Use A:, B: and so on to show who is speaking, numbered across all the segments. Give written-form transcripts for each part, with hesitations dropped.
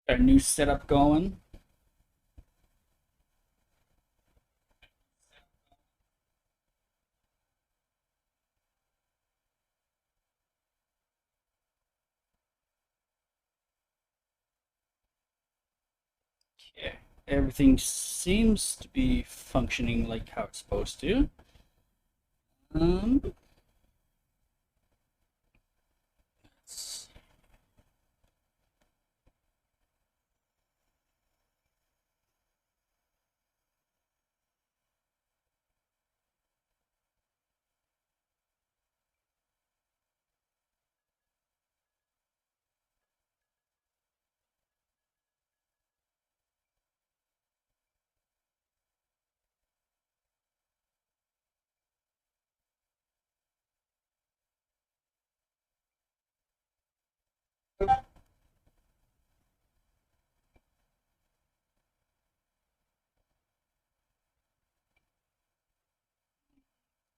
A: Got a new setup going. Yeah. Everything seems to be functioning like how it's supposed to. Um, let's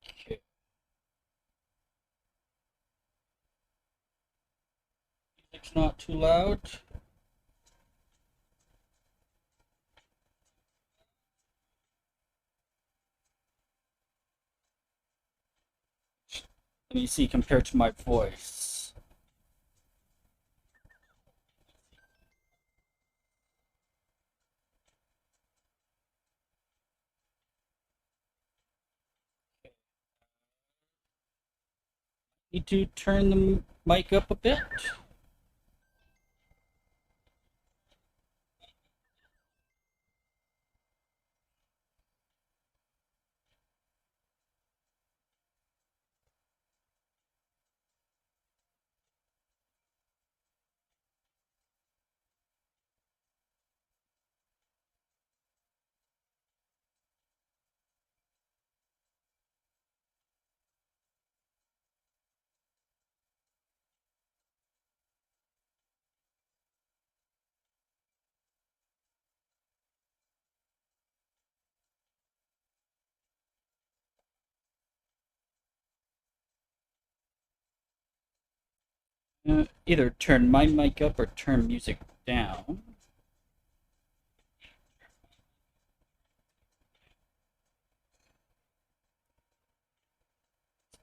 A: okay. Music's not too loud. Let me see compared to my voice. Need to turn the mic up a bit. Either turn my mic up or turn music down.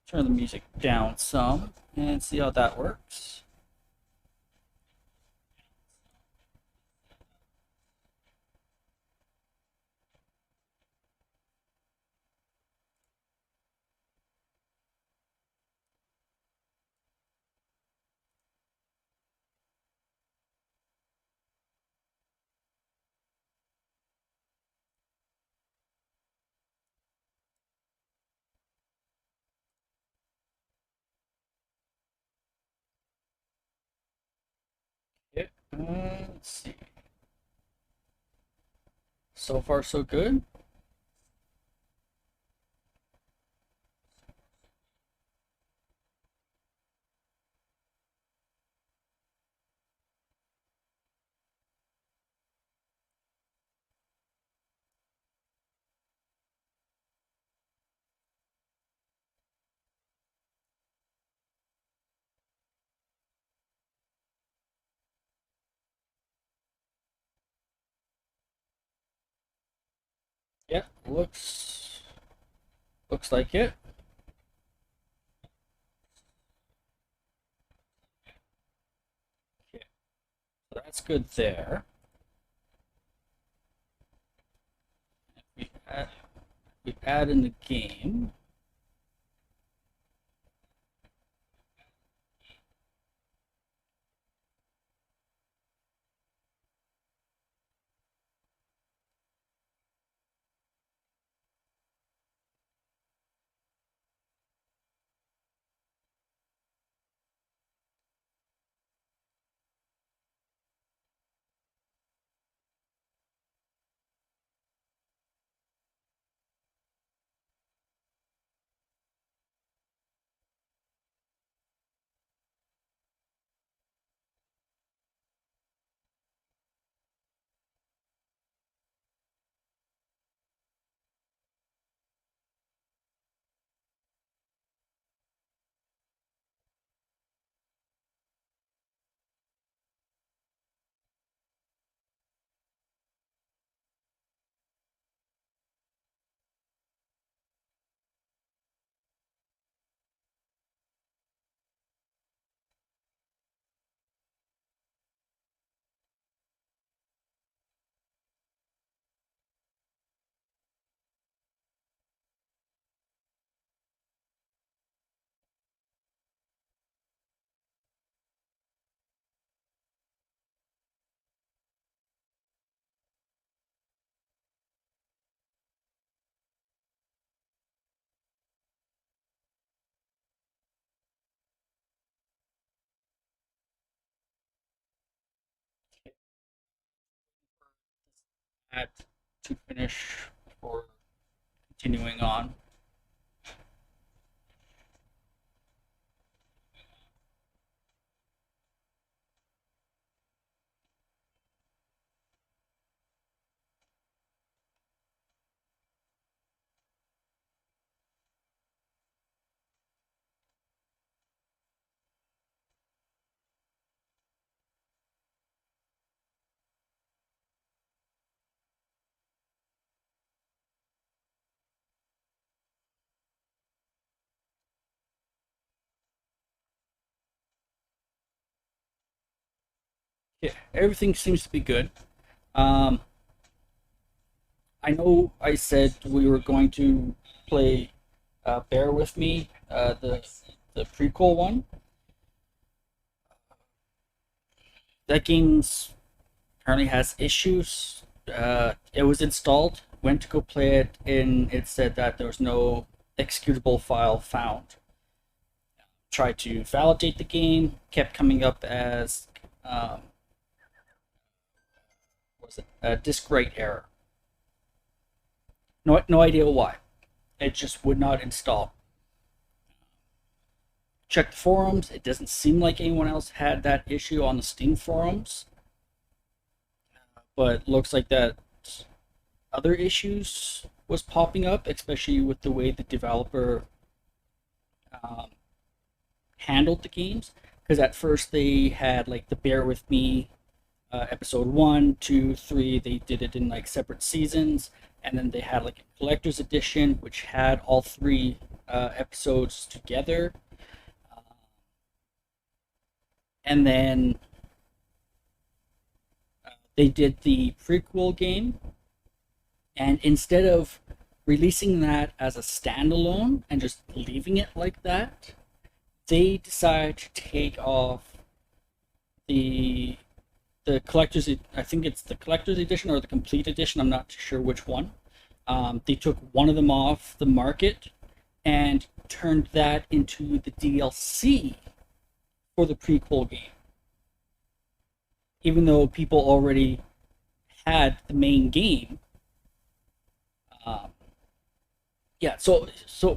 A: Turn the music down some and see how that works. Yeah. Let's see. So far, so good. Yeah, looks like it. Okay, so that's good there. We add, we add in the game. had to finish before continuing on. Yeah, everything seems to be good. Um, I know I said we were going to play Bear With Me, the prequel one. That game's apparently has issues. It was installed, went to go play it, and it said that there was no executable file found. Tried to validate the game, kept coming up as what was it? A disk write error. No idea why. It just would not install. Check the forums. It doesn't seem like anyone else had that issue on the Steam forums, but looks like that other issues was popping up, especially with the way the developer um, handled the games. Because at first they had like the Bear With Me episode 1, 2, 3. They did it in like separate seasons, and then they had like a collector's edition which had all three episodes together. And then they did the prequel game, and instead of releasing that as a standalone and just leaving it like that, they decided to take off the collector's. I think it's the collector's edition or the complete edition. I'm not sure which one. They took one of them off the market and turned that into the DLC for the prequel game, even though people already had the main game. Um, yeah, so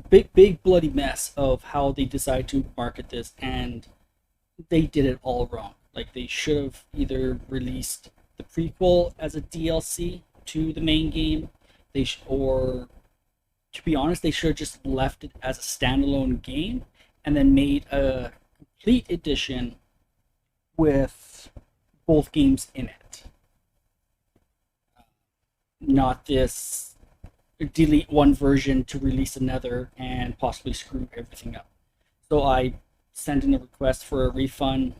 A: big bloody mess of how they decide to market this, and they did it all wrong. Like they should have either released the prequel as a DLC to the main game, or to be honest, they should have just left it as a standalone game and then made a complete edition with both games in it. Not this delete one version to release another and possibly screw everything up. So I sent in a request for a refund.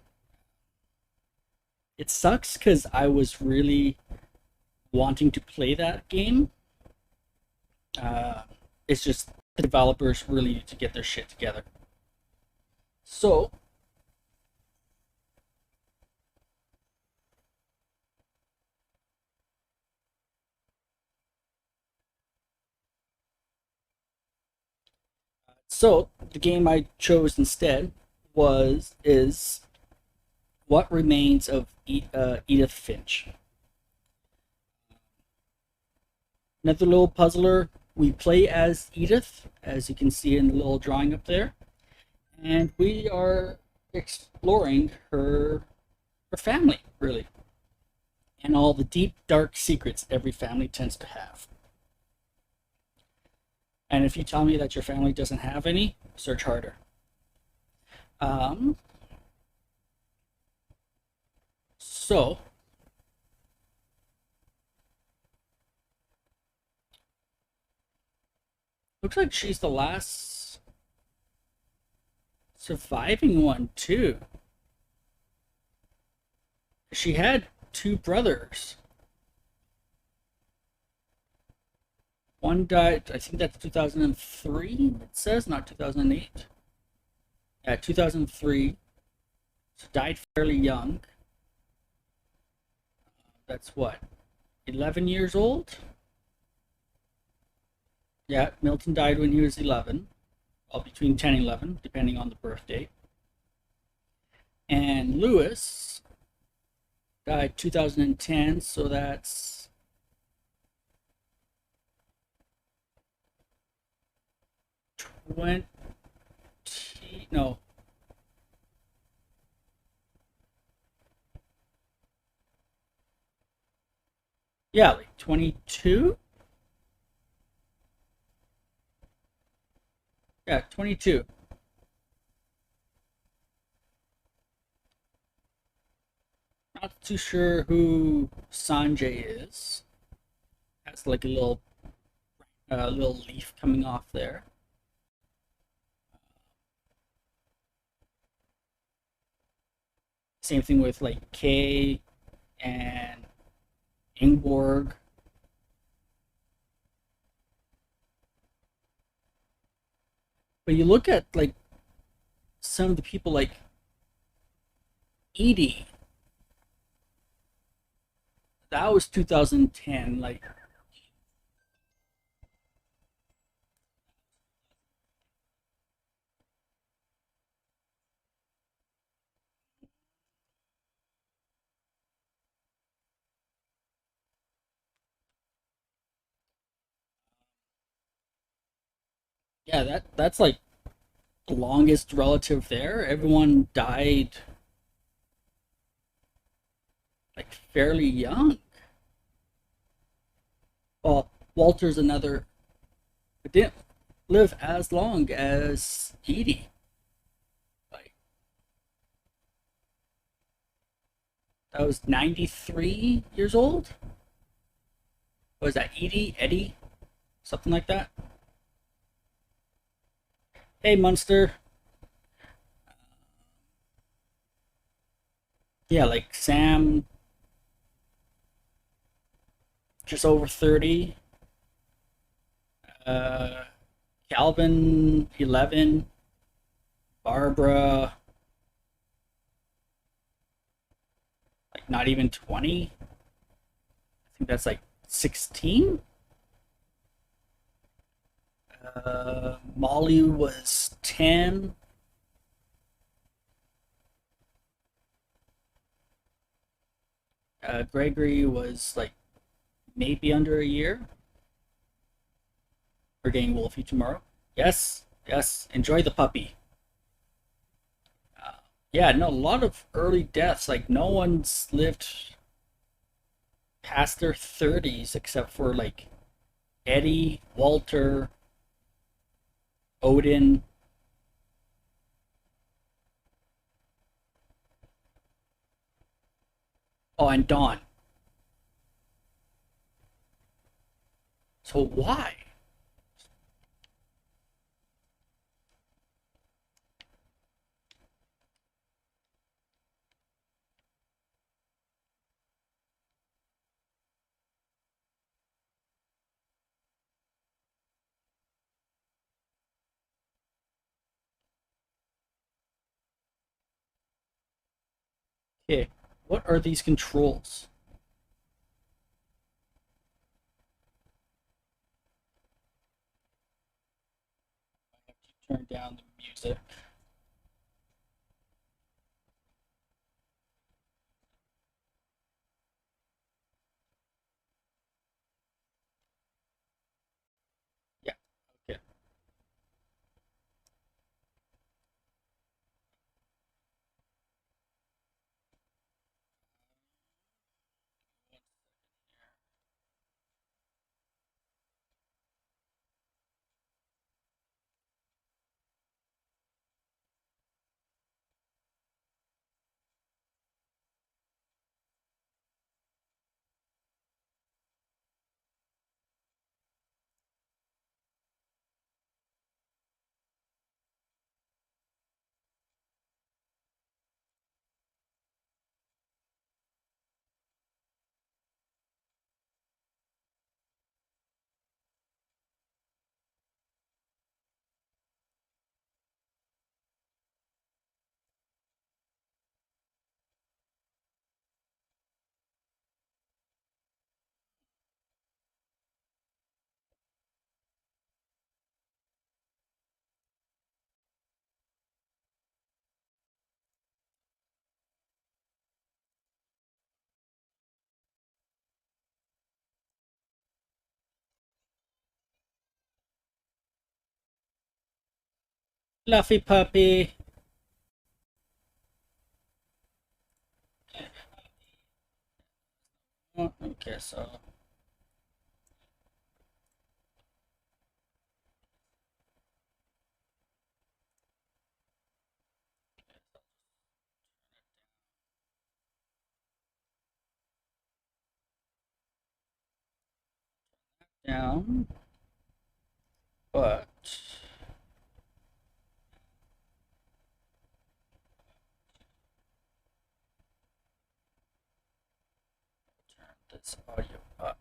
A: It sucks because I was really wanting to play that game. Uh, it's just the developers really need to get their shit together. So, so the game I chose instead is What Remains of Edith Finch. Another little puzzler. We play as Edith, as you can see in the little drawing up there, and we are exploring her family, really, and all the deep, dark secrets every family tends to have. And if you tell me that your family doesn't have any, search harder. Um, so, looks like she's the last surviving one, too. She had two brothers. One died, I think that's 2003, it says, not 2008. Yeah, 2003. So died fairly young. That's what, 11 years old? Yeah, Milton died when he was 11, or between 10 and 11, depending on the birth date. And Lewis died 2010, so that's 20, no, yeah, like 22. Yeah, 22. Not too sure who Sanjay is. Has like a little leaf coming off there. Same thing with like Kay and Ingborg. But you look at like some of the people like Edie. That was 2010. Like, yeah, that's like the longest relative there. Everyone died like fairly young. Well, Walter's another, but didn't live as long as Edie. Like, that was 93 years old. Was that Edie? Eddie? Something like that? Hey, Munster. Yeah, like Sam, just over 30. Uh, Calvin, 11. Barbara, like not even 20. I think that's like 16. Molly was 10. Gregory was like maybe under a year. We're getting Wolfie tomorrow. Yes, yes. Enjoy the puppy. Yeah, no, a lot of early deaths. Like no one's lived past their 30s except for like Eddie, Walter, Odin. Oh, and Dawn. So why? Okay, what are these controls? Turn down the music. Yeah. Okay. Fluffy puppy. Oh, okay, so down, but turn this audio up.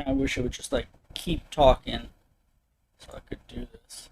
A: I wish I would just like keep talking so I could do this.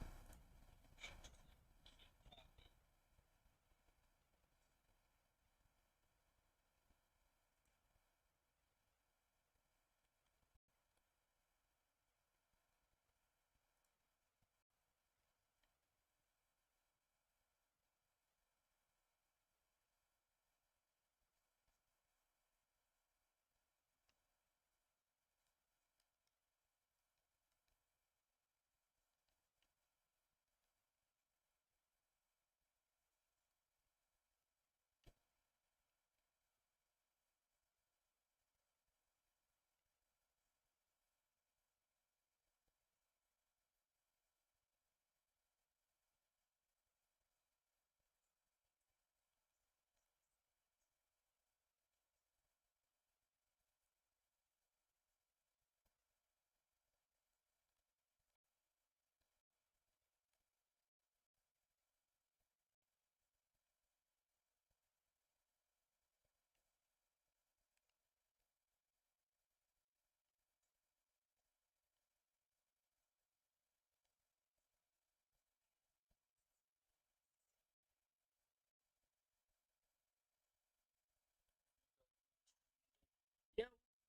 A: Yeah,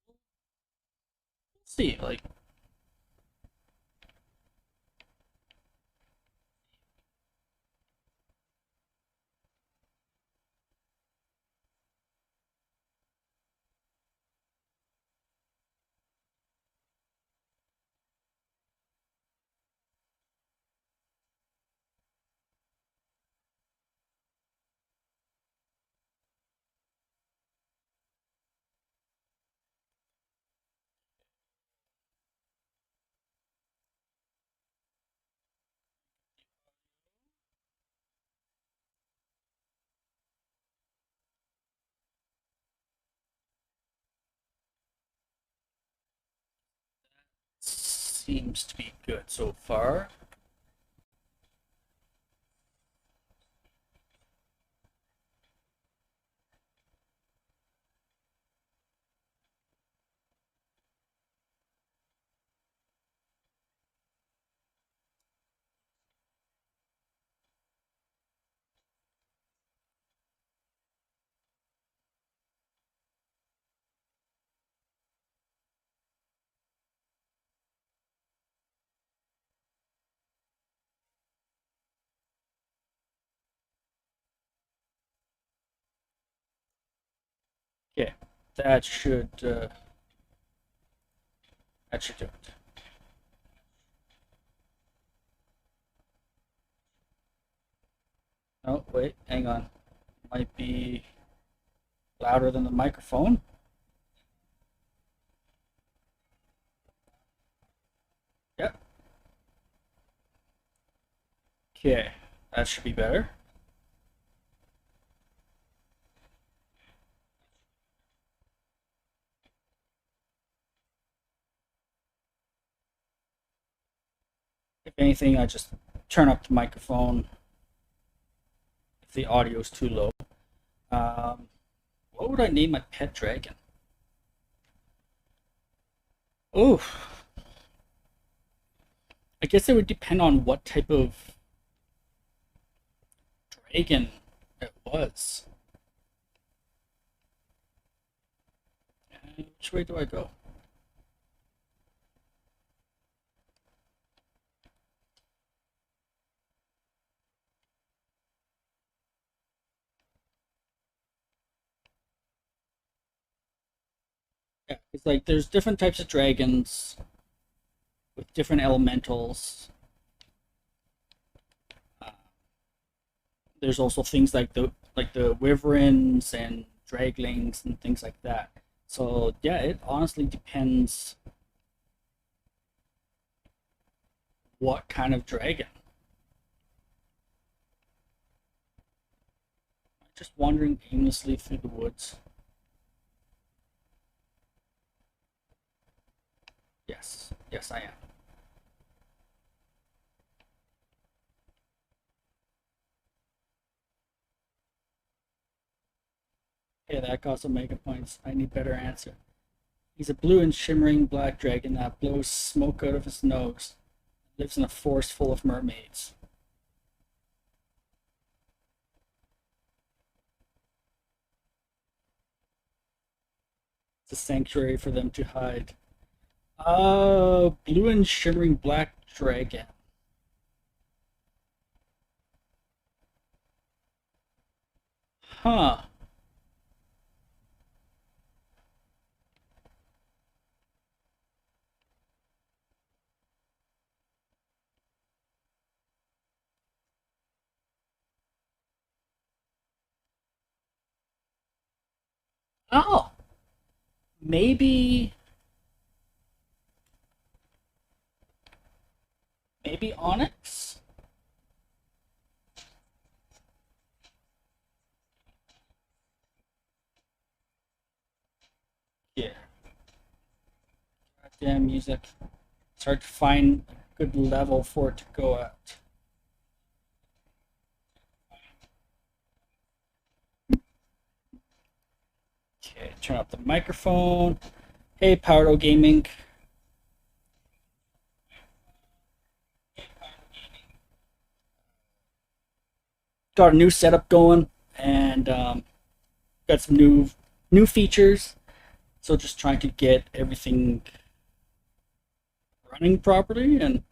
A: we'll see. Like, seems to be good so far. Okay, that should uh, that should do it. Oh wait, hang on. Might be louder than the microphone. Yep. Okay, that should be better. If anything, I just turn up the microphone if the audio is too low. Um, What would I name my pet dragon? Oh, I guess it would depend on what type of dragon it was. Which way do I go? Yeah, it's like there's different types of dragons with different elementals. Uh, there's also things like the wyverns and draglings and things like that. So yeah, it honestly depends what kind of dragon. Just wandering aimlessly through the woods. Yes, yes, I am. Okay, that costs Omega points. I need better answer. He's a blue and shimmering black dragon that blows smoke out of his nose. Lives in a forest full of mermaids. It's a sanctuary for them to hide. Blue and shimmering black dragon. Huh. Oh, maybe, maybe Onyx. Yeah. Goddamn music. It's hard to find a good level for it to go at. Okay, turn up the microphone. Hey, Powerdo Gaming. Got a new setup going and got some new features. So just trying to get everything running properly, and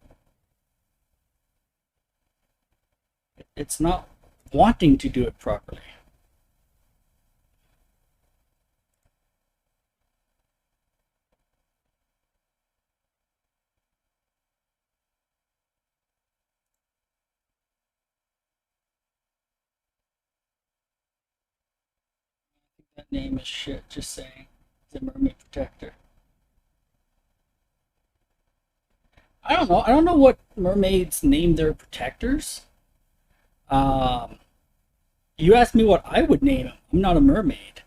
A: it's not wanting to do it properly. That name is shit. Just saying. The Mermaid Protector. I don't know. I don't know what mermaids name their protectors. Um, you asked me what I would name him. I'm not a mermaid.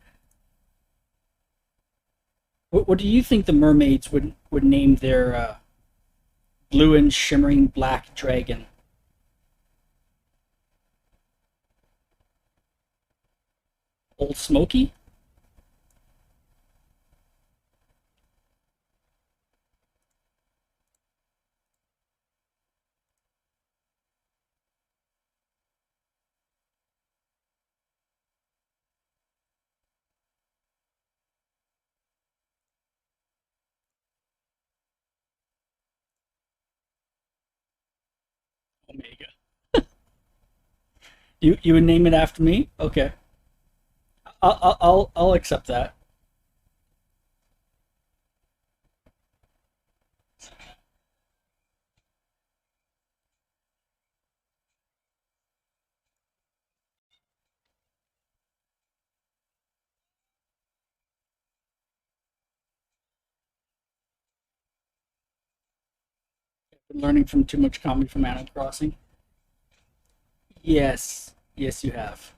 A: What do you think the mermaids would name their blue and shimmering black dragon? Old Smoky? Omega. You would name it after me? Okay, I'll accept that. Been learning from too much comedy from Animal Crossing. Yes, yes, you have.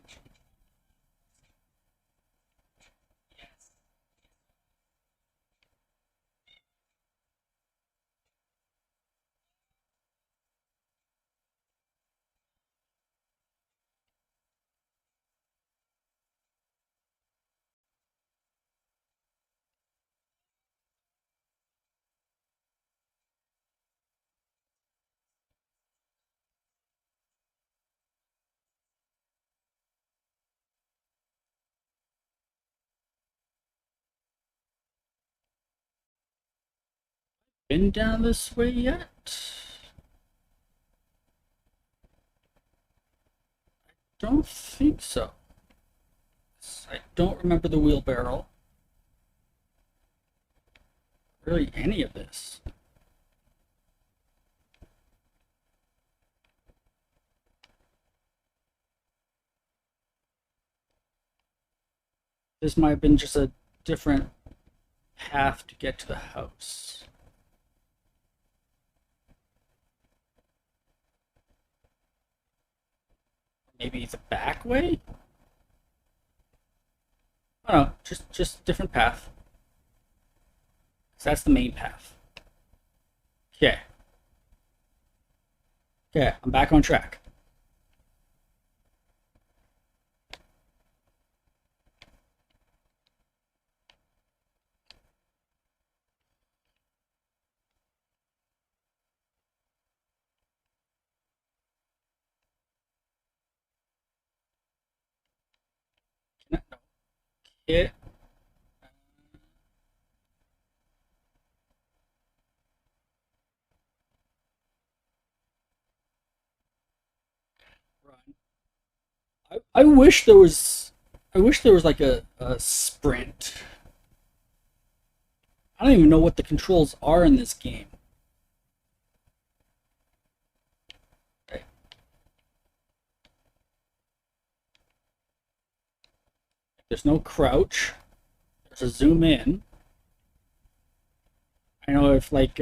A: Been down this way yet? Don't think so. I don't remember the wheelbarrow. Really, any of this. This might have been just a different path to get to the house. Maybe the back way? Oh no, just different path. So that's the main path. Okay. Okay, I'm back on track. Yeah. I wish there was. I wish there was like a sprint. I don't even know what the controls are in this game. Okay. There's no crouch. There's a zoom in. I know if like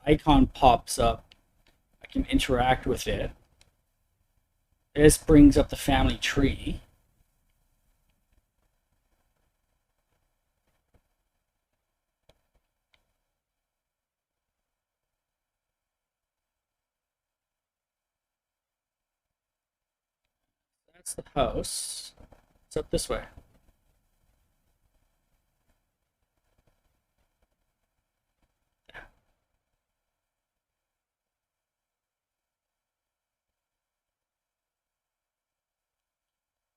A: icon pops up, I can interact with it. This brings up the family tree. That's the house. It's up this way.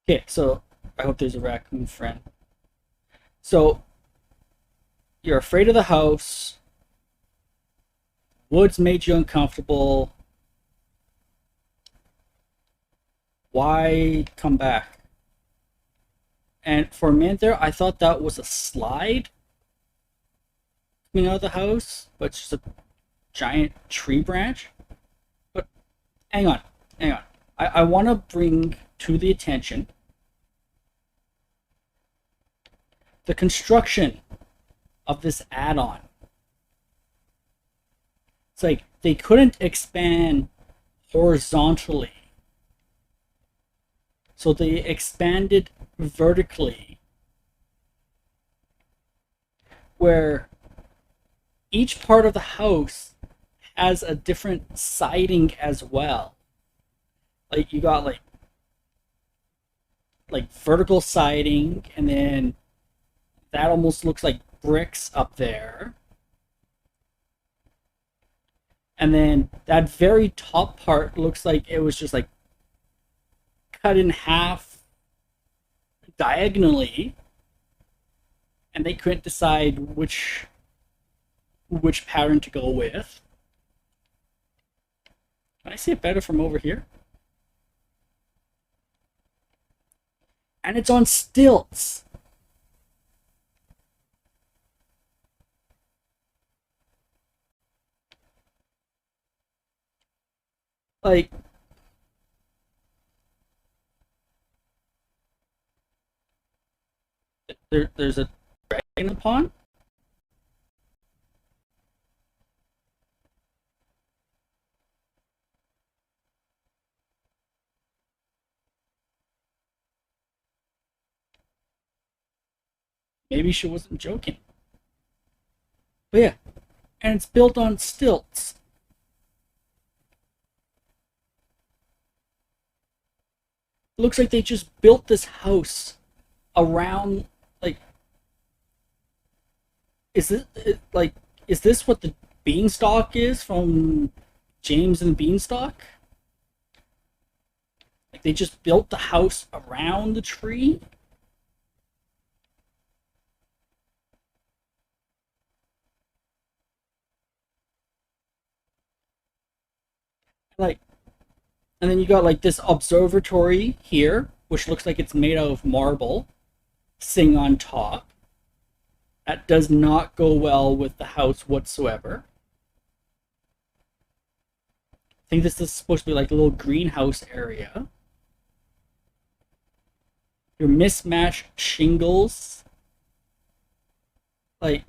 A: Okay, so I hope there's a raccoon friend. So you're afraid of the house. Woods made you uncomfortable. Why come back? And for a minute there, I thought that was a slide coming out of the house, but it's just a giant tree branch. But hang on, hang on. I want to bring to the attention the construction of this add-on. It's like they couldn't expand horizontally, so they expanded vertically, where each part of the house has a different siding as well. Like you got like vertical siding, and then that almost looks like bricks up there. And then that very top part looks like it was just like cut in half diagonally, and they couldn't decide which pattern to go with. Can I see it better from over here? And it's on stilts. Like, there's a dragon in the pond. Maybe she wasn't joking. But yeah, and it's built on stilts. It looks like they just built this house around, like, is it like, is this what the beanstalk is from James and the Beanstalk? Like they just built the house around the tree. Like, and then you got like this observatory here, which looks like it's made out of marble, sitting on top. That does not go well with the house whatsoever. I think this is supposed to be like a little greenhouse area. Your mismatched shingles. Like,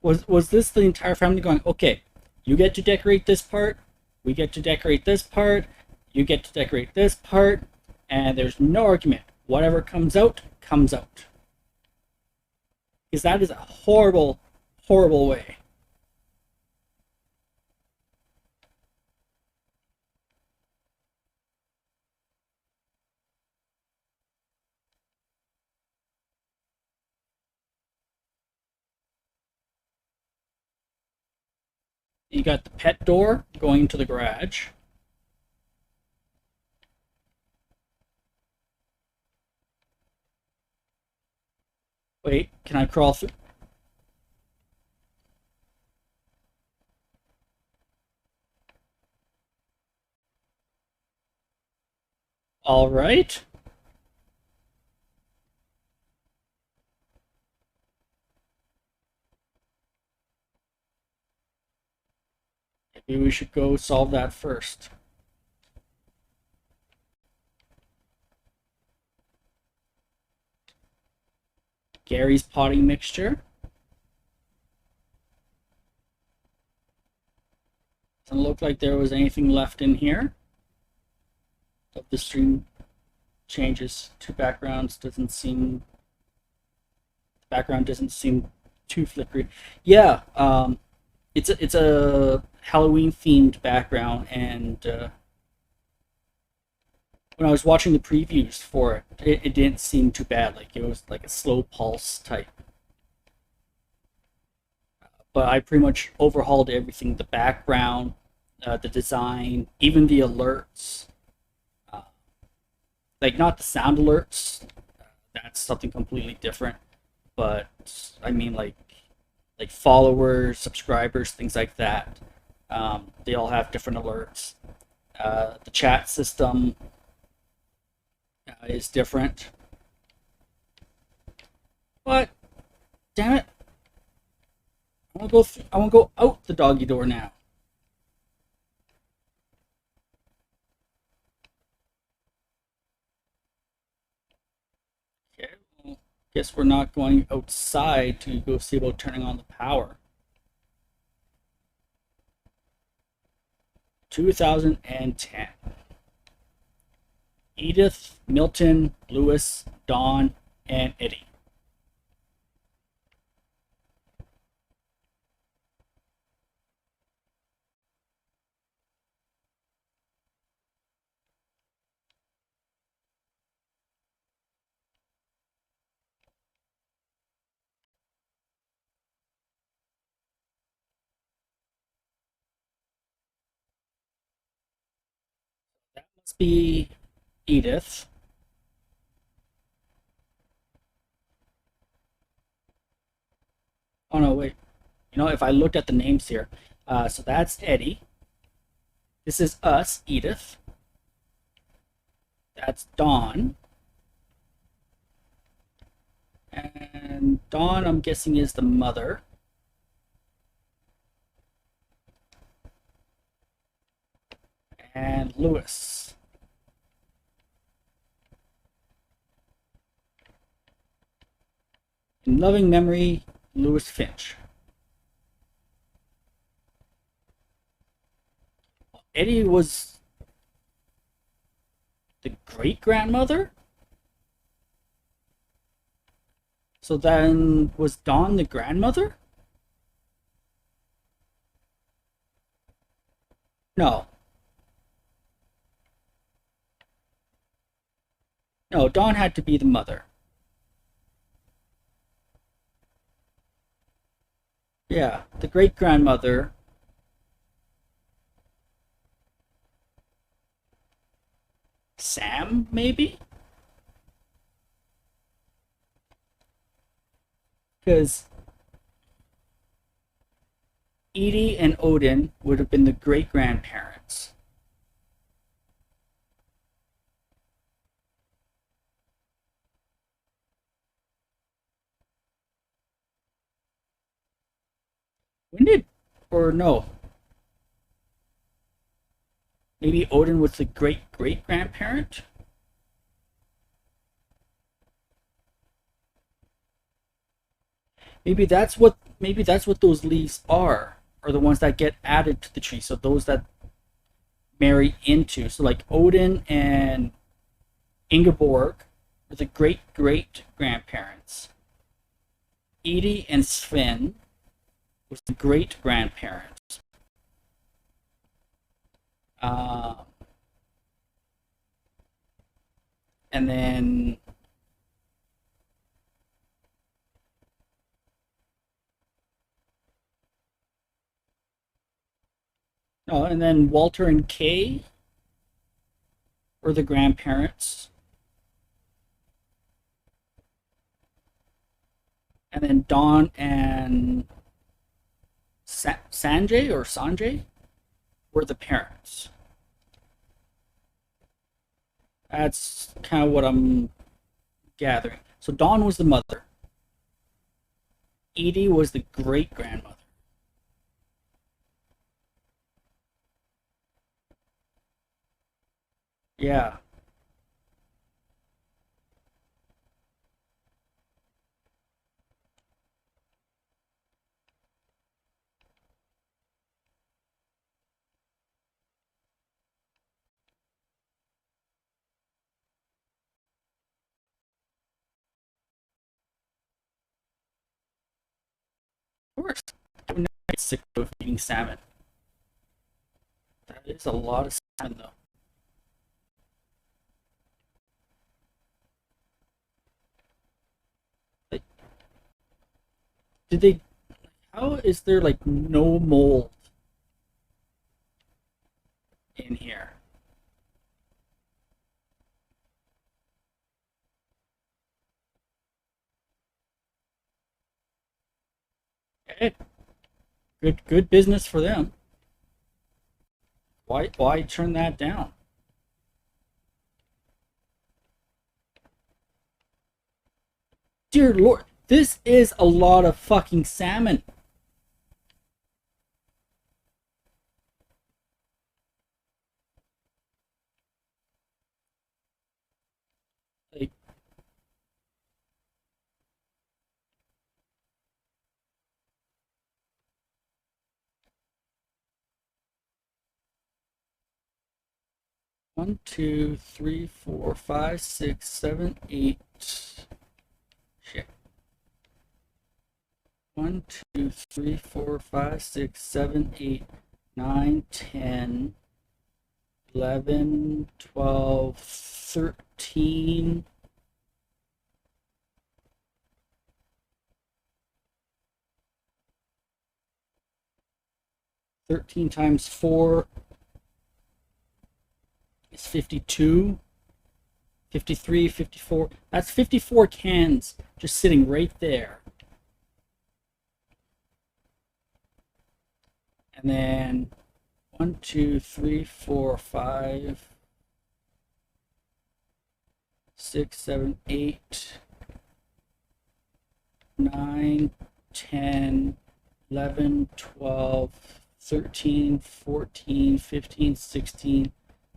A: was this the entire family going, okay, you get to decorate this part, we get to decorate this part, you get to decorate this part, and there's no argument. Whatever comes out, comes out. Because that is a horrible, horrible way. You got the pet door going to the garage. Wait, can I crawl through? All right. Maybe we should go solve that first. Gary's potting mixture. Doesn't look like there was anything left in here. But the stream changes to backgrounds. The background doesn't seem too flickery. Yeah, it's a Halloween themed background, and when I was watching the previews for it didn't seem too bad. Like it was like a slow pulse type. But I pretty much overhauled everything: the background, the design, even the alerts. Uh, like not the sound alerts. That's something completely different. But I mean like followers, subscribers, things like that. They all have different alerts. The chat system is different. But damn it, I want to go out the doggy door now. Okay, well, guess we're not going outside to go see about turning on the power. 2010. Edith, Milton, Lewis, Dawn, and Eddie. That must be Edith. Oh no, wait. You know, if I looked at the names here, so that's Eddie. This is us, Edith. That's Dawn. And Dawn, I'm guessing, is the mother. And Lewis. In loving memory, Lewis Finch. Eddie was the great grandmother? So then, was Dawn the grandmother? No. No, Dawn had to be the mother. Yeah, the great grandmother. Sam, maybe? Because Edie and Odin would have been the great grandparents. When did, or no, maybe Odin was the great great grandparent? Maybe that's what those leaves are the ones that get added to the tree. So those that marry into. So like Odin and Ingeborg were the great great grandparents. Edie and Sven was the great grandparents. Uh, and then Walter and Kay were the grandparents. And then Dawn and Sanjay were the parents. That's kind of what I'm gathering. So Dawn was the mother. Edie was the great grandmother. Yeah, of course. I would never get sick of eating salmon. That is a lot of salmon, though. Like, did they? How is there like no mold in here? Eh, good business for them. Why turn that down? Dear Lord, this is a lot of fucking salmon. Like, one, two, three, four, five, six, seven, eight. Shit. One, two, three, four, five, six, seven, eight, 9, 10, 11, 12, 13. 13 times 4 is 52. 53, 54. That's 54 cans just sitting right there. And then 1, 2, 3, 4, 5, 6, 7, 8, 9, 10, 11, 12, 13, 14, 15, 16,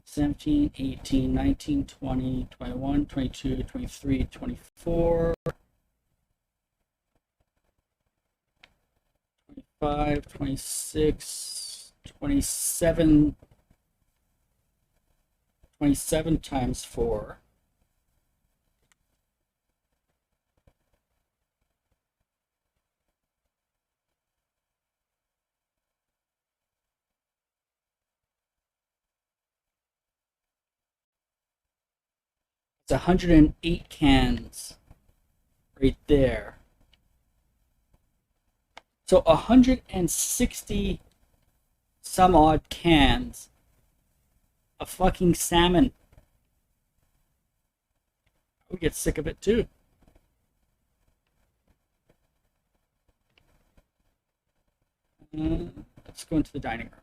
A: 17, 18, 19, 20, 21, 22, 23, 24, 25, 26, 27, 27 times 4. It's 108 cans right there. So 160 some odd cans of fucking salmon. I would get sick of it too. let's go into the dining room.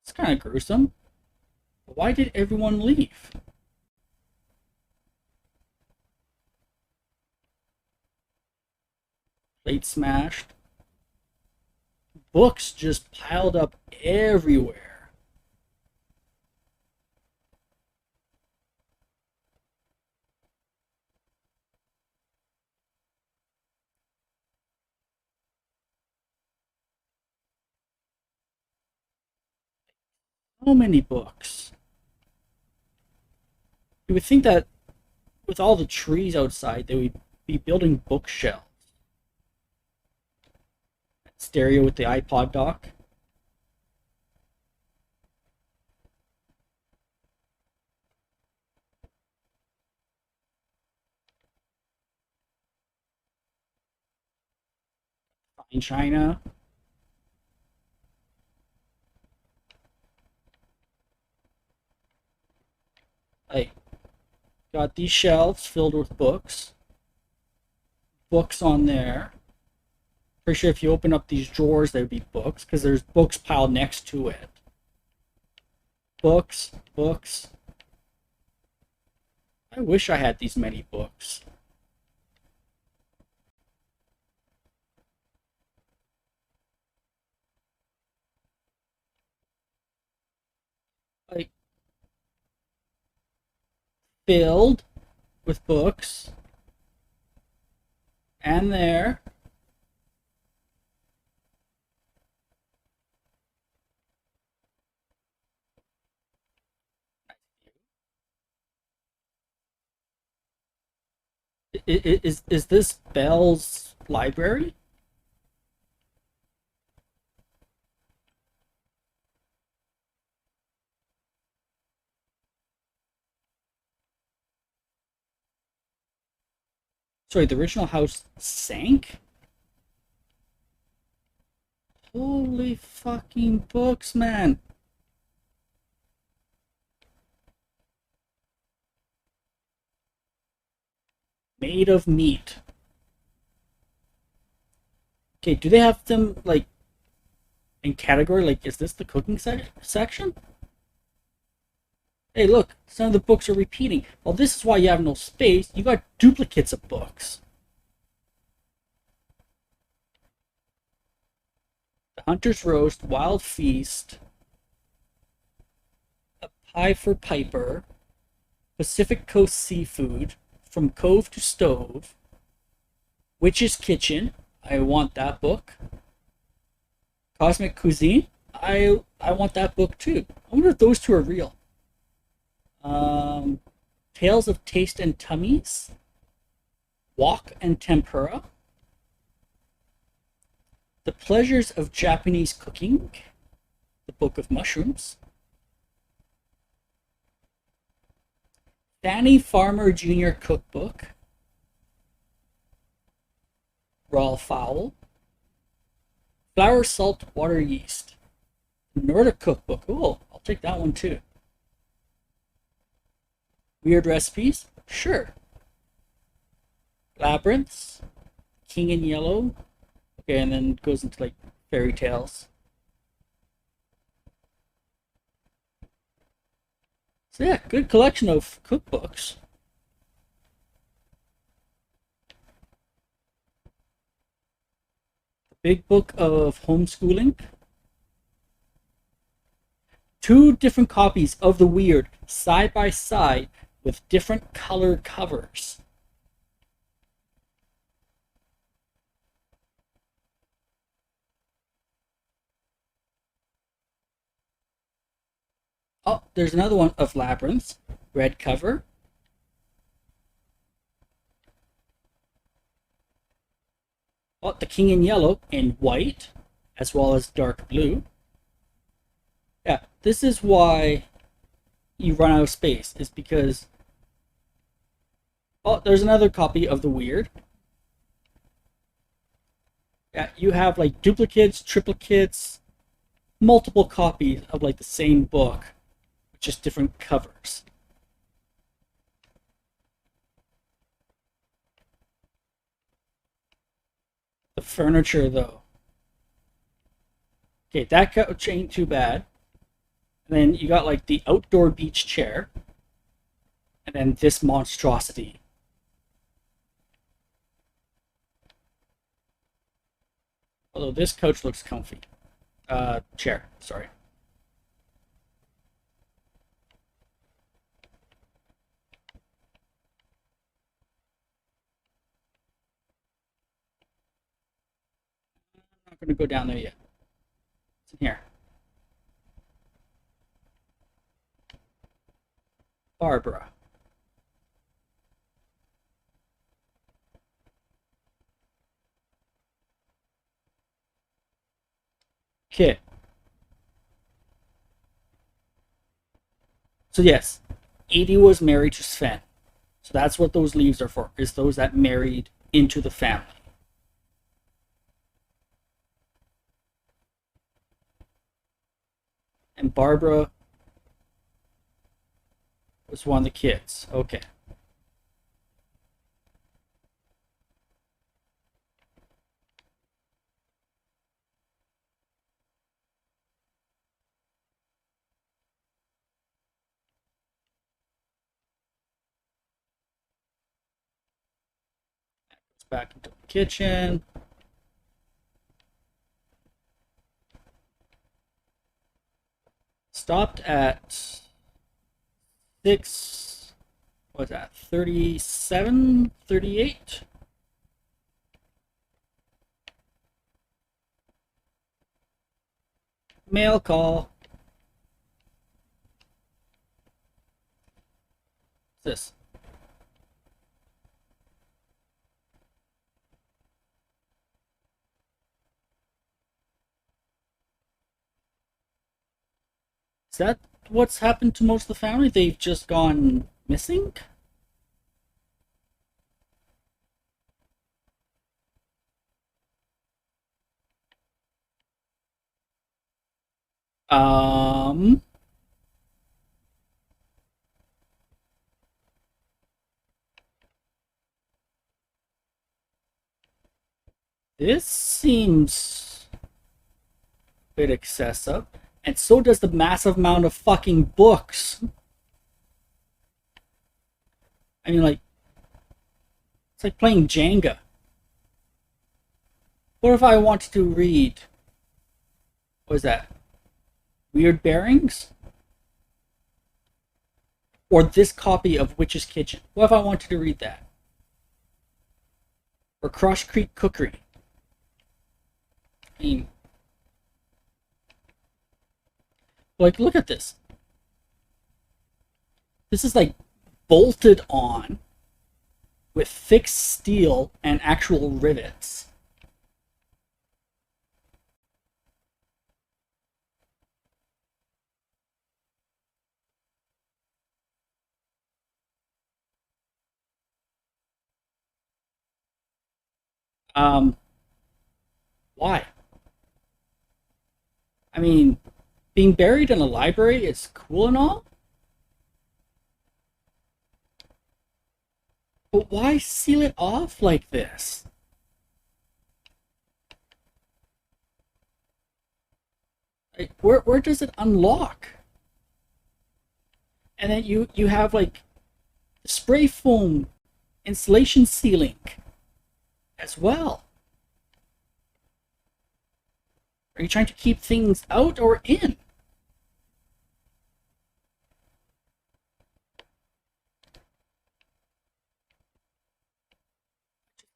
A: It's kind of gruesome. Why did everyone leave? Plate smashed. Books just piled up everywhere. So many books. You would think that with all the trees outside, they would be building bookshelves. Stereo with the iPod dock. Fine china. I got these shelves filled with books. Books on there. Pretty sure if you open up these drawers, there would be books, because there's books piled next to it. Books, books. I wish I had these many books. Like, filled with books. And there. Is this Bell's library? Sorry, the original house sank? Holy fucking books, man. Made of meat. Okay, do they have them, like, in category? Like, is this the cooking section? Hey, look, some of the books are repeating. Well, this is why you have no space. You got duplicates of books. The Hunter's Roast, Wild Feast, A Pie for Piper, Pacific Coast Seafood, From Cove to Stove, Witch's Kitchen. I want that book. Cosmic Cuisine. I want that book too. I wonder if those two are real. Tales of Taste and Tummies, Wok and Tempura, The Pleasures of Japanese Cooking, The Book of Mushrooms, Fanny Farmer Jr. Cookbook, Raw Fowl, Flour, Salt, Water, Yeast, Nordic Cookbook. Oh, I'll take that one too. Weird recipes? Sure. Labyrinths, King in Yellow. Okay, and then it goes into like fairy tales. So yeah, good collection of cookbooks. Big book of homeschooling. Two different copies of The Weird, side by side, with different color covers. Oh, there's another one of Labyrinths, red cover. Oh, The King in Yellow in white, as well as dark blue. Yeah, this is why you run out of space, is because... Oh, there's another copy of The Weird. Yeah, you have like duplicates, triplicates, multiple copies of like the same book, just different covers. The furniture, though. Okay, that couch ain't too bad. And then you got like the outdoor beach chair. And then this monstrosity. Although this couch looks comfy. Chair, sorry. I'm not going to go down there yet. It's in here. Barbara. Okay. So yes, Edie was married to Sven. So that's what those leaves are for, is those that married into the family. And Barbara was one of the kids. Okay. Back into the kitchen. Stopped at 6, what was that, 37, 38? Mail call. What's this? Is that what's happened to most of the family? They've just gone missing? Um, this seems a bit excessive. And so does the massive amount of fucking books. I mean, like, it's like playing Jenga. What if I wanted to read, what is that? Weird Bearings? Or this copy of Witch's Kitchen? What if I wanted to read that? Or Crush Creek Cookery? I mean, like, look at this. This is like bolted on with fixed steel and actual rivets. Um, why? I mean, being buried in a library is cool and all, but why seal it off like this? Like, where does it unlock? And then you have like spray foam insulation sealing as well. Are you trying to keep things out or in?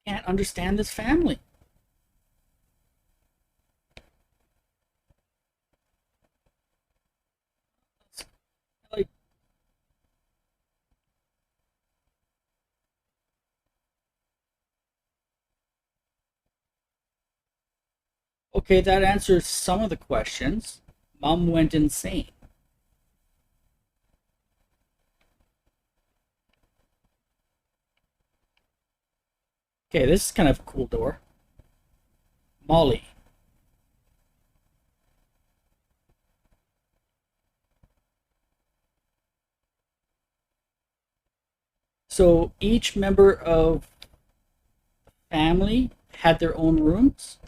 A: I can't understand this family. Like, okay, that answers some of the questions. Mom went insane. Okay, this is kind of a cool door. Molly. So each member of family had their own rooms.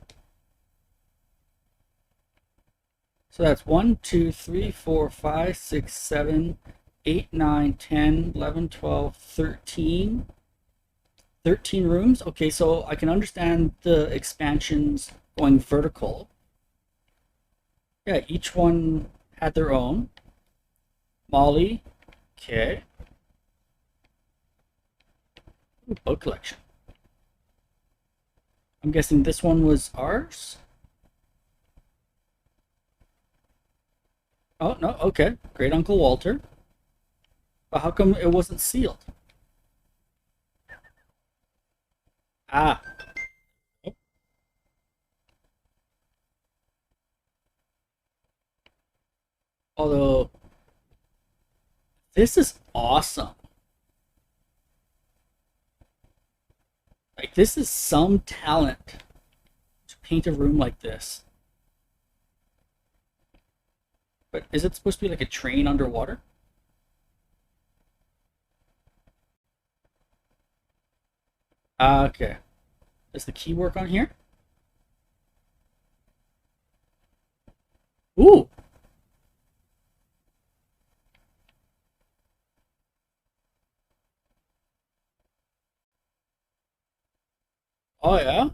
A: So that's 1, 2, 3, 4, 5, 6, 7, 8, 9, 10, 11, 12, 13. 13 rooms. Okay, so I can understand the expansions going vertical. Yeah, each one had their own. Molly. Okay. Ooh, book collection. I'm guessing this one was ours? Oh, no, okay. Great Uncle Walter. But how come it wasn't sealed? Ah. Although, this is awesome. Like, this is some talent to paint a room like this. But is it supposed to be like a train underwater? Ah, okay. Does the key work on here? Ooh. Oh, yeah?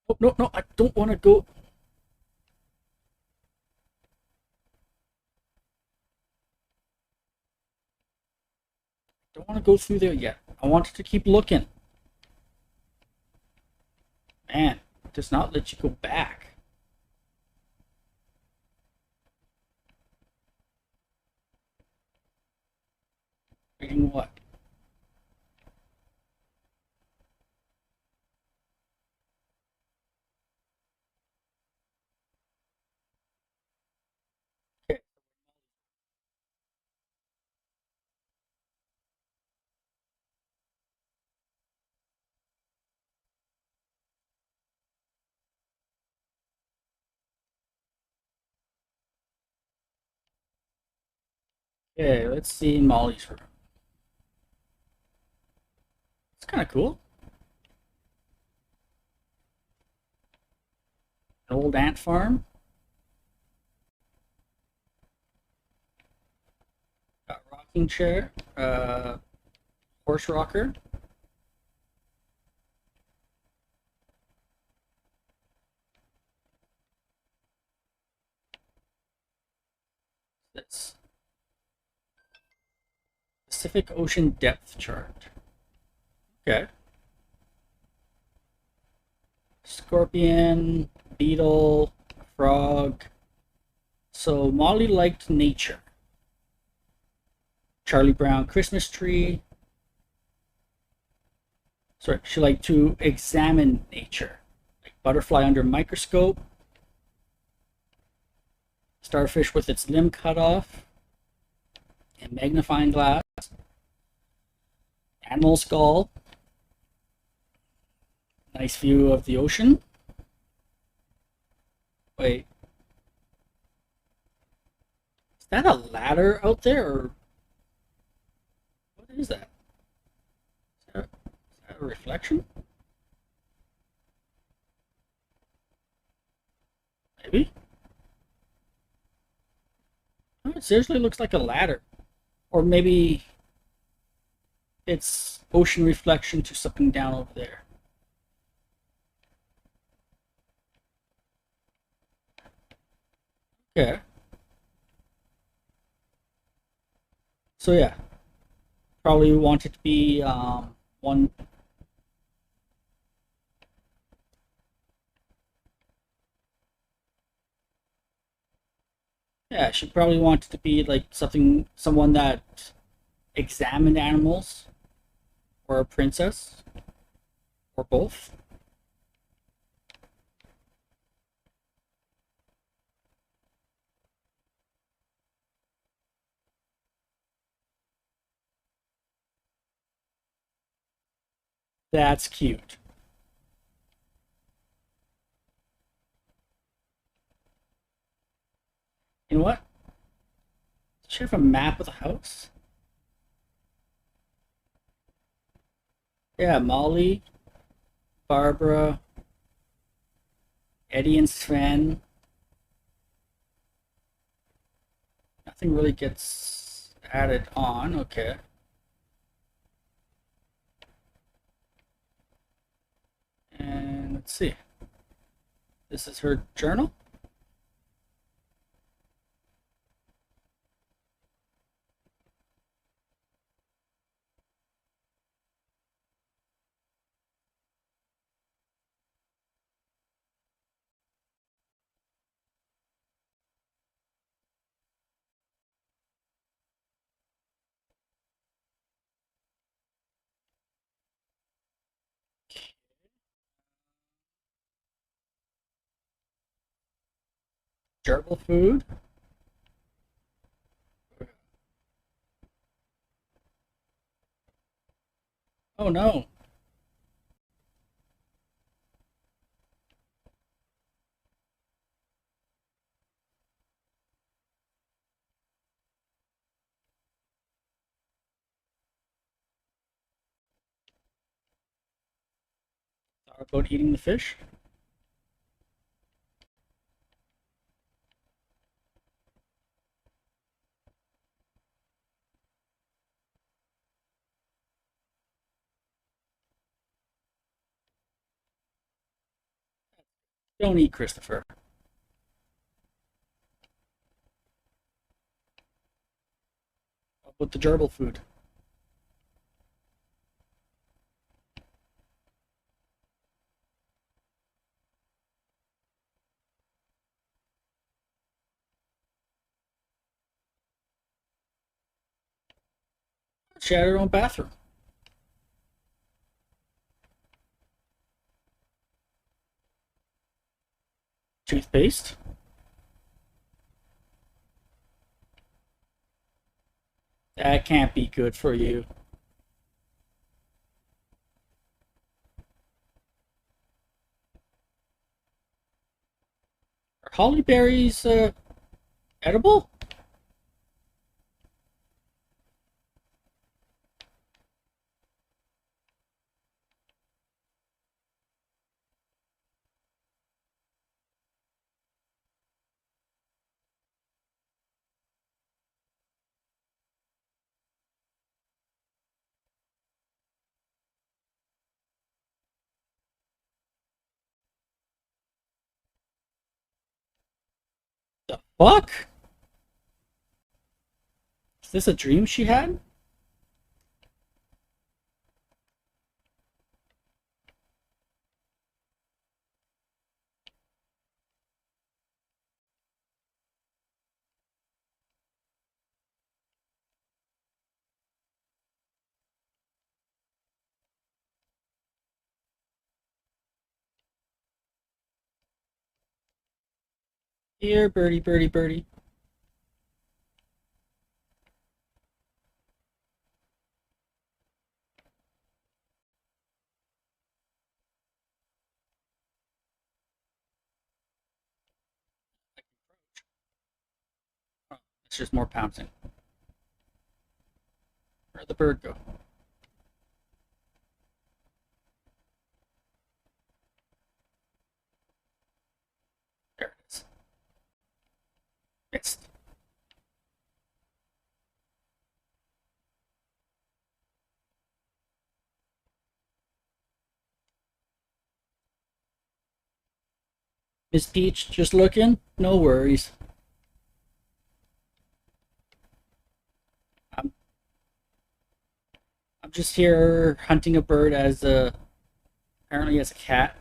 A: Oh, no, no, I don't want to go. Don't want to go through there yet. I wanted to keep looking. Man, it does not let you go back. Reading what? Okay. Okay, let's see Molly's room. It's kind of cool. An old ant farm. Got a rocking chair. Horse rocker. That's Pacific Ocean depth chart. Okay. Scorpion, beetle, frog. So Molly liked nature. Charlie Brown Christmas tree. Sorry, she liked to examine nature. Like butterfly under microscope, starfish with its limb cut off, and magnifying glass, animal skull, nice view of the ocean. Wait, is that a ladder out there, or what is that? Is that a reflection? Maybe. Oh, it seriously looks like a ladder, or maybe it's ocean reflection to something down over there. Okay. So yeah, probably want it to be one. Yeah, she probably wanted to be like someone that examined animals, or a princess, or both. That's cute. You know what? Does she have a map of the house? Yeah, Molly, Barbara, Eddie, and Sven. Nothing really gets added on. Okay. And let's see. This is her journal. Gerbil food. Oh no. Thought about eating the fish. Don't eat Christopher. What about the gerbil food? She had her own bathroom. Toothpaste. That can't be good for you. Are holly berries edible? The fuck? Is this a dream she had? Here, birdie, birdie, birdie. Oh, it's just more pouncing. Where'd the bird go? There it is. Missed. Miss Peach, just looking? No worries. I'm I'm just here hunting a bird as a apparently as a cat.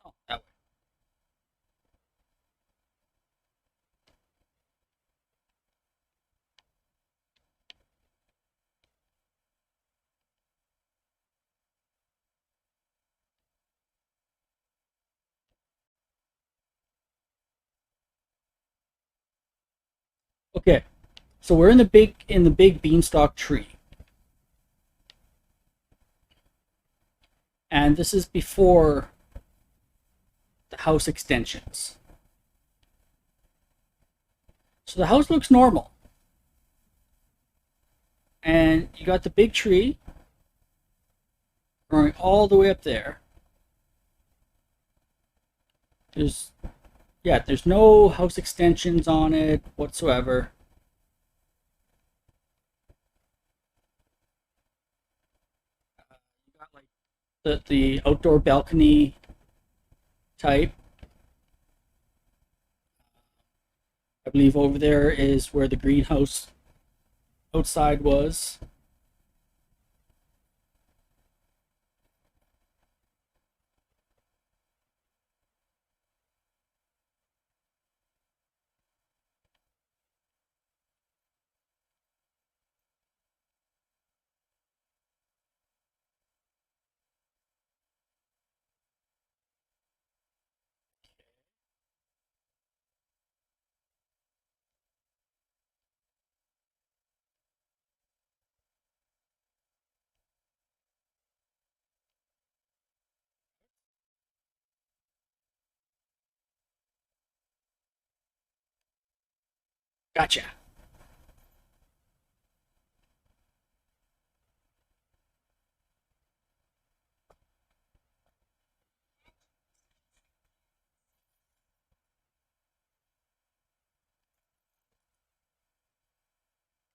A: Oh, that way. Okay, so we're in the big beanstalk tree, and this is before the house extensions. So the house looks normal, and you got the big tree growing all the way up there. There's there's no house extensions on it whatsoever. You got like the outdoor balcony type. I believe over there is where the greenhouse outside was. Gotcha.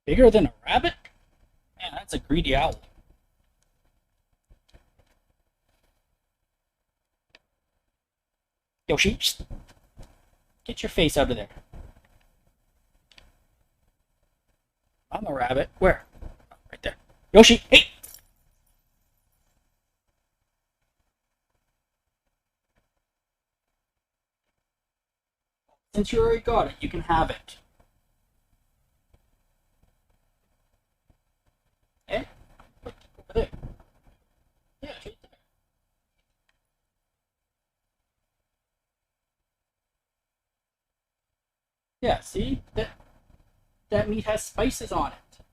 A: Bigger than a rabbit? Man, that's a greedy owl. Yoshi, get your face out of there. I'm a rabbit. Where? Oh, right there. Yoshi, hey! Since you already got it, you can have it. Eh? Look, over there. Yeah, it's right there. Yeah, see? That meat has spices on it.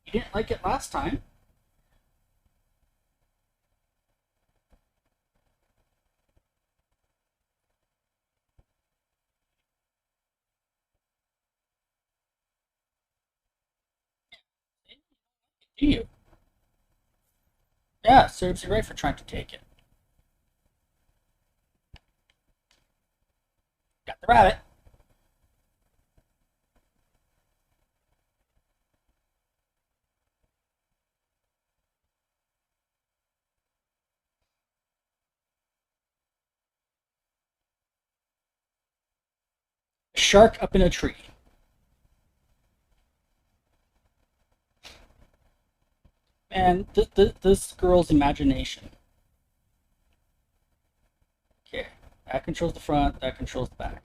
A: You didn't like it last time. Do you? Yeah, serves you right for trying to take it. Got the rabbit. A shark up in a tree. Man, this girl's imagination. Okay, that controls the front, that controls the back.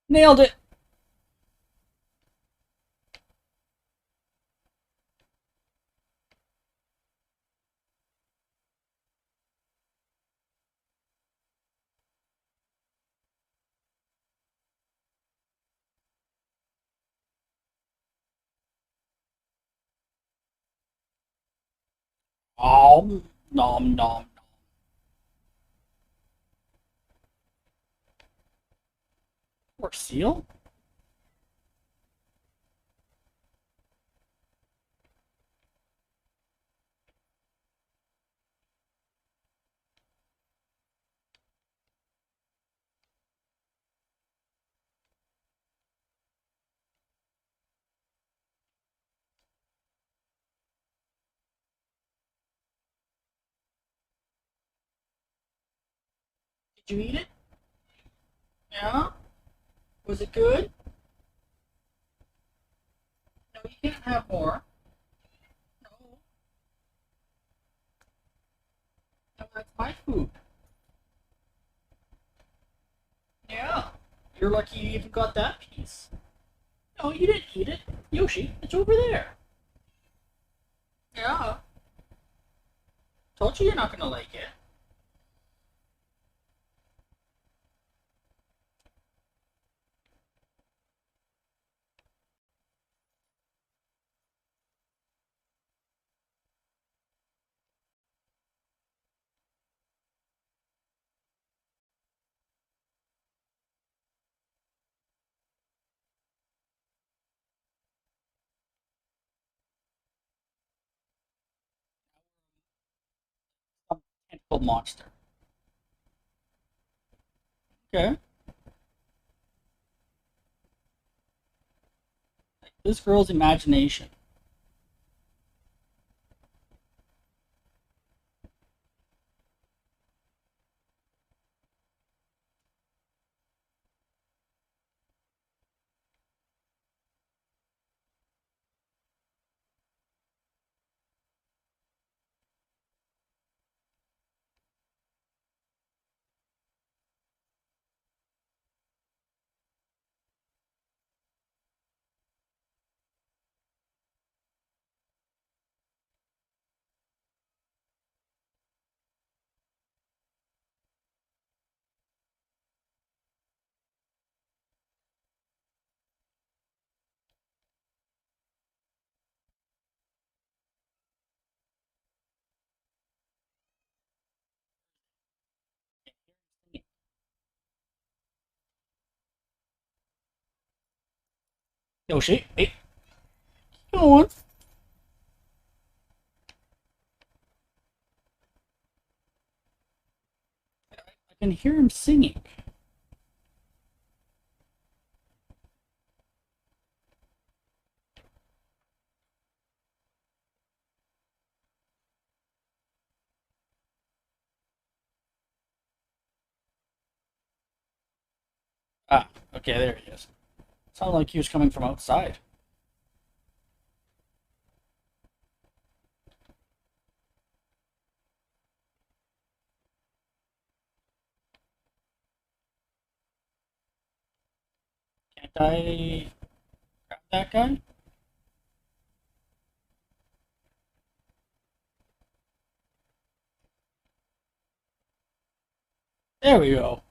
A: Nailed it! Oh, nom nom. Poor seal. Did you eat it? Yeah? Was it good? No, you can't have more. No, no, that's my food. Yeah. You're lucky you even got that piece. No, you didn't eat it. Yoshi, it's over there. Yeah. Told you you're not gonna like it. Some tentacle monster. Okay. This girl's imagination. Yoshi, hey, go on. I can hear him singing. Ah, okay, there he is. Sounded like he was coming from outside. Can't I grab that guy? There we go.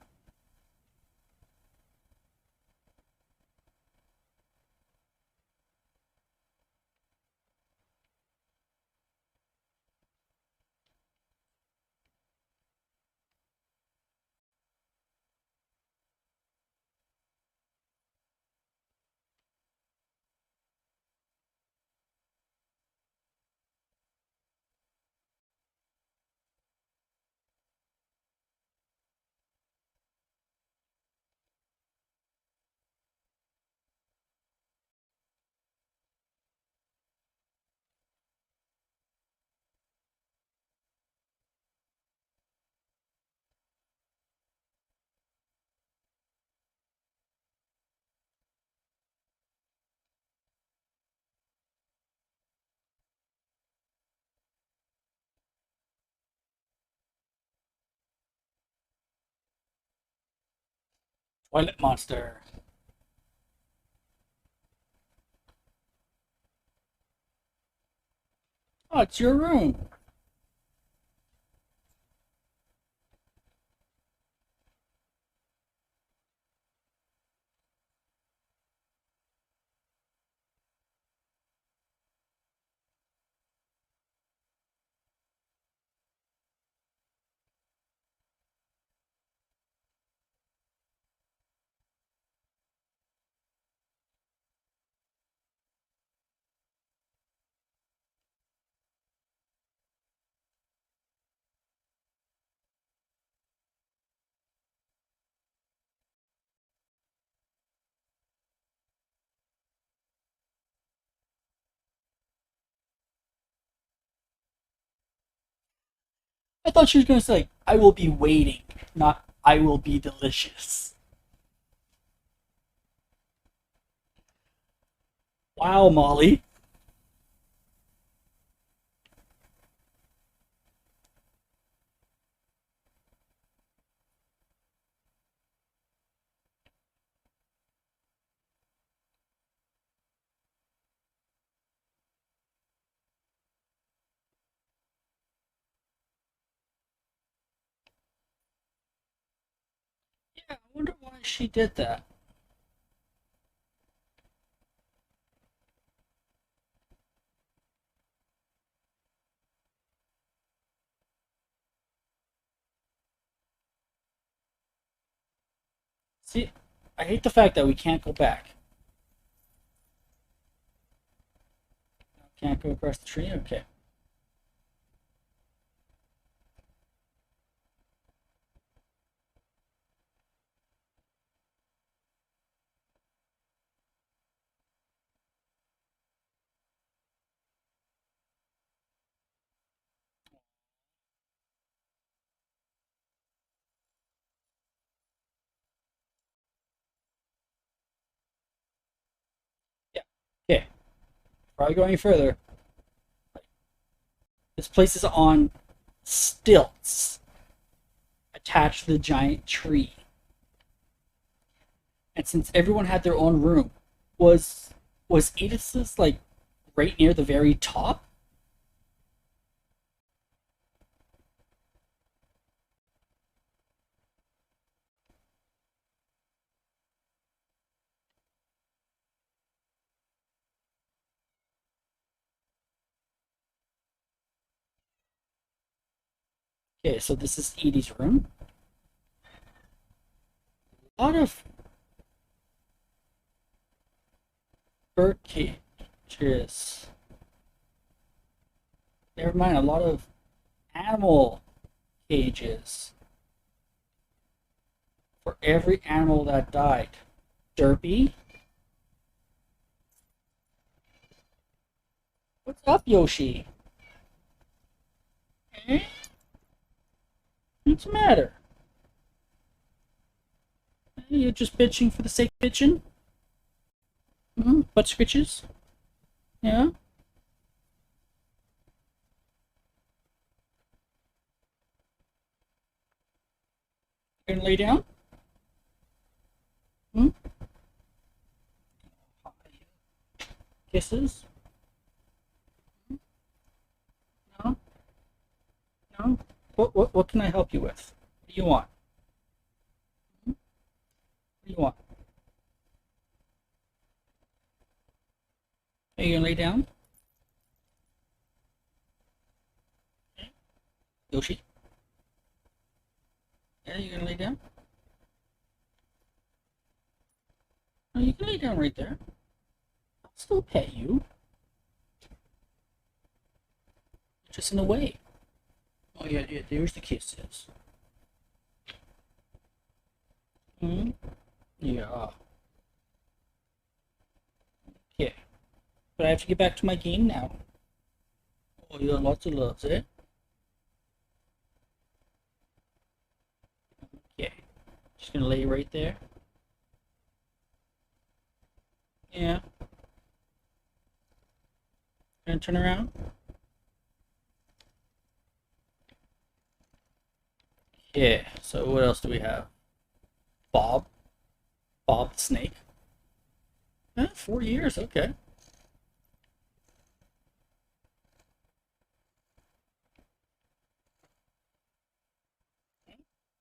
A: Toilet monster. Oh, it's your room. I thought she was going to say, I will be waiting, not I will be delicious. Wow, Molly. she did that. See, I hate the fact that we can't go back. Can't go across the tree? Okay. Yeah. Okay. Before I go any further, this place is on stilts attached to the giant tree. And since everyone had their own room, was was Edith's like right near the very top? Okay, so this is Edie's room. A lot of bird cages. Never mind, a lot of animal cages for every animal that died. Derpy? What's up, Yoshi? Eh? What's the matter? You're just bitching for the sake of bitching? Butt scritches? Yeah? You gonna lay down? Hmm? Kisses? No? No? What can I help you with? What do you want? What do you want? Are you gonna lay down? Yoshi? Yeah, you gonna lay down? No, you can lay down right there. I'll still pet you. Just in the way. Oh yeah, yeah, there's the kisses. Hmm? Yeah. Okay. But I have to get back to my game now. Oh yeah, lots of loves, eh? Okay. Just gonna lay right there. Yeah. Gonna turn around. Yeah. So what else do we have? Bob. Bob the snake. 4 years. Okay.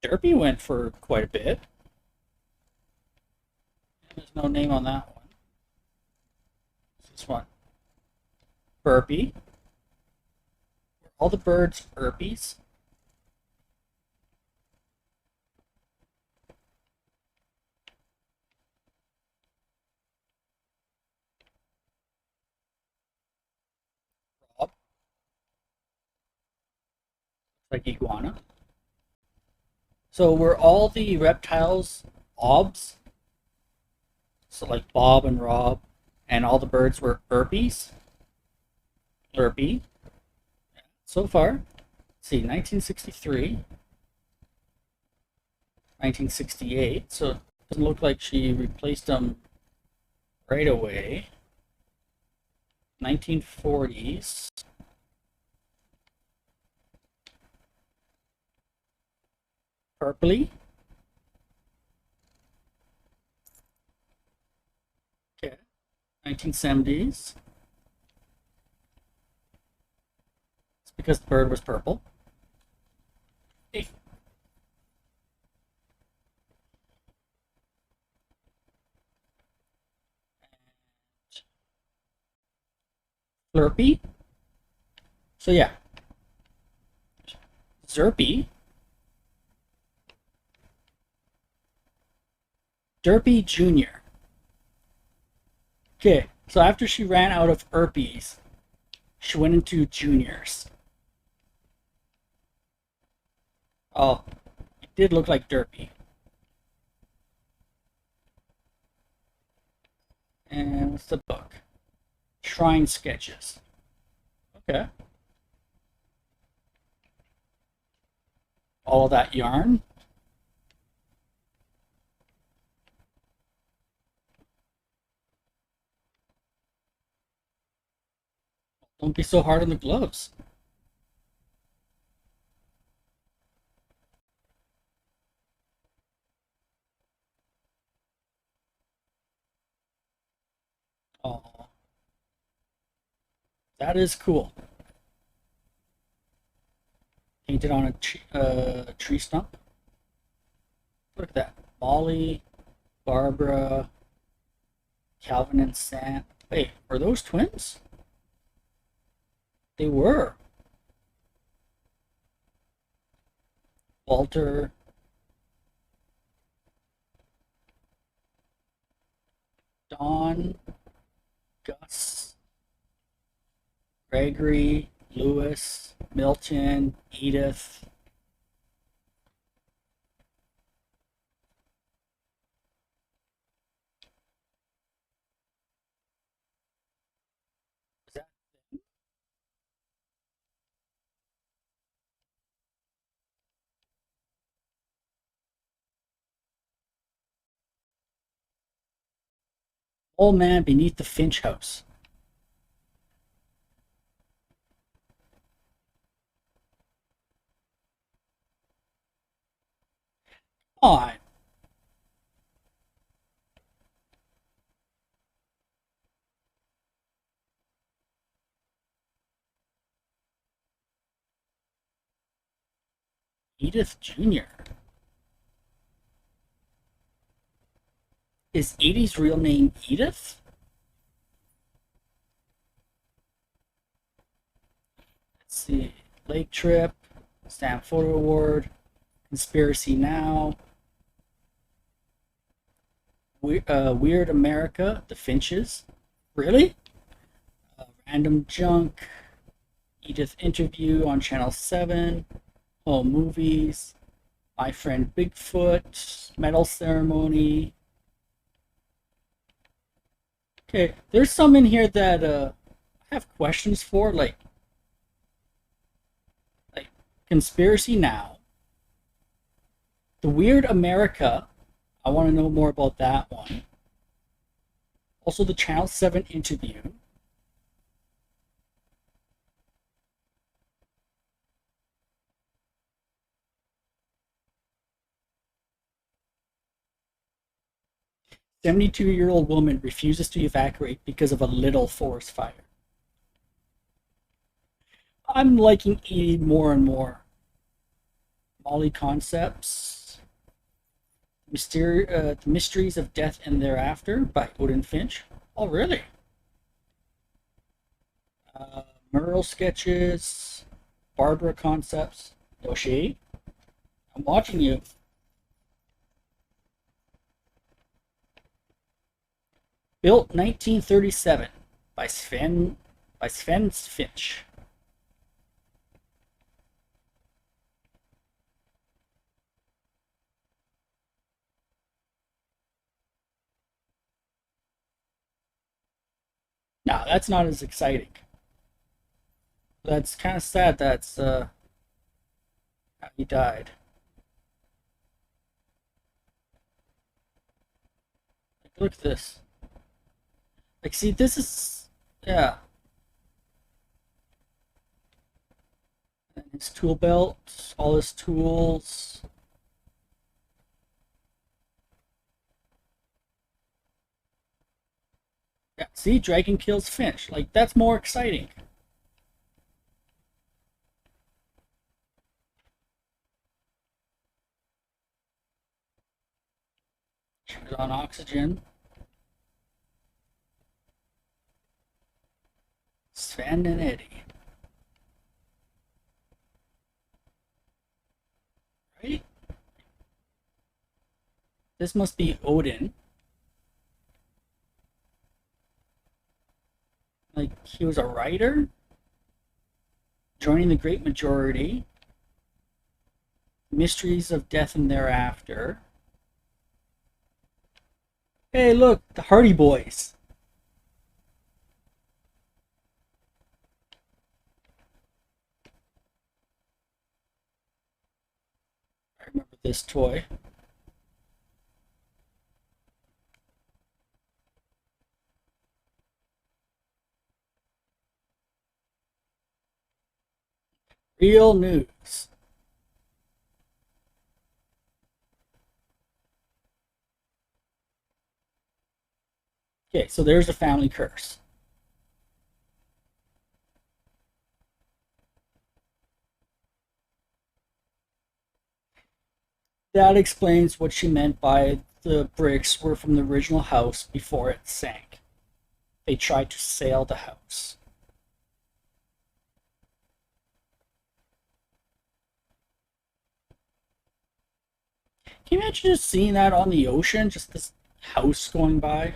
A: Derpy went for quite a bit. There's no name on that one. This one. Burpee. All the birds burpees. Rob. Like iguana. So were all the reptiles obs? So like Bob and Rob, and all the birds were burpees. Burpee. So far, let's see, 1963, 1968. So it doesn't look like she replaced them right away. 1940s. Purpley. Okay. 1970s. It's because the bird was purple. Hey. Slurpee. So yeah, Zerpy, Derpy Jr. Okay, so after she ran out of herpes, she went into juniors. Oh, it did look like Derpy. And what's the book? Shrine Sketches. Okay. All that yarn. Don't be so hard on the gloves. Oh, that is cool. Painted on a tree stump. Look at that. Molly, Barbara, Calvin, and Sam. Wait, are those twins? They were. Walter, Don, Gus, Gregory, Lewis, Milton, Edith. Is that Old Man Beneath the Finch House? Oh, Edith Jr. Is Edie's real name Edith? Let's see. Lake Trip, Stamp Photo Award, Conspiracy Now, Weird America, The Finches. Really? Random Junk, Edith Interview on Channel 7, Home Movies, My Friend Bigfoot, Medal Ceremony. Okay, there's some in here that I have questions for, like Conspiracy Now, The Weird America. I want to know more about that one. Also, the Channel 7 interview. "72-year-old woman refuses to evacuate because of a little forest fire." I'm liking Edie more and more. Molly Concepts. The Mysteries of Death and Thereafter by Odin Finch. Oh, really? Merle Sketches. Barbara Concepts. Yoshi. I'm watching you. Built 1937 by Sven Finch. No, that's not as exciting. That's kind of sad. That's how he died. Like, look at this. Like, see, this is yeah. And his tool belt, all his tools. Yeah, see, Dragon kills Finch. Like, that's more exciting. She was on oxygen. Sven and Eddie. Right? This must be Odin. Like, he was a writer? Joining the Great Majority. Mysteries of Death and Thereafter. Hey, look, the Hardy Boys. I remember this toy. Real news. Okay, so there's a family curse. That explains what she meant by the bricks were from the original house before it sank. They tried to sail the house. Can you imagine just seeing that on the ocean? Just this house going by?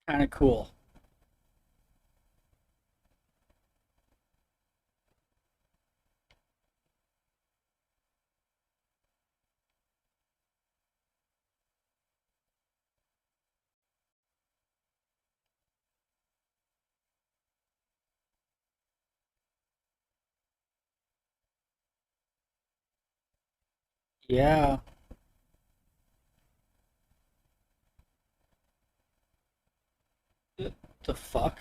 A: Kind of cool. Yeah. The fuck?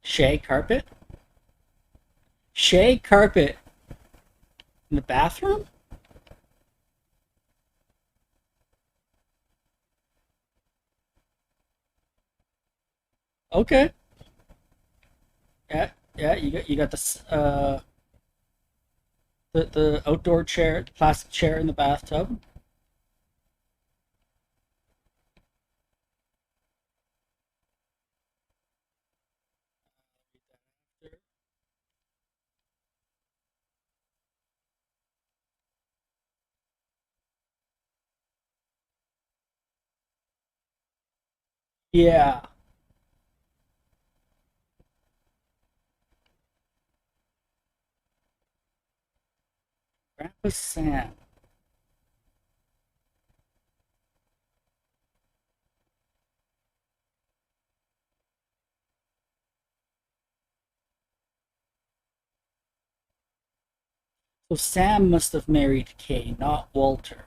A: Shag carpet? Shag carpet in the bathroom? Okay. Yeah, yeah. You got this the outdoor chair, the plastic chair in the bathtub. Yeah. Grandpa Sam. So Sam must have married Kay, not Walter.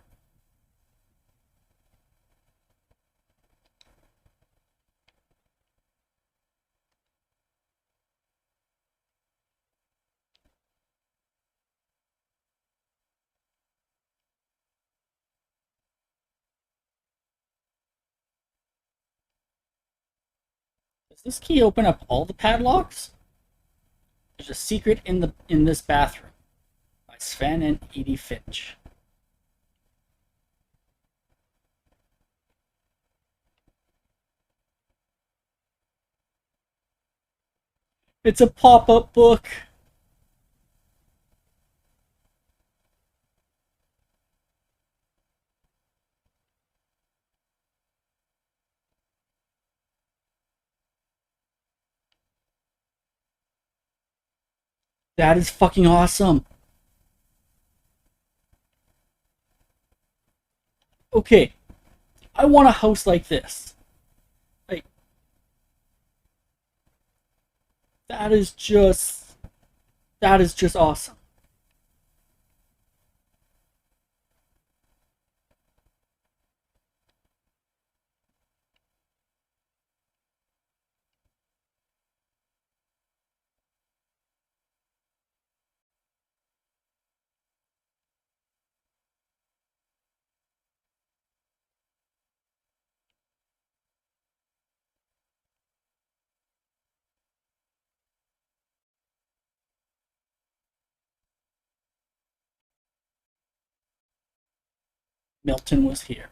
A: Does this key open up all the padlocks? There's a secret in this bathroom by Sven and Edie Finch. It's a pop-up book. That is fucking awesome. Okay, I want a house like this. Like, that is just that is just awesome. Milton was here.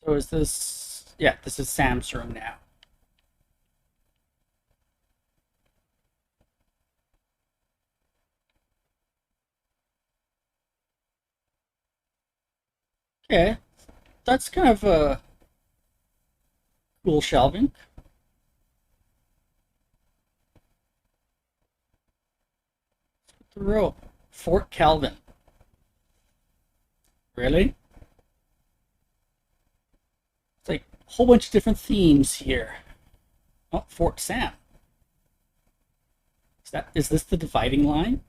A: So is this? Yeah, this is Sam's room now. Okay, that's kind of a cool shelving. The row, Fort Calvin. Really? It's like a whole bunch of different themes here. Oh, Fort Sam. Is this the dividing line?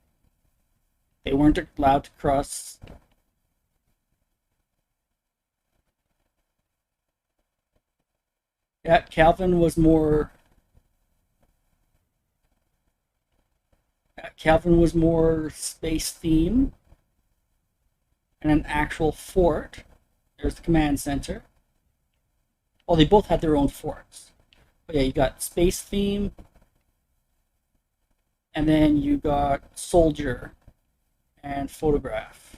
A: They weren't allowed to cross. Yeah, Calvin was more. Calvin was more space theme and an actual fort. There's the command center. Well, they both had their own forts. But yeah, you got space theme, and then you got soldier and photograph.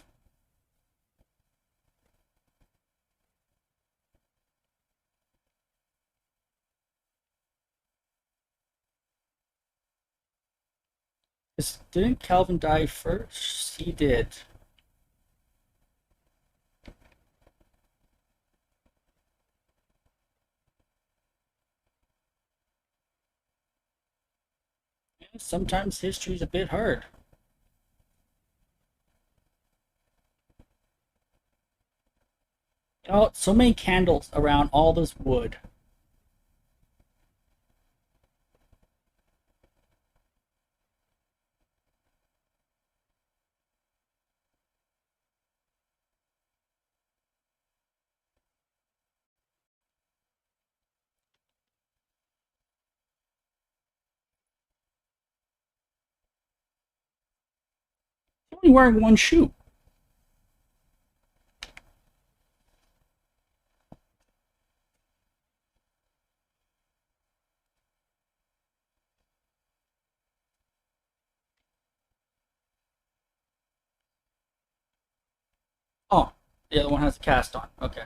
A: Didn't Calvin die first? He did. Sometimes history's a bit hard. Oh, so many candles around all this wood. He's only wearing one shoe. Oh, the other one has a cast on. Okay.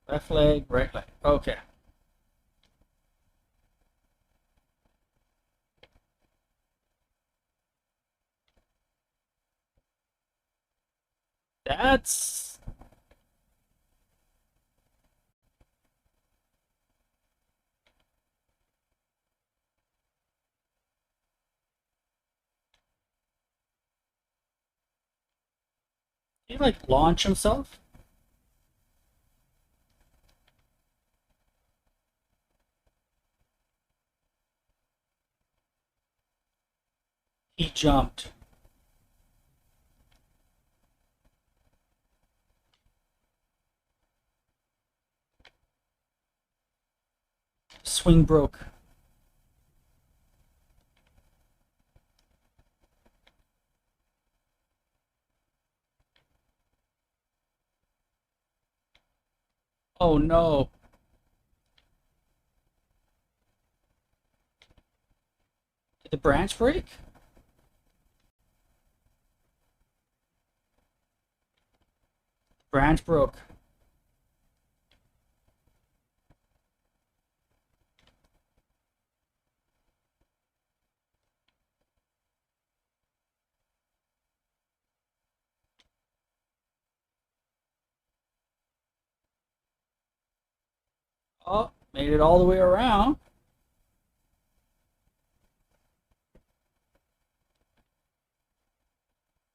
A: Left leg, right leg. Okay. That's he like launch himself? He jumped. Swing broke. Oh no. Did the branch break? Branch broke. Oh, made it all the way around.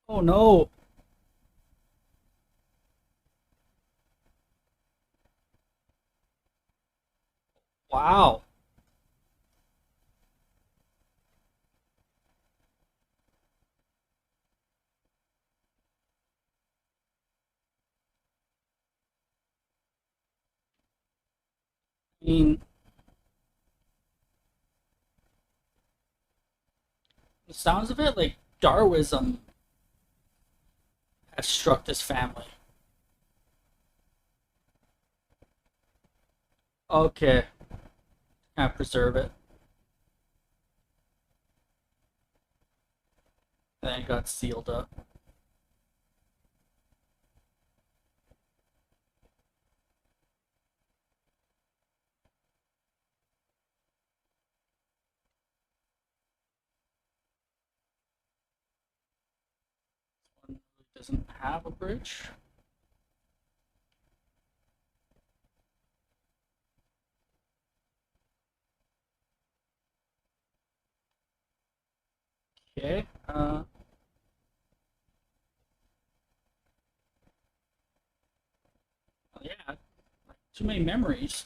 A: Oh no. Wow. I mean, The sounds of it, like Darwinism has struck this family. Okay, kind of preserve it. Then it got sealed up. One really doesn't have a bridge. Okay. Yeah. Too many memories.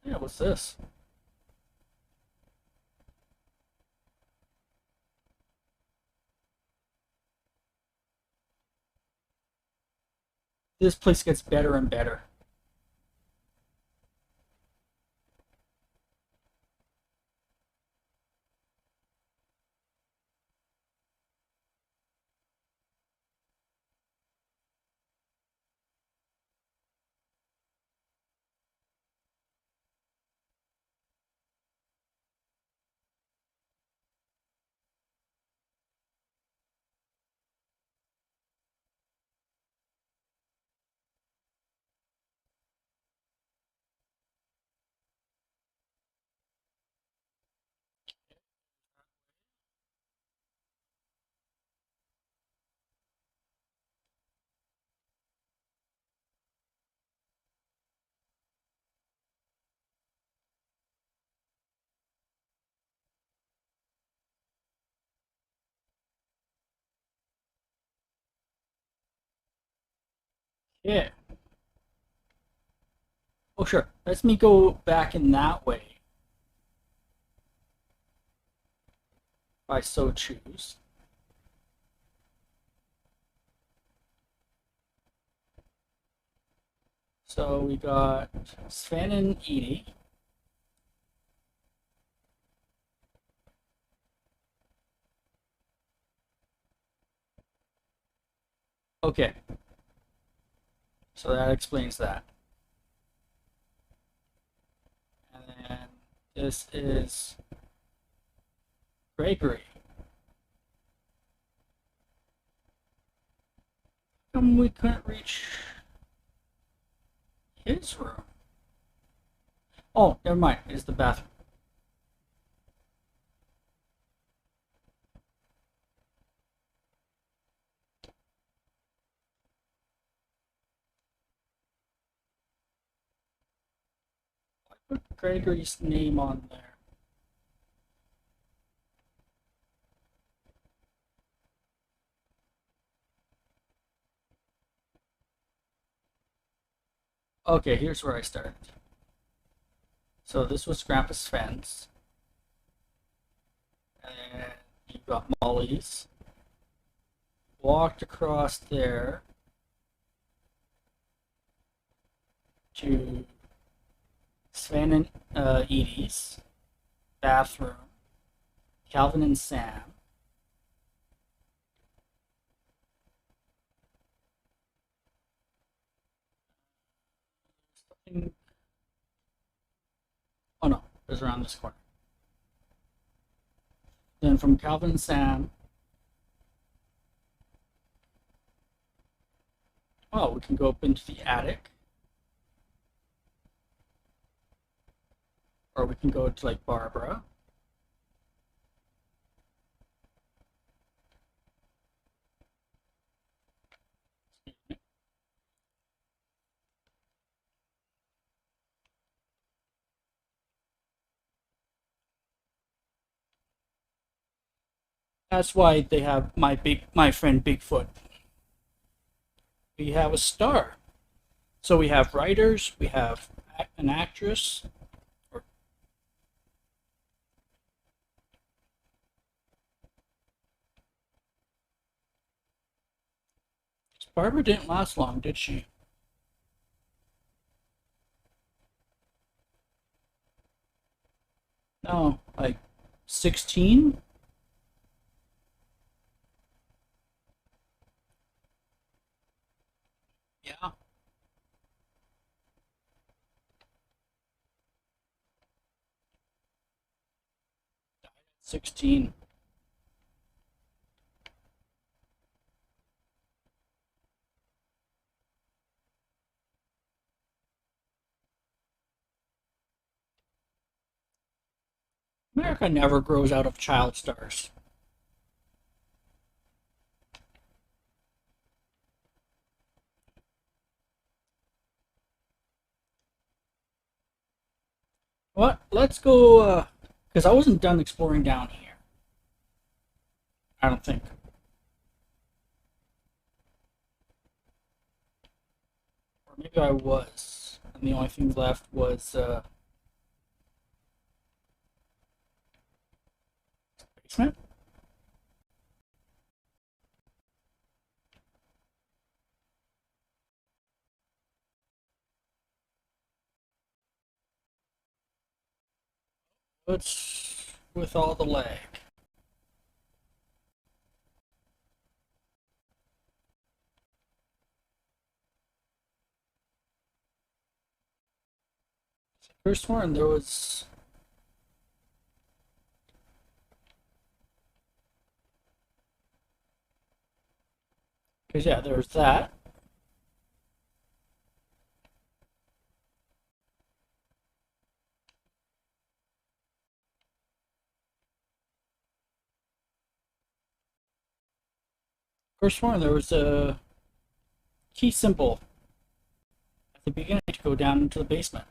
A: Yeah. What's this? This place gets better and better. Yeah. Oh, sure. Let me go back in that way, if I so choose. So we got Sven and Edie. Okay, so that explains that. And then this is Gregory. How come we couldn't reach his room? Oh, never mind. It's the bathroom. I put Gregory's name on there. Okay, here's where I started. So this was Grandpa's fence. And you got Molly's. Walked across there to Sven and Edie's bathroom. Calvin and Sam. Oh no, it was around this corner. Then from Calvin and Sam, oh, we can go up into the attic. Or we can go to like Barbara. That's why they have my friend Bigfoot. We have a star. So we have writers, we have an actress. Barbara didn't last long, did she? No, like 16? Yeah, 16. America never grows out of child stars. What? Let's go, because I wasn't done exploring down here. I don't think. Or maybe I was. And the only thing left was, basement? What's with all the lag? First one, there was. Because, yeah, there was that. First one, there was a key symbol at the beginning to go down into the basement.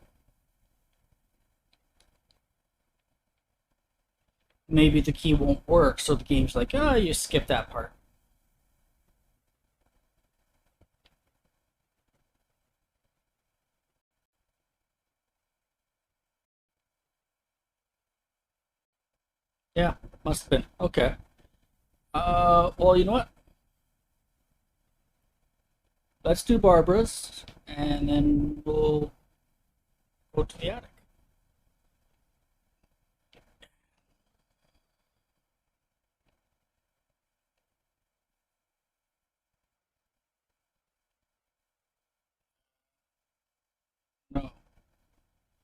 A: Maybe the key won't work, so the game's like, oh, you skip that part. Yeah, must have been. Okay. Well, you know what? Let's do Barbara's, and then we'll go to the attic. No,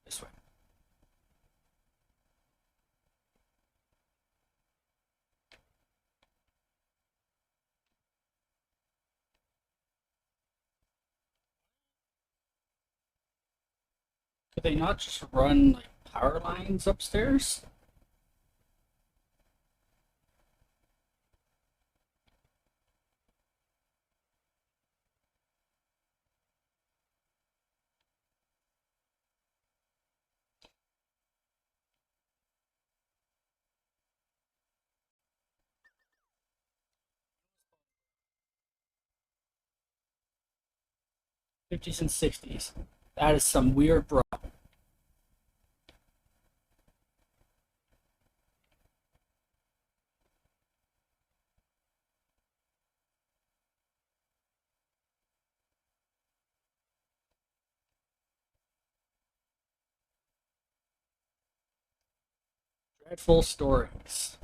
A: this way. Could they not just run like power lines upstairs? '50s and '60s. That is some weird bro. Dreadful stories.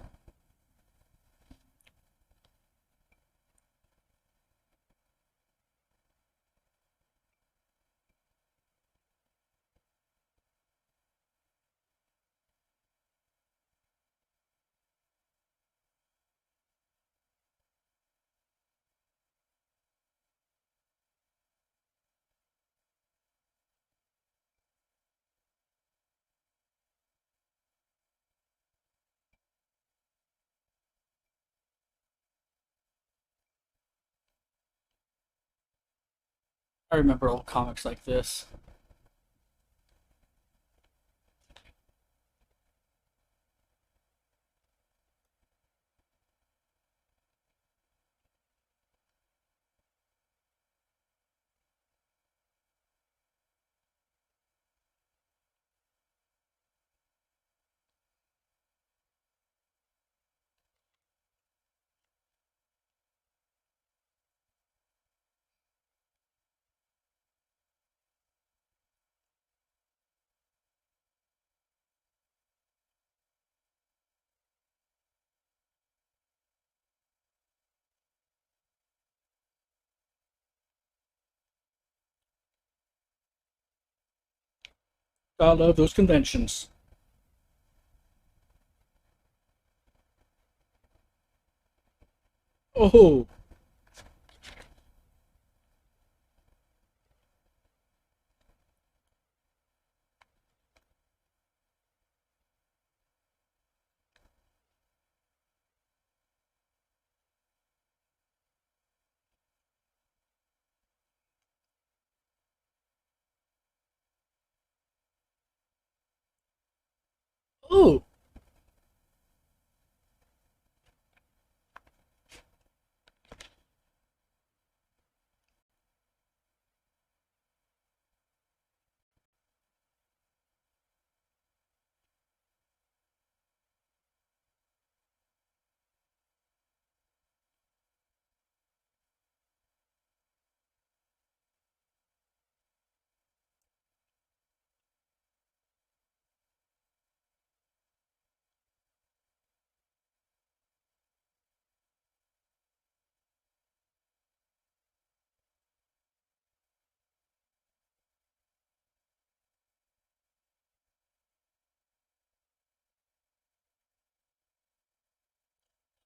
A: I remember old comics like this. Gotta love those conventions. Oh, oh,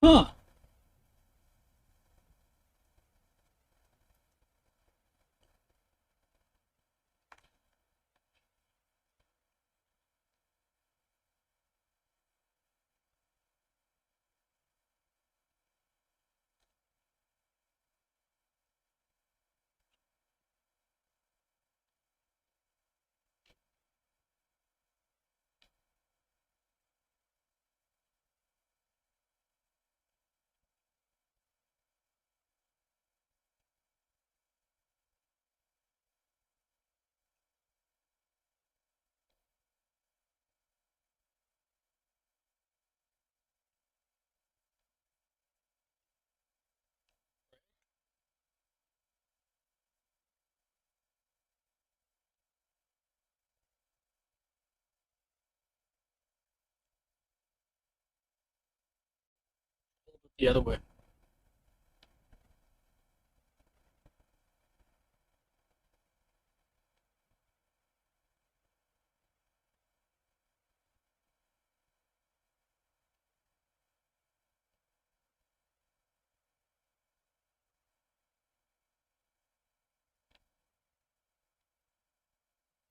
A: huh. The other way.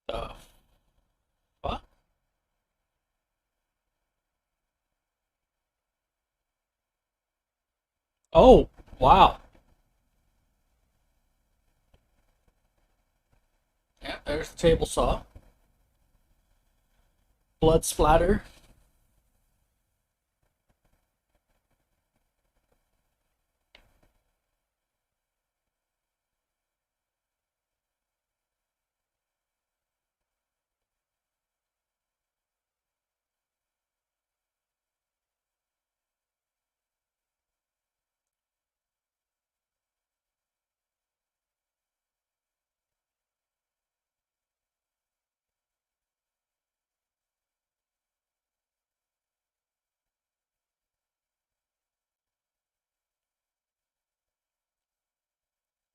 A: The fuck? Oh, wow. Yeah, there's the table saw. Blood splatter.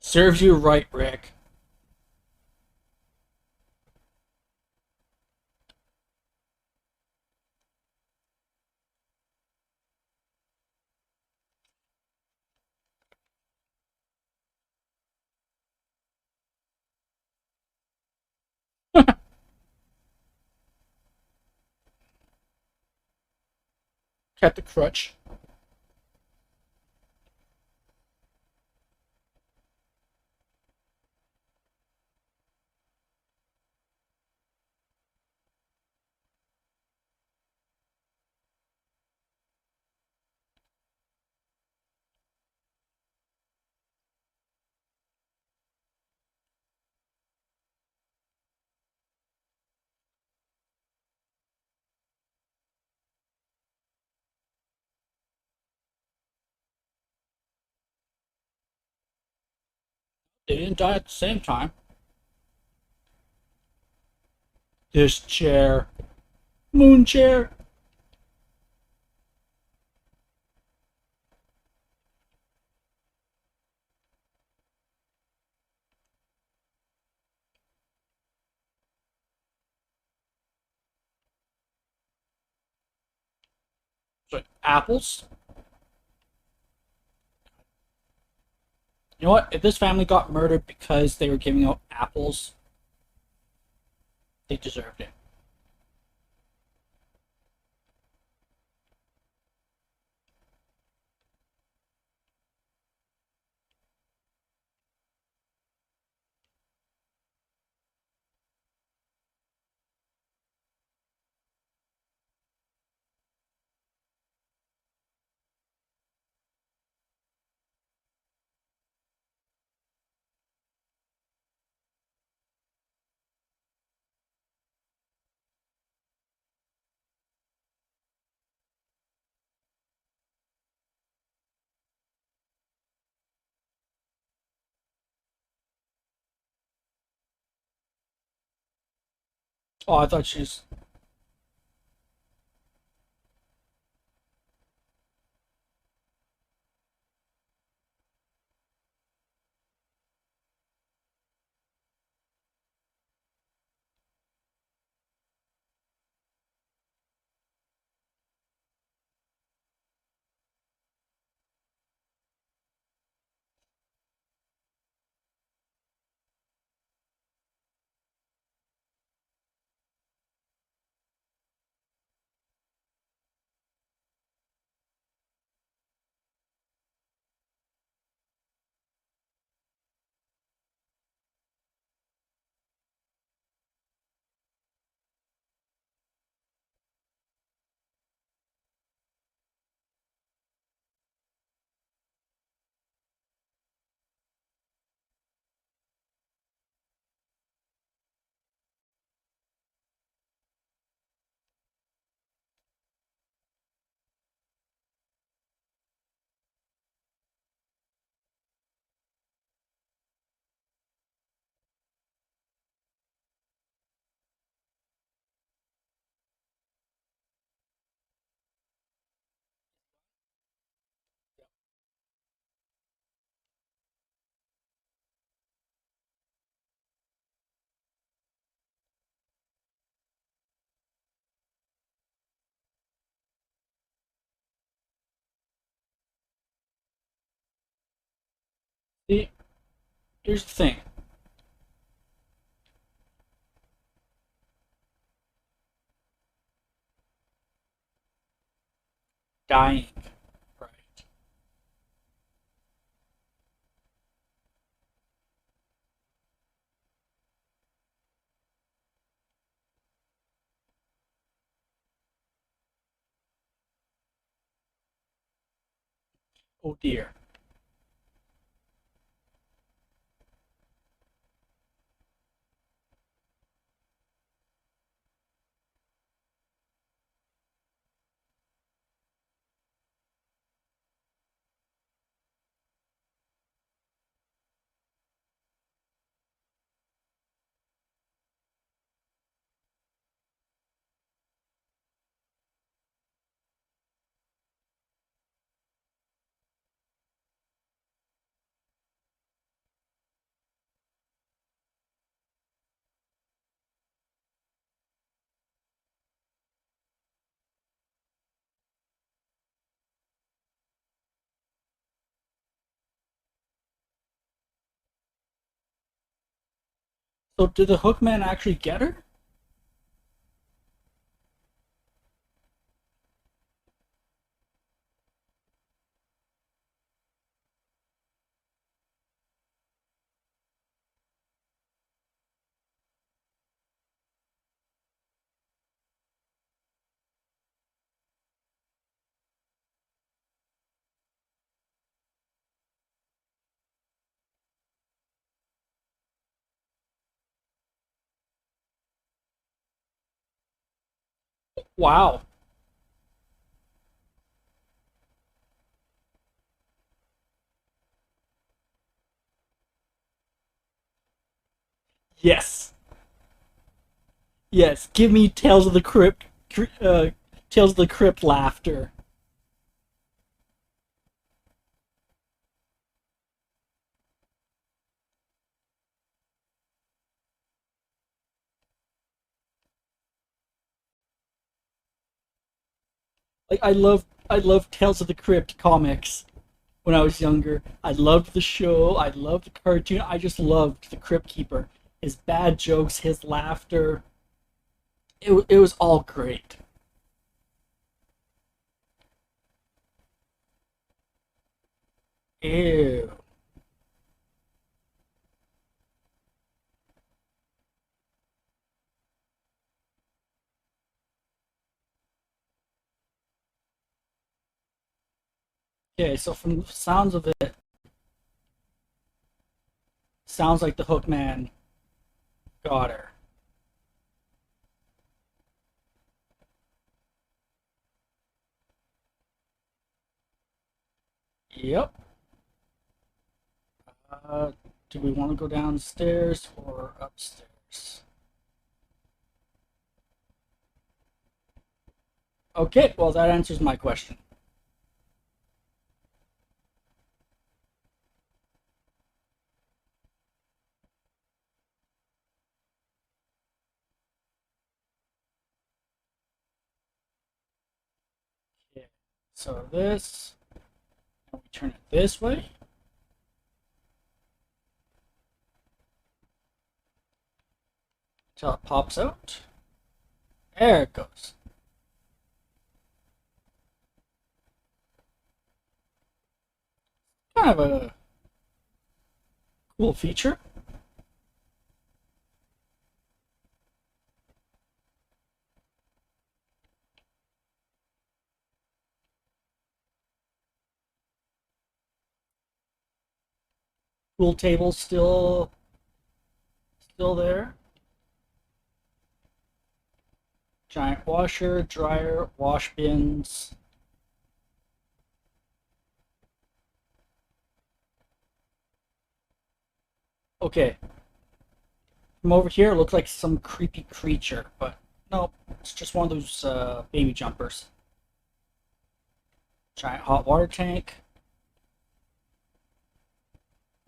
A: Serves you right, Rick. Kept the crutch. They didn't die at the same time. This chair. Moon chair. So apples. You know what? If this family got murdered because they were giving out apples, they deserved it. Oh, I thought she's. See, here's the thing. Dying. Right. Oh dear. So did the Hookman actually get her? Wow. Yes. Yes. Give me Tales of the Crypt. Tales of the Crypt laughter. Like I loved Tales of the Crypt comics when I was younger. I loved the show. I loved the cartoon. I just loved the Crypt Keeper. His bad jokes, his laughter. It was all great. Ew. Okay, so from the sounds of it, sounds like the Hookman got her. Yep. Do we want to go downstairs or upstairs? Okay, well, that answers my question. Okay, so this, and we turn it this way. Until it pops out. There it goes. Kind of a cool feature. Pool table still there. Giant washer, dryer, wash bins. Okay, from over here, it looks like some creepy creature, but no, it's just one of those baby jumpers. Giant hot water tank.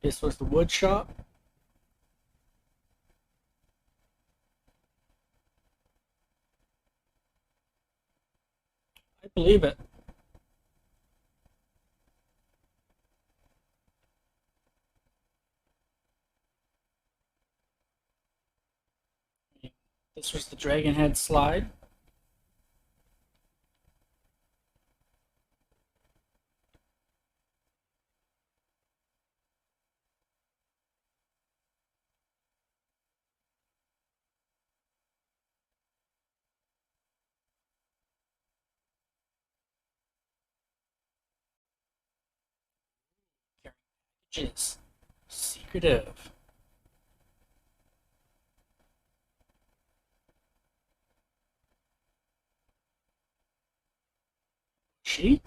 A: This was the wood shop. I believe it. This was the dragon head slide. Packages. Secretive. She?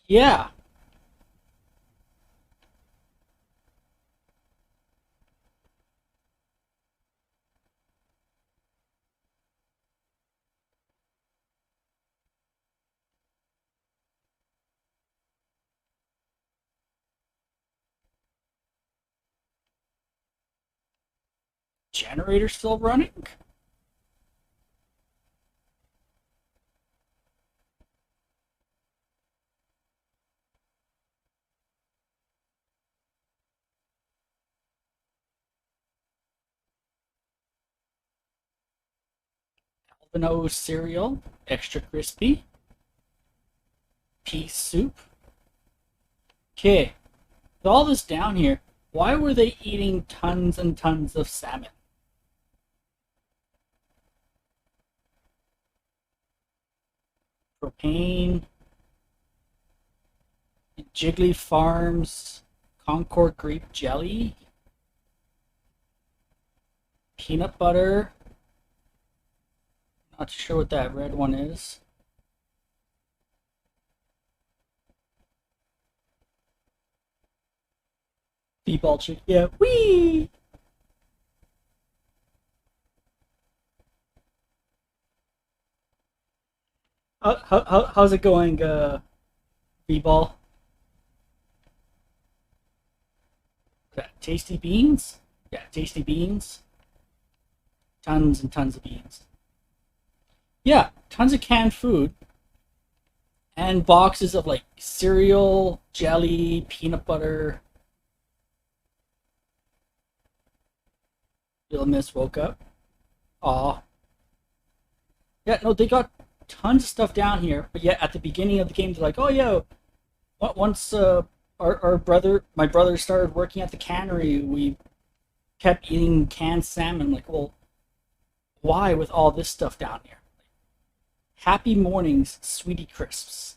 A: Yeah. Generator still running? Albino cereal. Extra crispy. Pea soup. Okay. With all this down here, why were they eating tons and tons of salmon? Propane. Jiggly Farms. Concord grape jelly. Peanut butter. Not sure what that red one is. B-ball chicken. Yeah. Wee! How's it going, B-ball? Tasty beans? Yeah, tasty beans. Tons and tons of beans. Yeah, tons of canned food and boxes of like cereal, jelly, peanut butter. Little Miss woke up. Aw. Yeah, no, they got tons of stuff down here, but yet at the beginning of the game, they're like, oh, yeah, once our brother, my brother started working at the cannery, we kept eating canned salmon. I'm like, well, why with all this stuff down here? Happy mornings, sweetie crisps.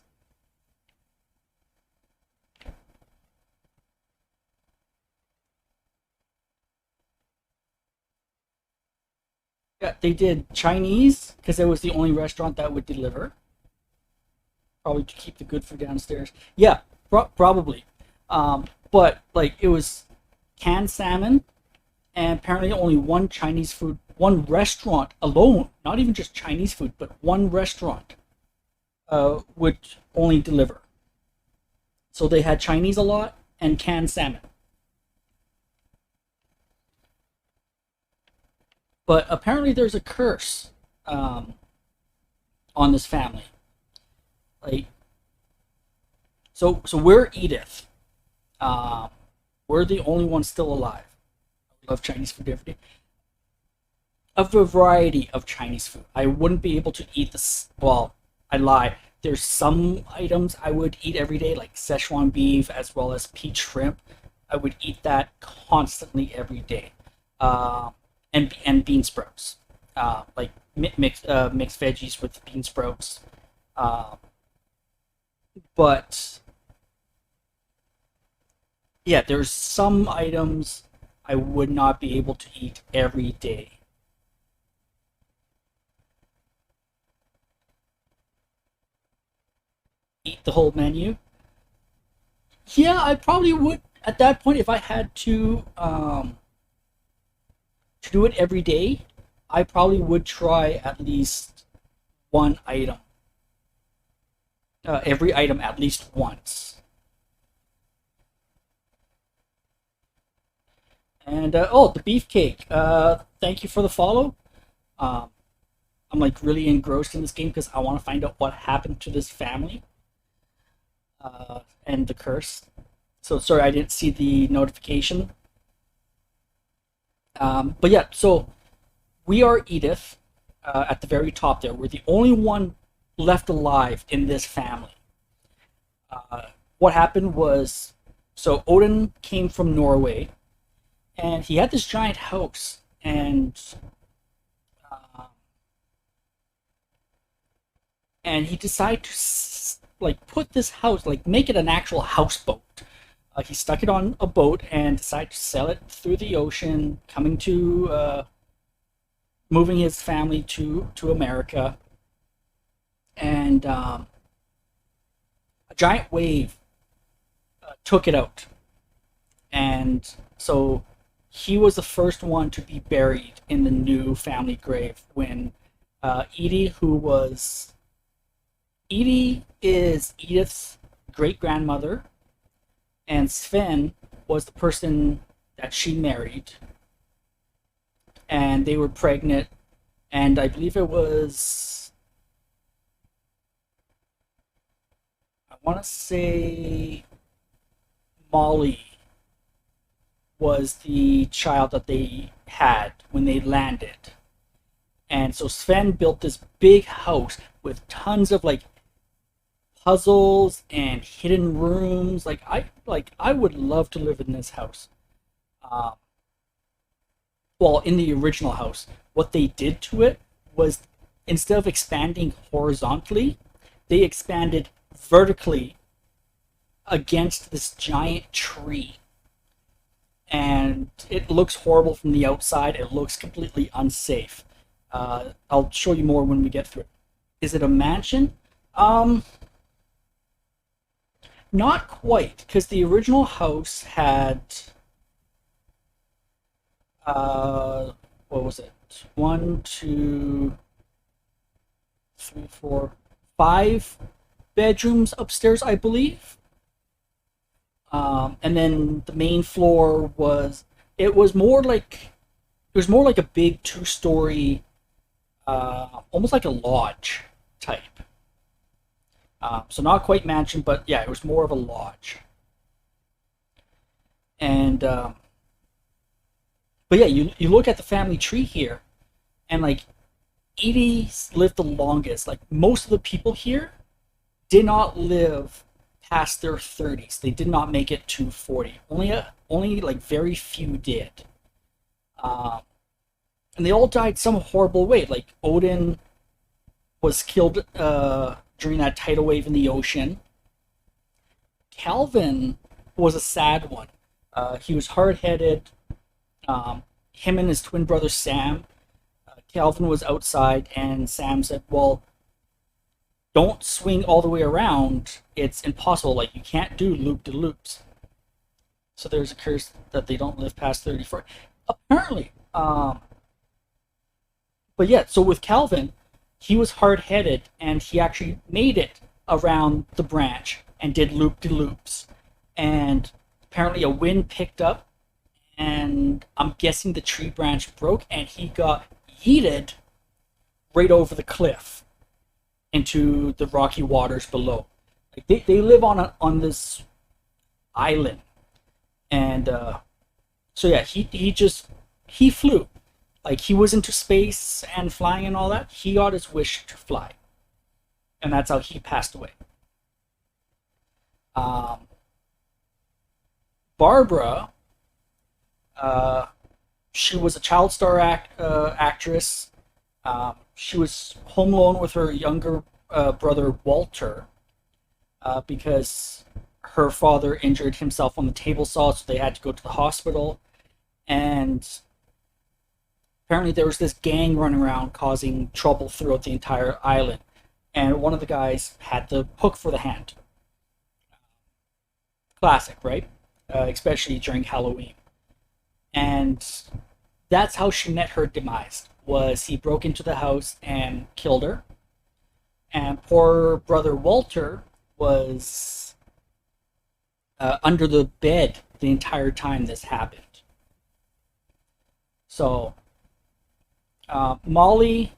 A: Yeah, they did Chinese because it was the only restaurant that would deliver. Probably to keep the good food downstairs. Yeah, probably. But like it was canned salmon, and apparently only one Chinese food, one restaurant alone, not even just Chinese food, but one restaurant would only deliver. So they had Chinese a lot and canned salmon. But apparently there's a curse um, on this family. Like so we're Edith. Um, we're the only ones still alive. I love Chinese food every day. A variety of Chinese food. I wouldn't be able to eat this. Well, I lie. There's some items I would eat every day, like Szechuan beef as well as peach shrimp. I would eat that constantly every day, uh, and bean sprouts, like mixed veggies with bean sprouts. Uh, but yeah, there's some items I would not be able to eat every day. Eat the whole menu. Yeah, I probably would at that point if I had to do it every day. I probably would try at least one item, every item at least once. And oh, the beefcake. Thank you for the follow. Um, I'm like really engrossed in this game because I want to find out what happened to this family and the curse. So sorry I didn't see the notification. But yeah, so we are Edith at the very top there. We're the only one left alive in this family. What happened was, so Odin came from Norway, and he had this giant house, uh, and he decided to like put this house, like make it an actual houseboat. He stuck it on a boat and decided to sell it through the ocean, coming to moving his family to America, and a giant wave took it out, and so he was the first one to be buried in the new family grave when Edie, who was Edie is Edith's great grandmother, and Sven was the person that she married, and they were pregnant, and I believe it was, I want to say Molly was the child that they had when they landed. And so Sven built this big house with tons of like puzzles and hidden rooms. Like I would love to live in this house. Uh, well, in the original house, what they did to it was instead of expanding horizontally, they expanded vertically against this giant tree. And it looks horrible from the outside. It looks completely unsafe. I'll show you more when we get through it. Is it a mansion? Um, Not quite, because the original house had what was it? One, two, three, four, five bedrooms upstairs, I believe. And then the main floor was, it was more like it was more like a big two-story, almost like a lodge type. So not quite mansion, but yeah, it was more of a lodge. And but yeah, you look at the family tree here, and like Edie lived the longest. Like most of the people here did not live past their 30s. They did not make it to 40. Only like very few did. Um, and they all died some horrible way. Like Odin was killed during that tidal wave in the ocean. Calvin was a sad one. He was hard headed. Him and his twin brother Sam. Calvin was outside, and Sam said, "Well, don't swing all the way around. It's impossible. Like you can't do loop de loops." So there's a curse that they don't live past 34. Apparently, but yeah. So with Calvin, he was hard headed, and he actually made it around the branch and did loop de loops. And apparently, a wind picked up, and I'm guessing the tree branch broke, and he got yeeted right over the cliff into the rocky waters below. Like they live on this island, and so yeah, he flew. Like he was into space and flying and all that. He got his wish to fly, and that's how he passed away. Um, Barbara, uh, she was a child star actress. She was home alone with her younger brother Walter because her father injured himself on the table saw, so they had to go to the hospital. And apparently, there was this gang running around causing trouble throughout the entire island. And one of the guys had the hook for the hand. Classic, right? Especially during Halloween. And that's how she met her demise. Was he broke into the house and killed her, and poor brother Walter was under the bed the entire time this happened. So Molly,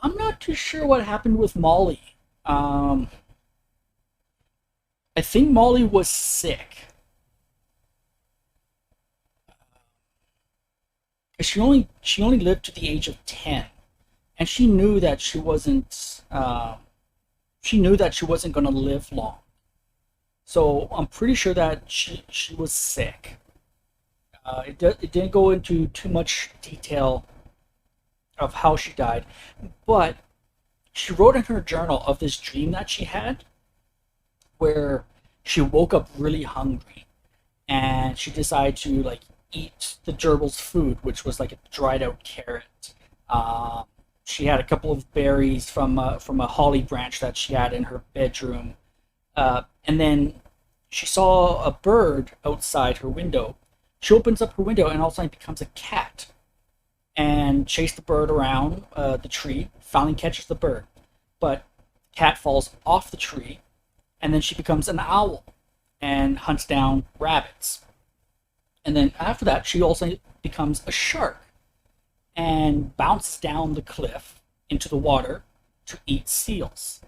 A: I'm not too sure what happened with Molly. I think Molly was sick. She only lived to the age of 10, and she knew that she wasn't going to live long. So I'm pretty sure that she was sick. It didn't go into too much detail of how she died, but she wrote in her journal of this dream that she had where she woke up really hungry, and she decided to like eat the gerbil's food, which was like a dried out carrot. Uh, she had a couple of berries from a holly branch that she had in her bedroom, and then she saw a bird outside her window. She opens up her window, and all of a sudden it becomes a cat, and chased the bird around the tree. Finally catches the bird, but the cat falls off the tree, and then she becomes an owl and hunts down rabbits. And then after that, she also becomes a shark and bounces down the cliff into the water to eat seals.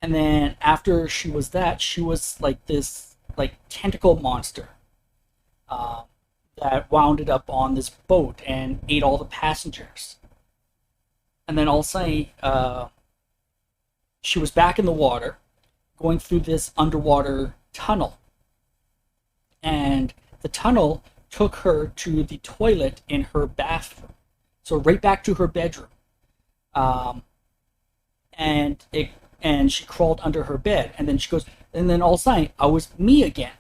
A: And then after she was that, she was like this like tentacle monster uh, that wound up on this boat and ate all the passengers. And then all of a sudden, she was back in the water, going through this underwater tunnel, and the tunnel took her to the toilet in her bathroom, so right back to her bedroom. Um, and she crawled under her bed, and then she goes, and then all of a sudden, I was me again,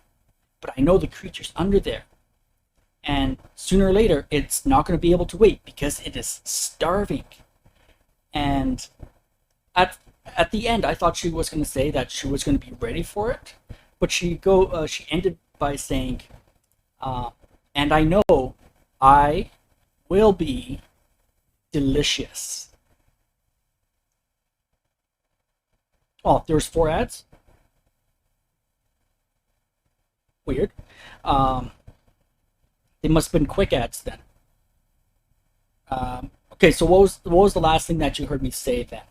A: but I know the creature's under there, and sooner or later, it's not going to be able to wait because it is starving. And at at the end, I thought she was going to say that she was going to be ready for it, but she ended by saying, uh, "And I know I will be delicious." Oh, there's 4 ads. Weird. Um, They must have been quick ads then. Okay, so what was the last thing that you heard me say then?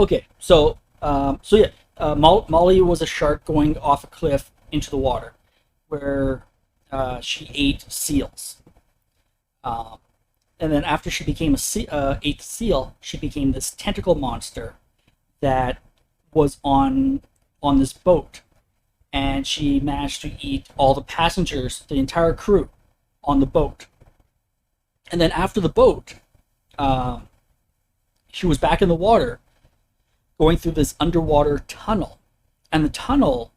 A: Okay, so yeah, Molly was a shark going off a cliff into the water, where she ate seals. Um, and then after she became ate the seal, she became this tentacle monster that was on this boat, and she managed to eat all the passengers, the entire crew, on the boat. And then after the boat, um, she was back in the water, going through this underwater tunnel, and the tunnel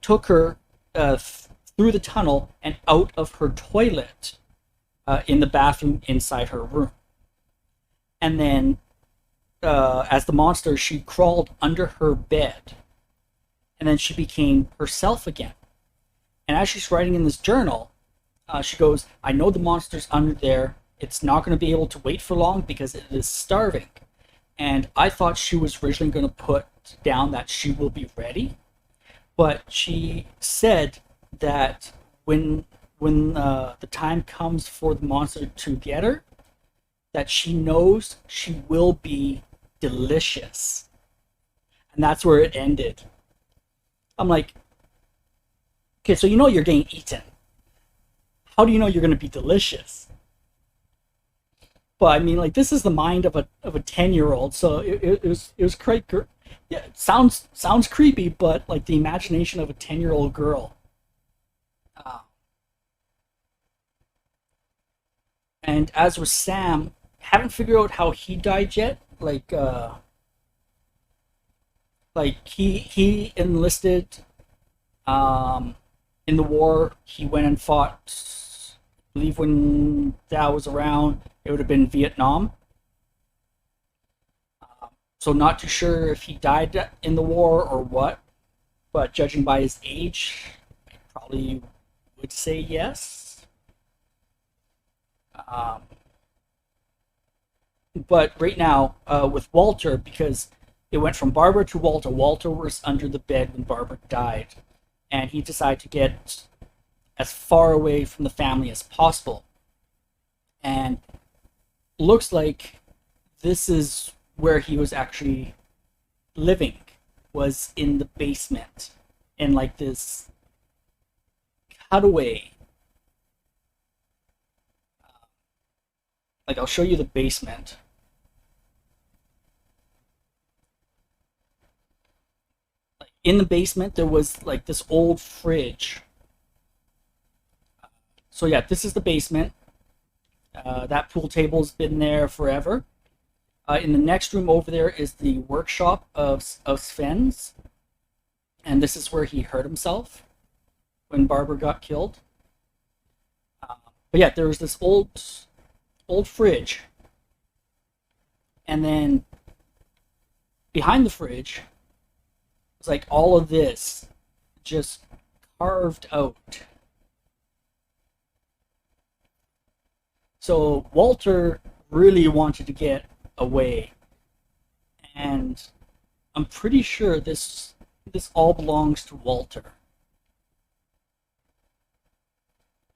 A: took her through the tunnel and out of her toilet in the bathroom inside her room. And then, as the monster, she crawled under her bed, and then she became herself again. And as she's writing in this journal, she goes, "I know the monster's under there. It's not going to be able to wait for long because it is starving." And I thought she was originally going to put down that she will be ready, but she said that when the time comes for the monster to get her, that she knows she will be delicious, and that's where it ended. I'm like, okay, so you know you're getting eaten. How do you know you're going to be delicious? But I mean, like, this is the mind of a 10-year old, so it was quite yeah, it sounds creepy, but like the imagination of a 10-year-old girl. Uh, and as with Sam, haven't figured out how he died yet. Like he enlisted um, in the war. He went and fought. I believe when Dad was around, it would have been Vietnam. So not too sure if he died in the war or what, but judging by his age, I probably would say yes. Um, but right now, with Walter, because it went from Barbara to Walter. Walter was under the bed when Barbara died, and he decided to get as far away from the family as possible. And looks like this is where he was actually living, was in the basement, in like this cutaway. Like, I'll show you the basement. Like, in the basement there was like this old fridge. So yeah, this is the basement. That pool table's been there forever. In the next room over there is the workshop of Sven's, and this is where he hurt himself when Barbara got killed. But yeah, there was this old fridge, and then behind the fridge was like all of this just carved out. So Walter really wanted to get away, and I'm pretty sure this all belongs to Walter.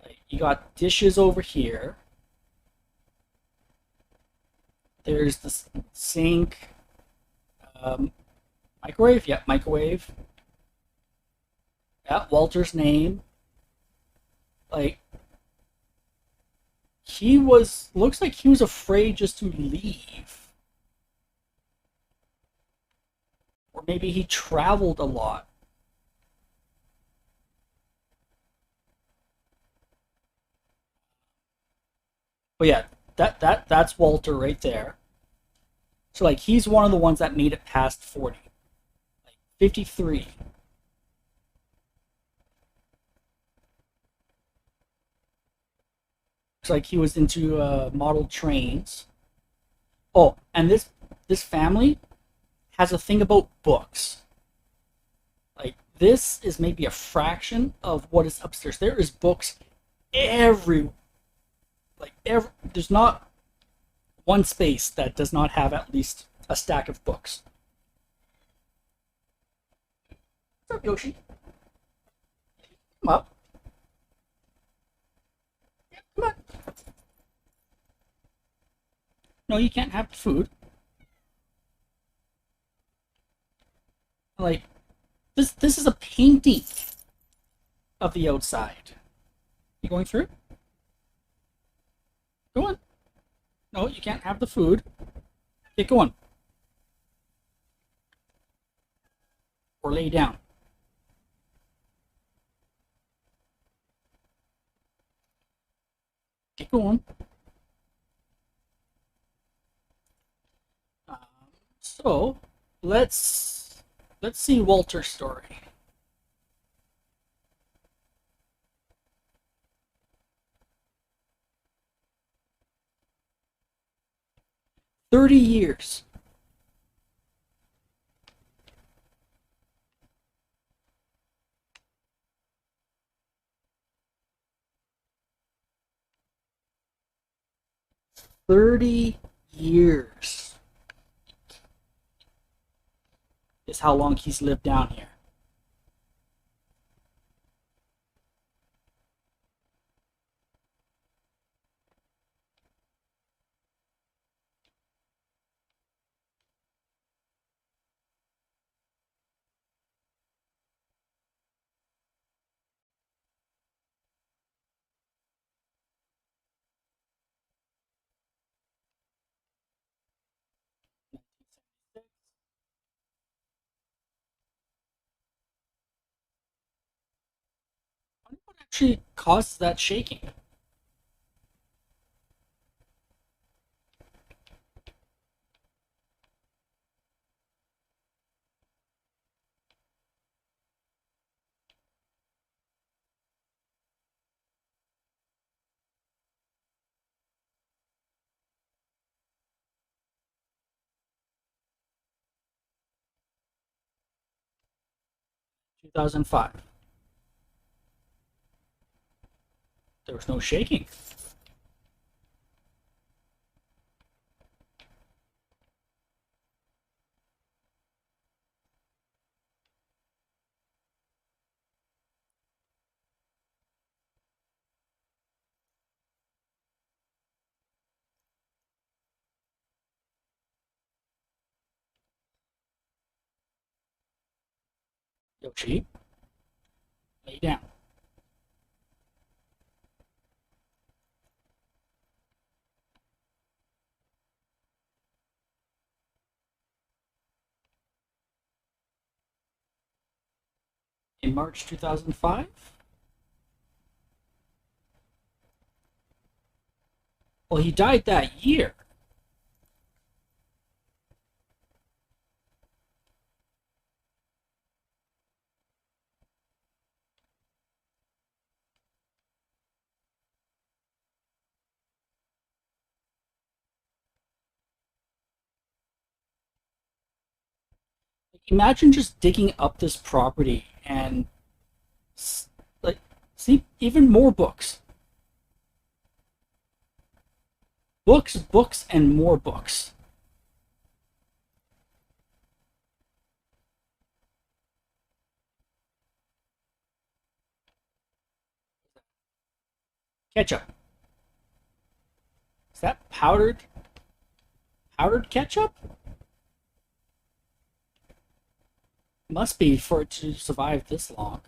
A: Like, you got dishes over here. There's the sink, um, microwave. Yeah, microwave. Yeah, Walter's name. Like, he was, looks like he was afraid just to leave, or maybe he traveled a lot. But yeah, that's Walter right there. So like, he's one of the ones that made it past 40, like 53. Looks like he was into model trains. Oh, and this family has a thing about books. Like, this is maybe a fraction of what is upstairs. There is books every there's not one space that does not have at least a stack of books. What's up, Yoshi? Come up. Yeah, come on. No, you can't have food. Like this is a painting of the outside. You going through? Go on. No, you can't have the food. Get going. Or lay down. Get going. So let's see Walter's story. $30 years. $30 years is how long he's lived down here. What actually caused that shaking? 2005. There was no shaking. Yoshi, lay down. In March 2005? Well, he died that year. Imagine just digging up this property and like see even more books. Books, books, and more books. Ketchup. Is that powdered ketchup? Must be for it to survive this long.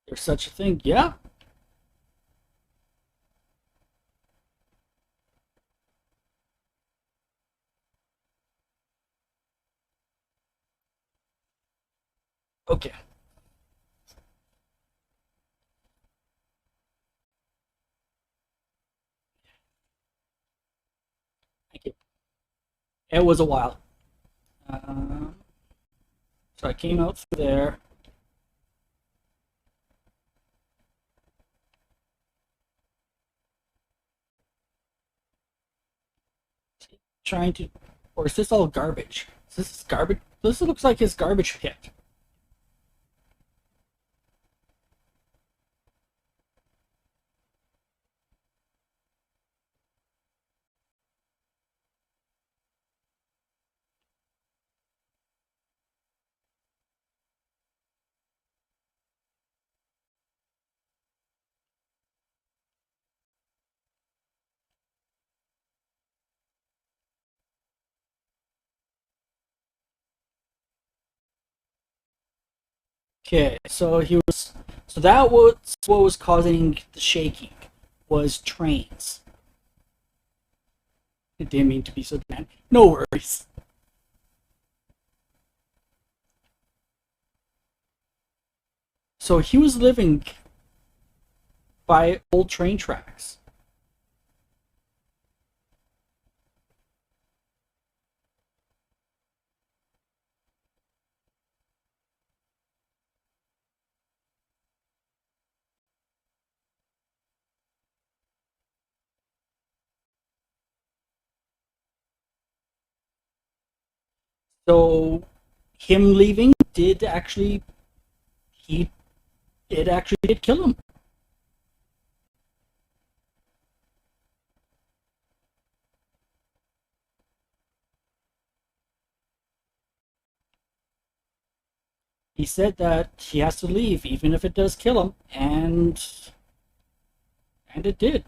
A: There's such a thing, yeah. Okay. Thank you. It was a while. So I came out through there. trying to, or is this all garbage? Is this garbage? This looks like his garbage pit. Okay, so he was, so that was what was causing the shaking, was trains. It didn't mean to be so bad. No worries. So he was living by old train tracks. So him leaving did actually, he it actually did kill him. He said that he has to leave even if it does kill him, and it did.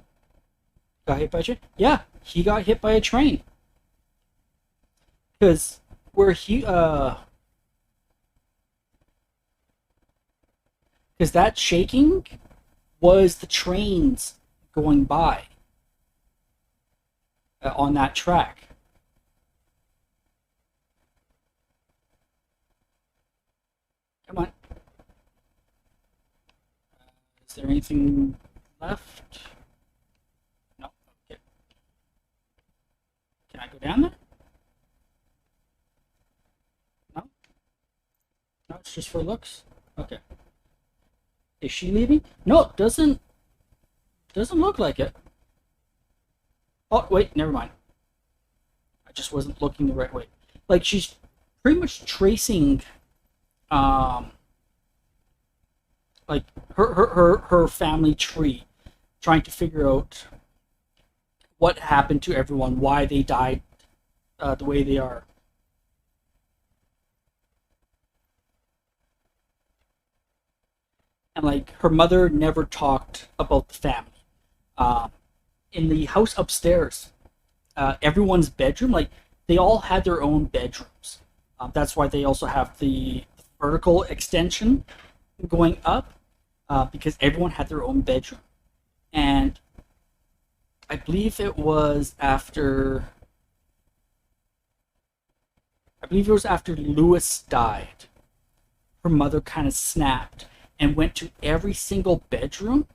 A: Got hit by a train. Yeah, he got hit by a train because where he because that shaking was the trains going by on that track. Come on, is there anything left? No. Okay. Can I go down there? No. No, it's just for looks. Okay. Is she leaving? No, doesn't look like it. Oh wait, never mind. I just wasn't looking the right way. Like she's pretty much tracing, um, like her family tree, trying to figure out what happened to everyone, why they died the way they are. And like her mother never talked about the family. Um, in the house upstairs, everyone's bedroom, like they all had their own bedrooms. That's why they also have the vertical extension going up, because everyone had their own bedroom. And I believe it was after I believe it was after Lewis died. Her mother kind of snapped and went to every single bedroom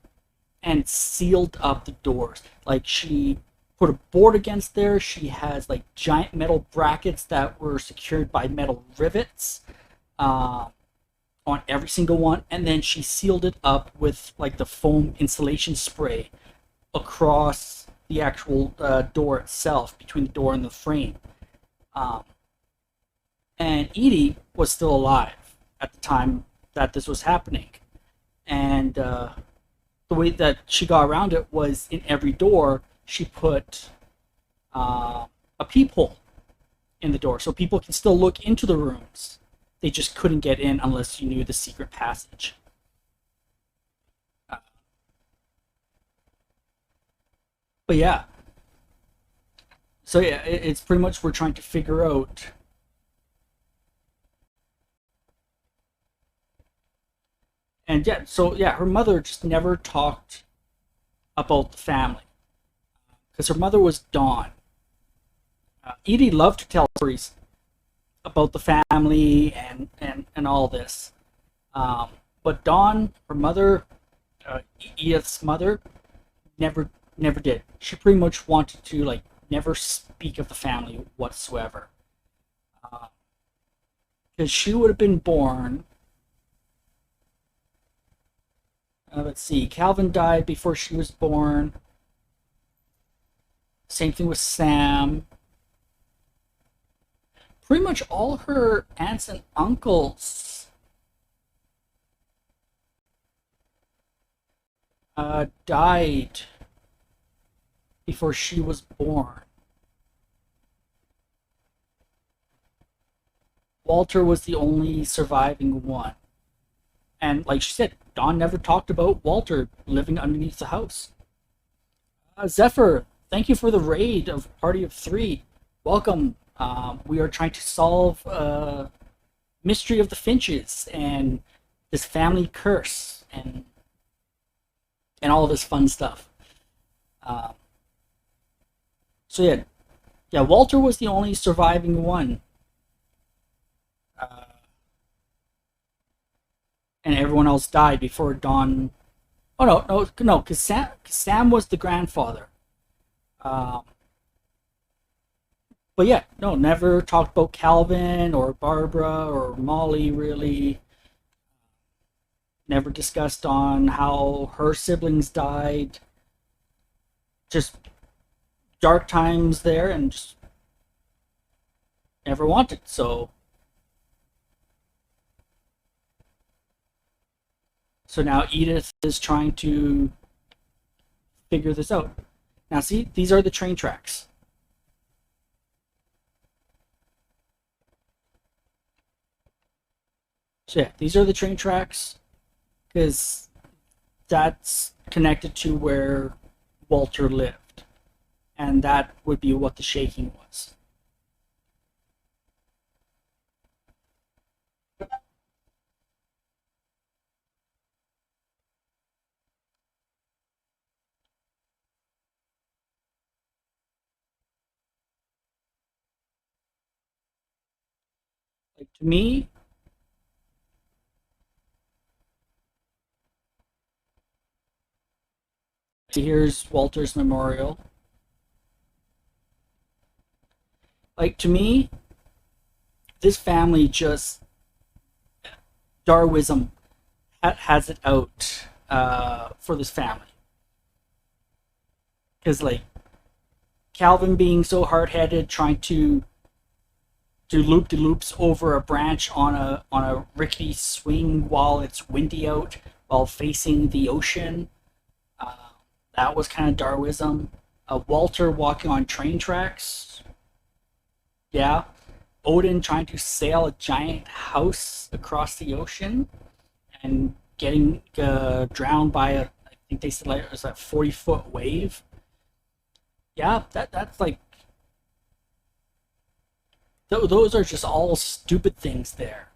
A: and sealed up the doors. Like she put a board against there. She has like giant metal brackets that were secured by metal rivets uh, on every single one, and then she sealed it up with like the foam insulation spray across the actual door itself, between the door and the frame. Um, and Edie was still alive at the time that this was happening, and the way that she got around it was in every door she put a peephole in the door so people can still look into the rooms. They just couldn't get in unless you knew the secret passage. Uh, but yeah, so yeah, it's pretty much we're trying to figure out. And yeah, so yeah, her mother just never talked about the family because her mother was Dawn. Edie loved to tell stories about the family and all this. Um, but Dawn, her mother, Edith's mother, never did. She pretty much wanted to like never speak of the family whatsoever, because she would have been born. Let's see, Calvin died before she was born. Same thing with Sam. pretty much all her aunts and uncles died before she was born. Walter was the only surviving one. And like she said, Dawn never talked about Walter living underneath the house. Zephyr, thank you for the raid of Party of Three. Welcome. We are trying to solve mystery of the Finches and this family curse and all this fun stuff. Uh, so yeah, Walter was the only surviving one, uh, and everyone else died before Dawn. Oh no, because Sam was the grandfather. Um, but yeah, no, never talked about Calvin or Barbara or Molly really. Never discussed on how her siblings died. Just dark times there, and just never wanted. So now Edith is trying to figure this out. Now see, these are the train tracks. So yeah, these are the train tracks because that's connected to where Walter lived, and that would be what the shaking was. Like to me, here's Walter's memorial. Like to me, this family just Darwinism has it out for this family because like Calvin being so hard-headed, trying to do loop de loops over a branch on a rickety swing while it's windy out, while facing the ocean. Uh, that was kind of Darwinism. Walter walking on train tracks. Yeah. Odin trying to sail a giant house across the ocean and getting drowned by I think they said like it was a 40-foot wave. Yeah, that's like those are just all stupid things there.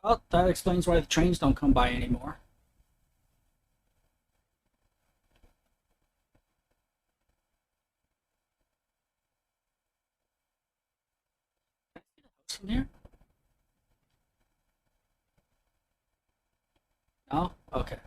A: Well, that explains why the trains don't come by anymore. From here? No? Okay.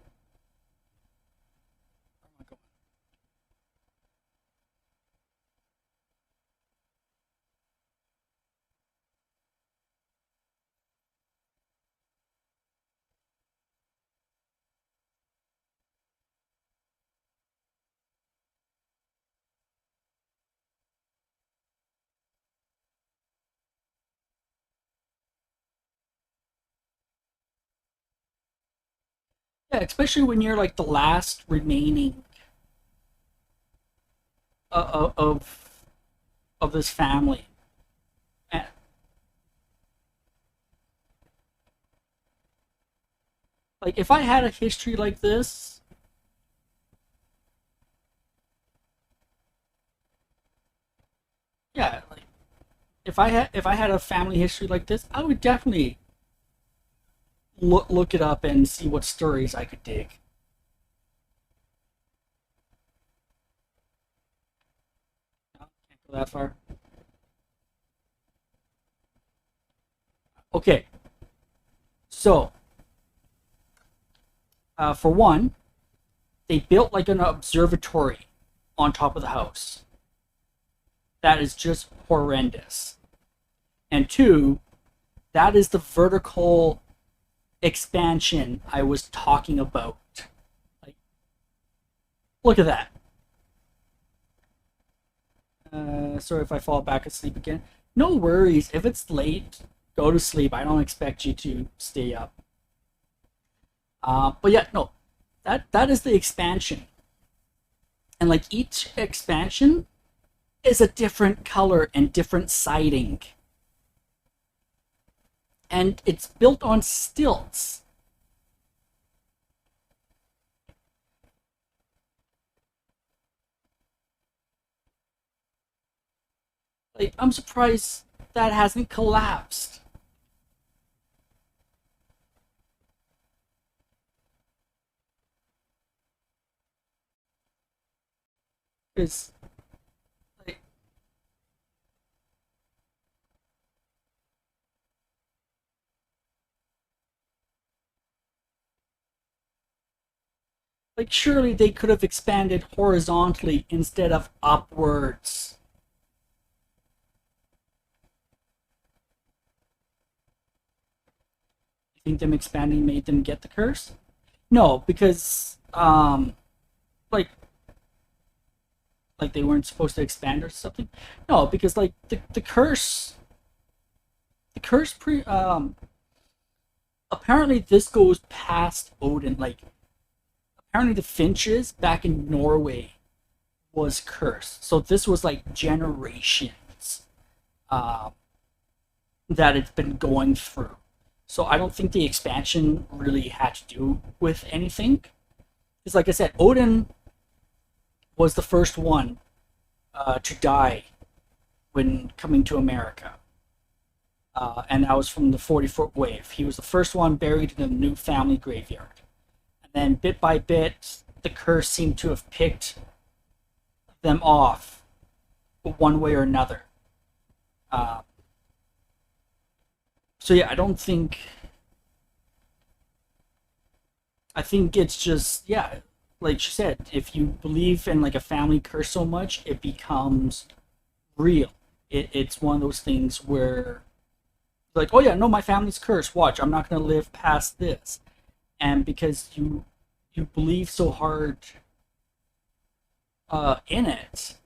A: Yeah, especially when you're like the last remaining of this family. And, like if I had a history like this, yeah, like if I had a family history like this, I would definitely look it up and see what stories I could dig. No, can't go that far. Okay, so for one, they built like an observatory on top of the house. That is just horrendous. And two, that is the vertical expansion I was talking about. Like, look at that. Sorry if I fall back asleep again. No worries. If it's late, go to sleep. I don't expect you to stay up. But yeah, no, that is the expansion, and like each expansion is a different color and different siding, and it's built on stilts. Like, I'm surprised that hasn't collapsed. Because like, surely they could have expanded horizontally instead of upwards. You think them expanding made them get the curse? No, because like they weren't supposed to expand or something. No, because like the curse pre apparently this goes past Odin. Like, apparently the Finches back in Norway was cursed. So this was like generations uh, that it's been going through. So I don't think the expansion really had to do with anything. Because, like I said, Odin was the first one to die when coming to America. And that was from the 40-foot wave. He was the first one buried in a new family graveyard. And then, bit by bit, the curse seemed to have picked them off one way or another. Uh, so yeah, I don't think. I think it's just, yeah, like she said, if you believe in like a family curse so much, it becomes real. It's one of those things where, like, oh yeah, no, my family's cursed. Watch, I'm not gonna live past this, and because you believe so hard in it,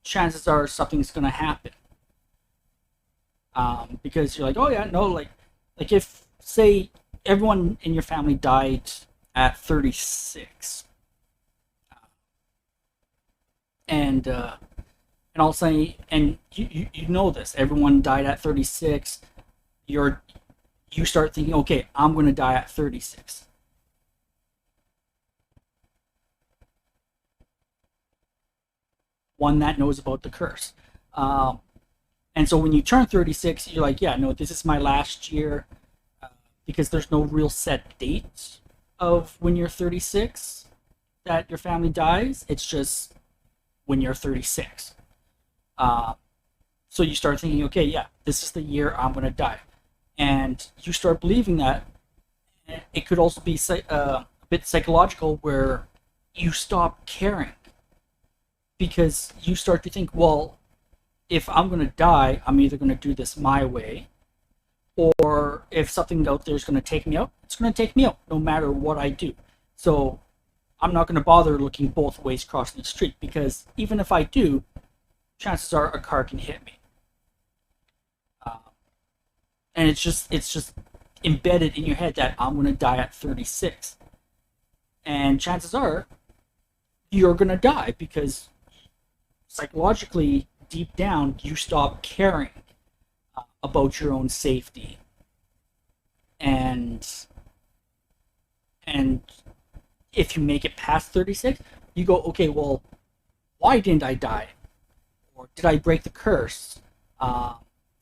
A: chances are something's gonna happen. Because you're like, oh yeah, no, like if say everyone in your family died at 36, and and all of a sudden, and you know this, everyone died at 36. You're you start thinking, okay, I'm gonna die at 36. One that knows about the curse. Um, and so when you turn 36, you're like, yeah, no, this is my last year, uh, because there's no real set date of when you're 36 that your family dies. It's just when you're 36. Uh, so you start thinking, okay, yeah, this is the year I'm going to die. And you start believing that. It could also be a bit psychological where you stop caring because you start to think, well, if I'm going to die, I'm either going to do this my way, or if something out there is going to take me out, it's going to take me out no matter what I do. So I'm not going to bother looking both ways crossing the street because even if I do, chances are a car can hit me. Uh, and it's just embedded in your head that I'm going to die at 36. And chances are you're going to die because psychologically, deep down, you stop caring about your own safety. And and if you make it past 36, you go, okay, well, why didn't I die? Or did I break the curse? Uh,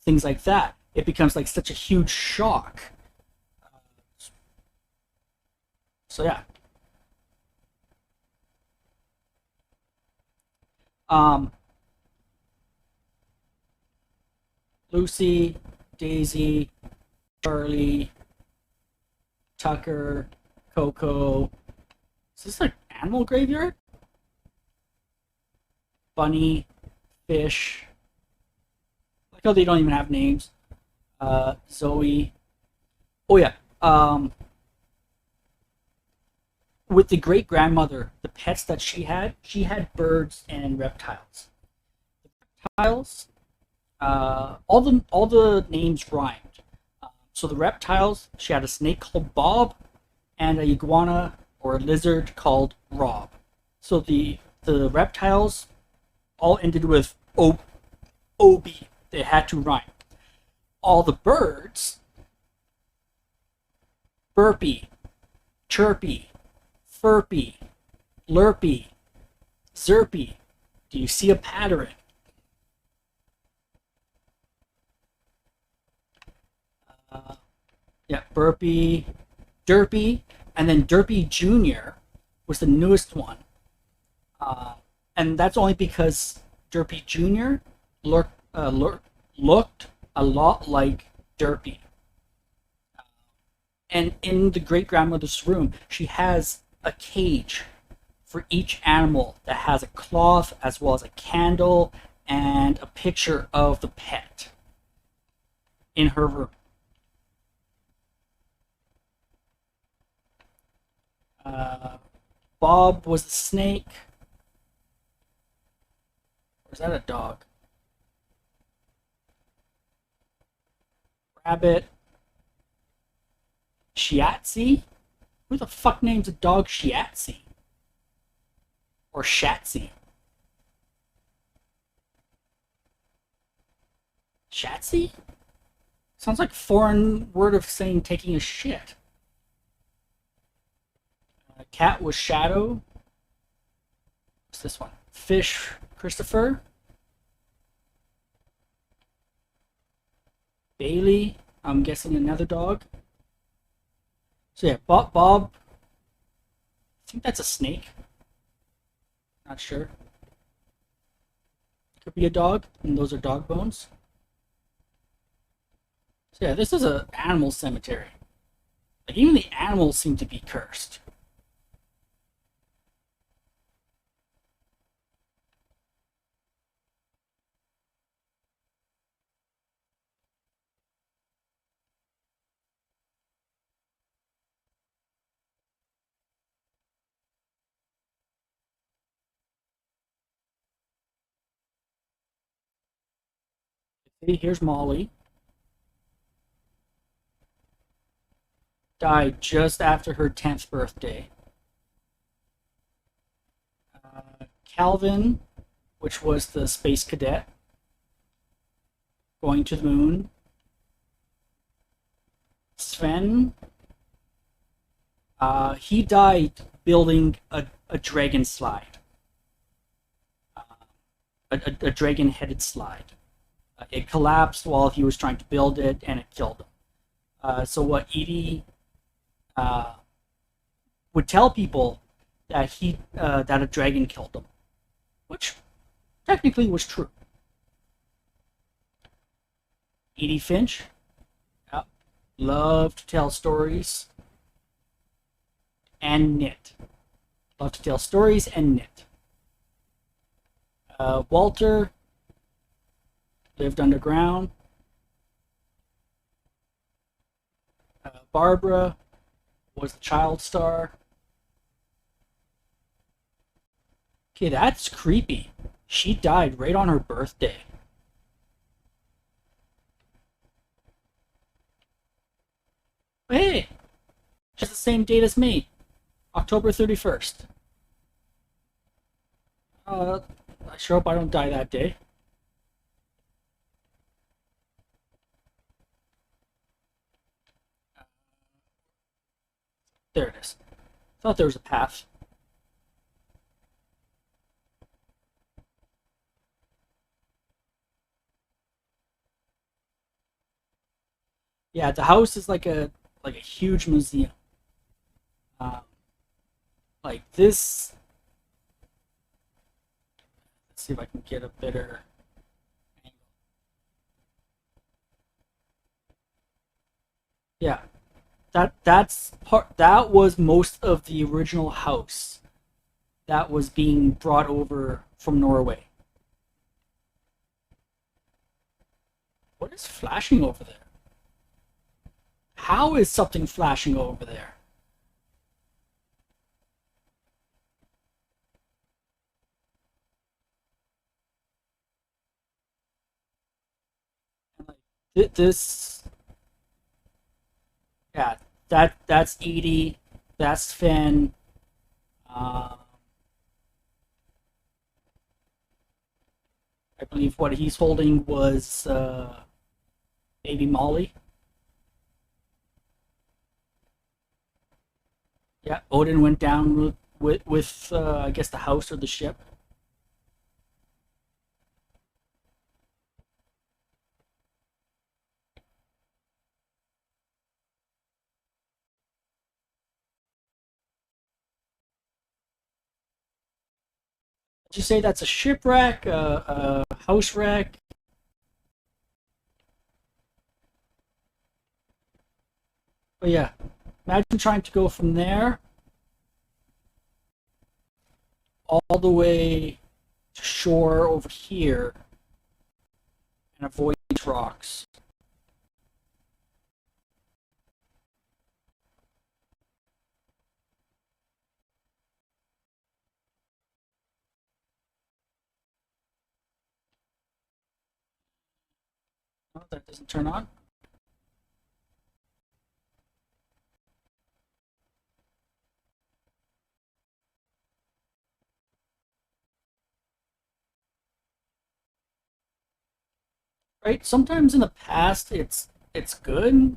A: Things like that. It becomes like such a huge shock. So yeah. Um, Lucy, Daisy, Charlie, Tucker, Coco. Is this like animal graveyard? Bunny, Fish. Like how they don't even have names. Zoe. Oh yeah, um, with the great grandmother, the pets that she had birds and reptiles. Reptiles, all the names rhymed. So the reptiles, she had a snake called Bob, and a iguana or a lizard called Rob. So the reptiles all ended with ob. They had to rhyme. All the birds, burpy, chirpy, furpy, lurpy, zerpy. Do you see a pattern? Yeah, burpy, derpy, and then derpy junior was the newest one. And that's only because derpy junior looked a lot like derpy. And in the great grandmother's room, she has a cage for each animal that has a cloth as well as a candle and a picture of the pet in her room. Bob was the snake. Or is that a dog? Rabbit. Shiatsi? Who the fuck names a dog Shiatsi? Or Shatsy? Shatsy? Sounds like a foreign word of saying taking a shit. Cat was Shadow. What's this one? Fish, Christopher. Bailey, I'm guessing another dog. So yeah, Bob. I think that's a snake. Not sure. Could be a dog, and those are dog bones. So yeah, this is an animal cemetery. Like, even the animals seem to be cursed. See, here's Molly. Died just after her 10th birthday. Calvin, which was the space cadet, going to the moon. Sven, he died building a dragon slide. A dragon-headed slide. It collapsed while he was trying to build it, and it killed him. So what Edie would tell people that that a dragon killed him, which technically was true. Edith Finch, loved to tell stories and knit. Loved to tell stories and knit. Walter lived underground. Barbara was the child star. Okay, that's creepy. She died right on her birthday. Hey, she has the same date as me, October 31st. I sure hope I don't die that day. There it is. Thought there was a path. Yeah, the house is like a huge museum. Um, like this. Let's see if I can get a better angle. Yeah, that was most of the original house that was being brought over from Norway. What is flashing over there? How is something flashing over there? And like this, yeah, that's Edie, that's Finn. Uh, I believe what he's holding was baby Molly. Yeah, Odin went down with I guess the house or the ship. Did you say that's a shipwreck, a house wreck? But yeah, imagine trying to go from there all the way to shore over here and avoid these rocks. Oh, that doesn't turn on. Right? Sometimes in the past it's good.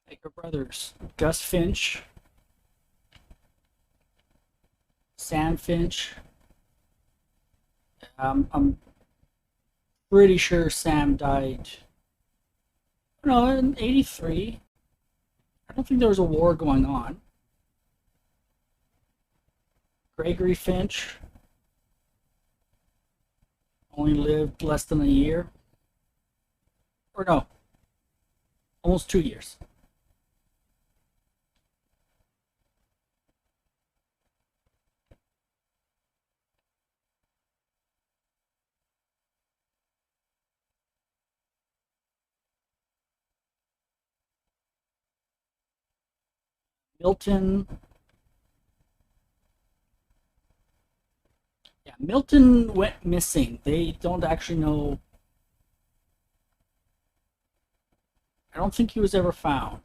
A: Like your brothers, Gus Finch, Sam Finch. I'm pretty sure Sam died. No, in '83. I don't think there was a war going on. Gregory Finch only lived less than a year, or no, almost 2 years. Milton, yeah, Milton went missing. They don't actually know. I don't think he was ever found.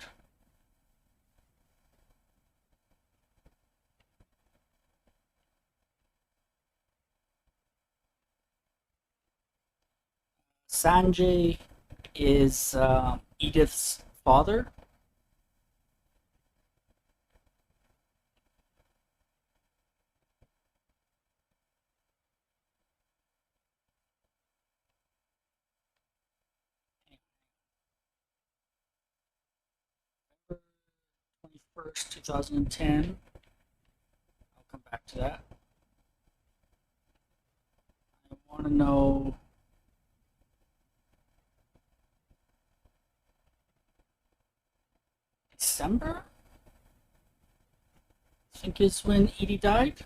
A: Sanjay is Edith's father. November 21st, 2010. I'll come back to that. I want to know December. I think is when Edie died.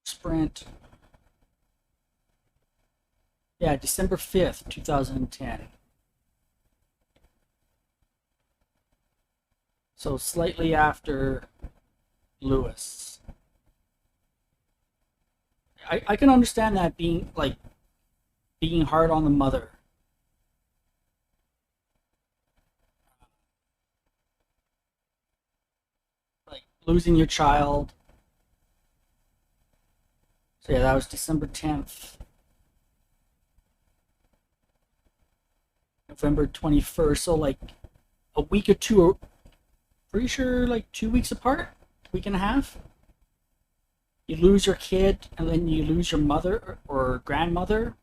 A: Sprint. Yeah, December 5th, 2010. So slightly after Lewis. I can understand that being like being hard on the mother. Like losing your child. So yeah, that was December 10th. November 21st. So like a week or two, pretty sure like 2 weeks apart, week and a half. You lose your kid and then you lose your mother or grandmother,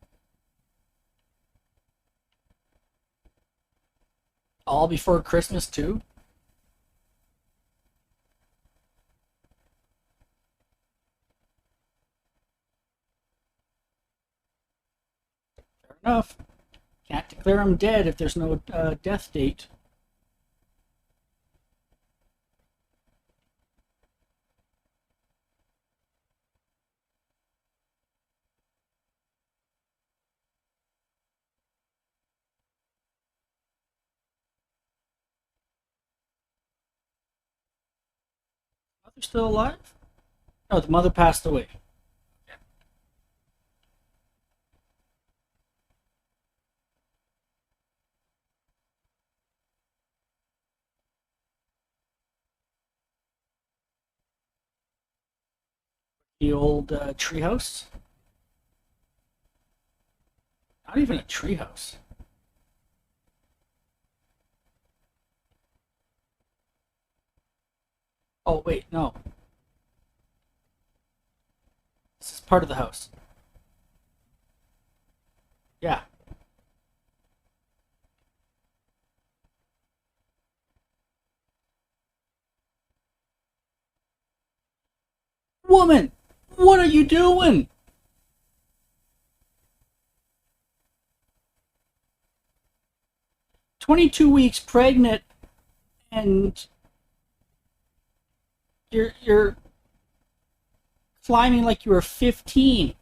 A: all before Christmas too. enough. Can't declare him dead if there's no death date. Mother's still alive? No, the mother passed away. The old treehouse. Not even a treehouse. Oh wait, no. This is part of the house. Yeah. Woman, what are you doing? 22 weeks pregnant, and you're climbing like you were 15.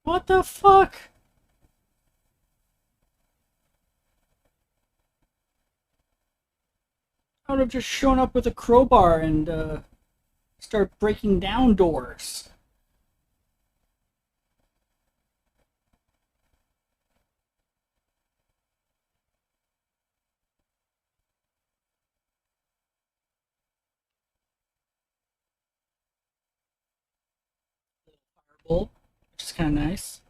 A: What the fuck? I would have just shown up with a crowbar and start breaking down doors. Fireball, which is kind of nice.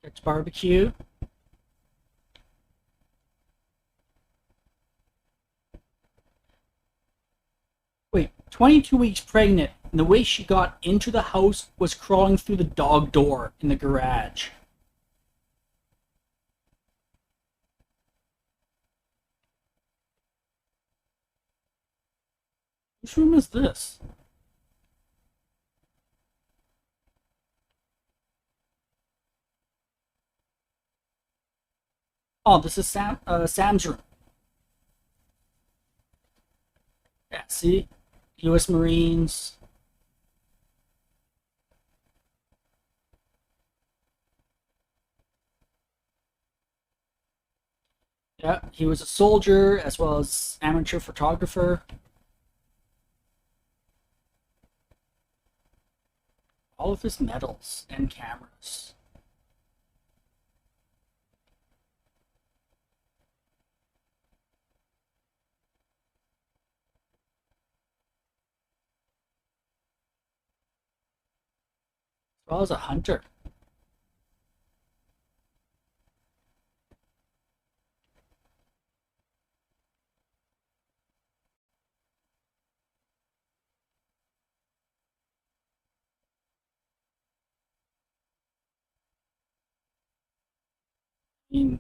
A: It's barbecue. Wait, 22 weeks pregnant, and the way she got into the house was crawling through the dog door in the garage. Whose room is this? Oh, this is Sam's room. Yeah, see? U.S. Marines. Yeah, he was a soldier as well as amateur photographer. All of his medals and cameras. As well as a hunter. I mean,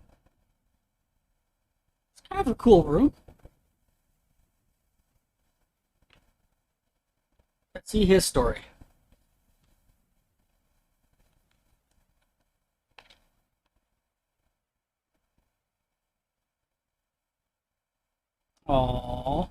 A: it's kind of a cool room. Let's see his story. Aww.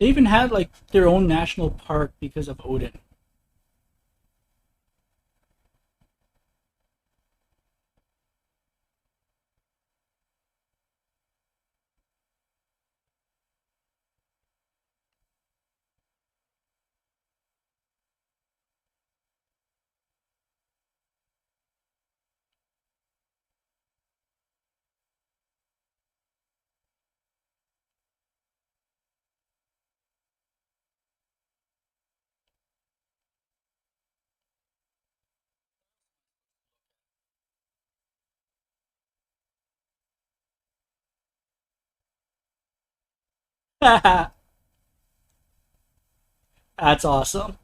A: They even had like their own national park because of Odin. That's awesome.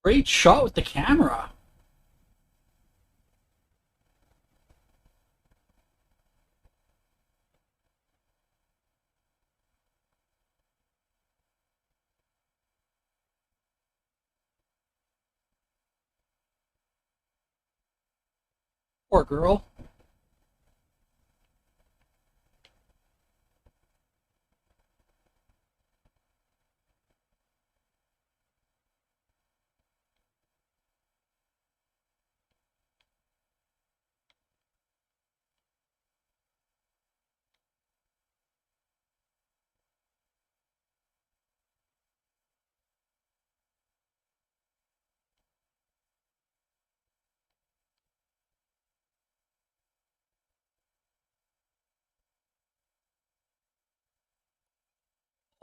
A: Great shot with the camera. Poor girl.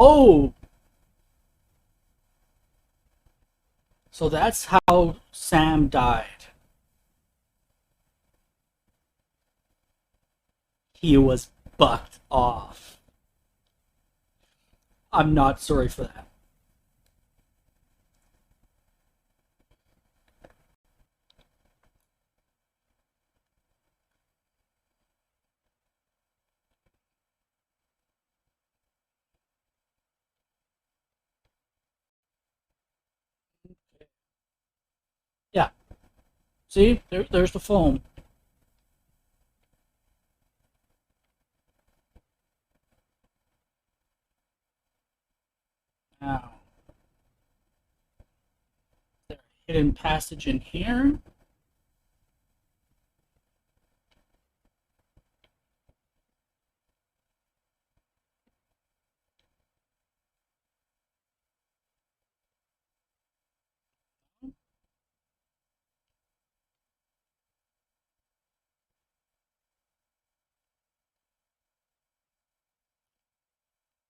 A: Oh, so that's how Sam died. He was bucked off. I'm not sorry for that. Yeah. See, there's the foam. Now, there's a hidden passage in here.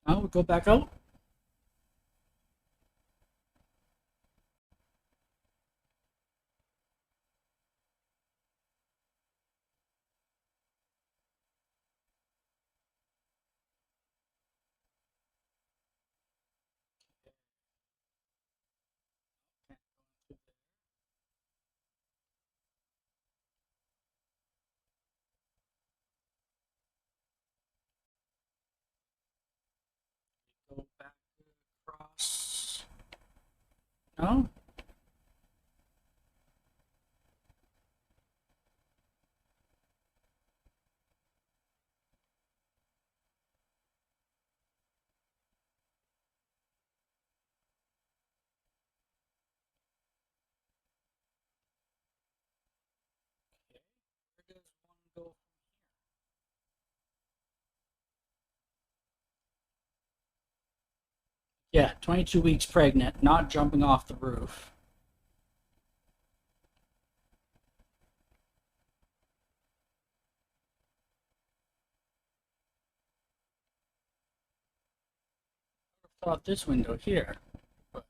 A: Now we go back out. Go back across. No. Okay. Where does one go? Yeah, 22 weeks pregnant, not jumping off the roof. Thought this window here, but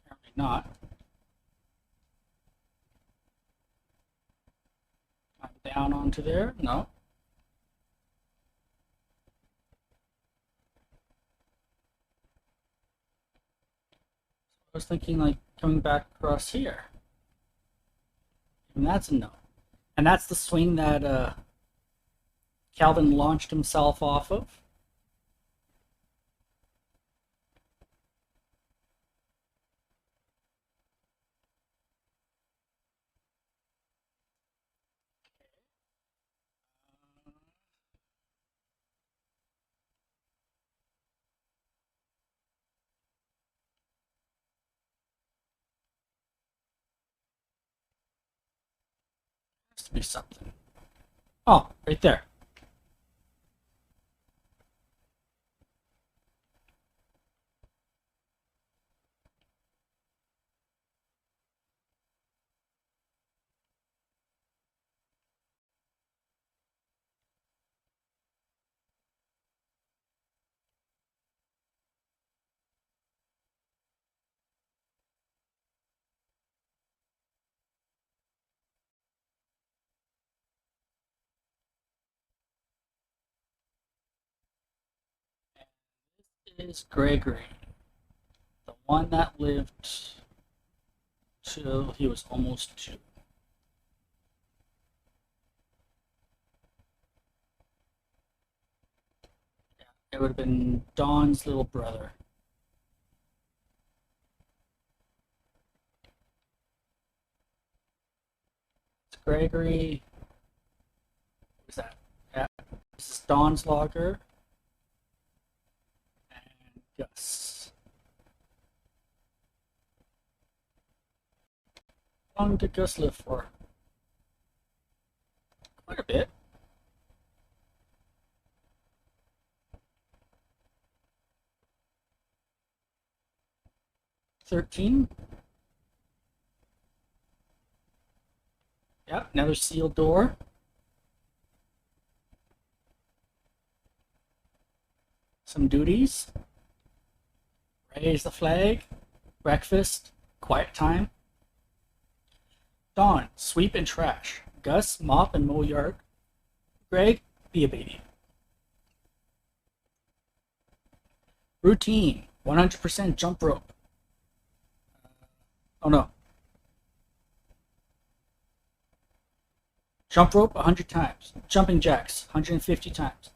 A: apparently not. I'm down onto there. No. I was thinking like coming back across here. And that's a no. And that's the swing that Calvin launched himself off of. Has to be something. Oh, right there. This is Gregory, the one that lived till he was almost 2. It would have been Dawn's little brother. It's Gregory. What is that? Yeah. This is Dawn's logger. And Gus. How long did Gus live for? Quite a bit. 13. Yep, another sealed door. Some duties. Raise the flag. Breakfast. Quiet time. Dawn, sweep and trash. Gus, mop and mow yard. Greg, be a baby. Routine, 100% jump rope. Oh no. Jump rope 100 times. Jumping jacks 150 times.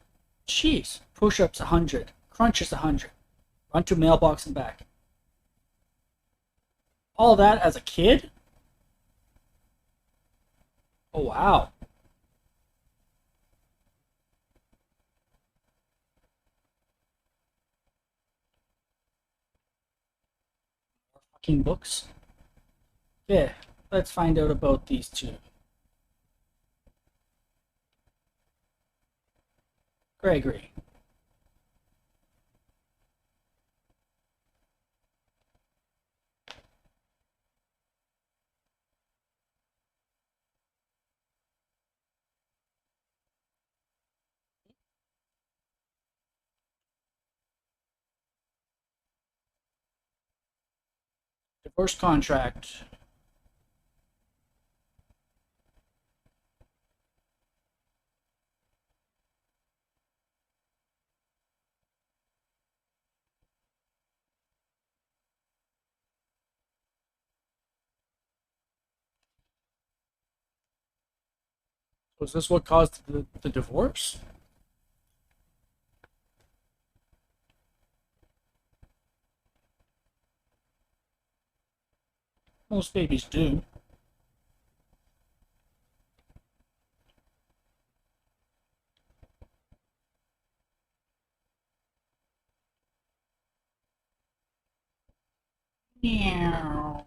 A: Jeez, push ups 100. Crunches 100. Run to mailbox and back. All that as a kid? Oh wow. Fucking books. Yeah, let's find out about these two. Gregory. Divorce contract. Was this what caused the divorce? Most babies do. Meow.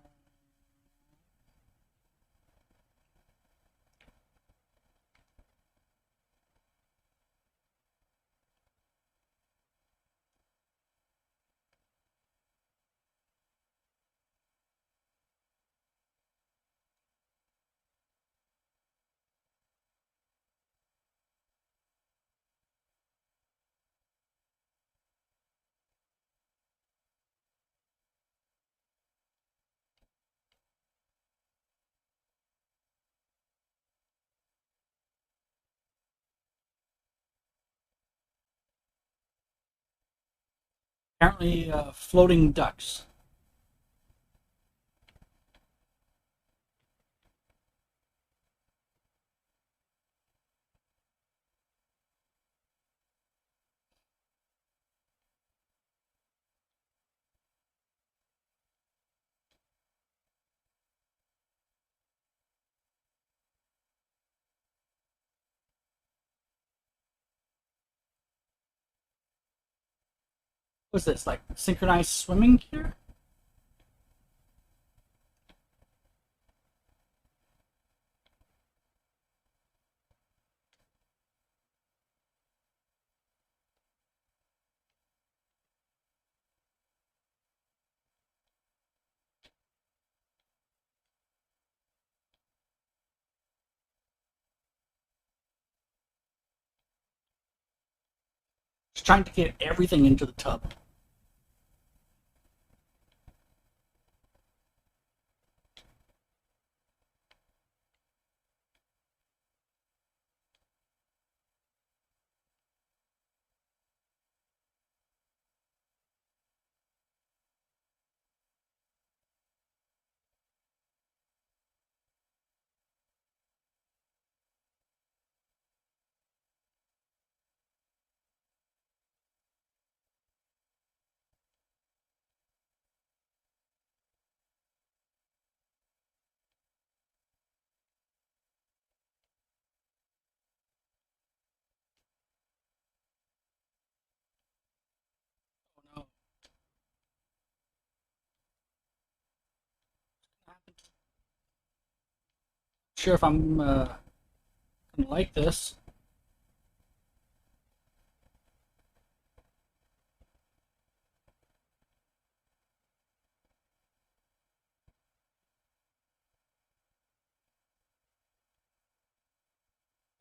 A: Apparently, floating ducks. What's this, like synchronized swimming gear? Just trying to get everything into the tub. Oh no. Sure if I'm gonna like this.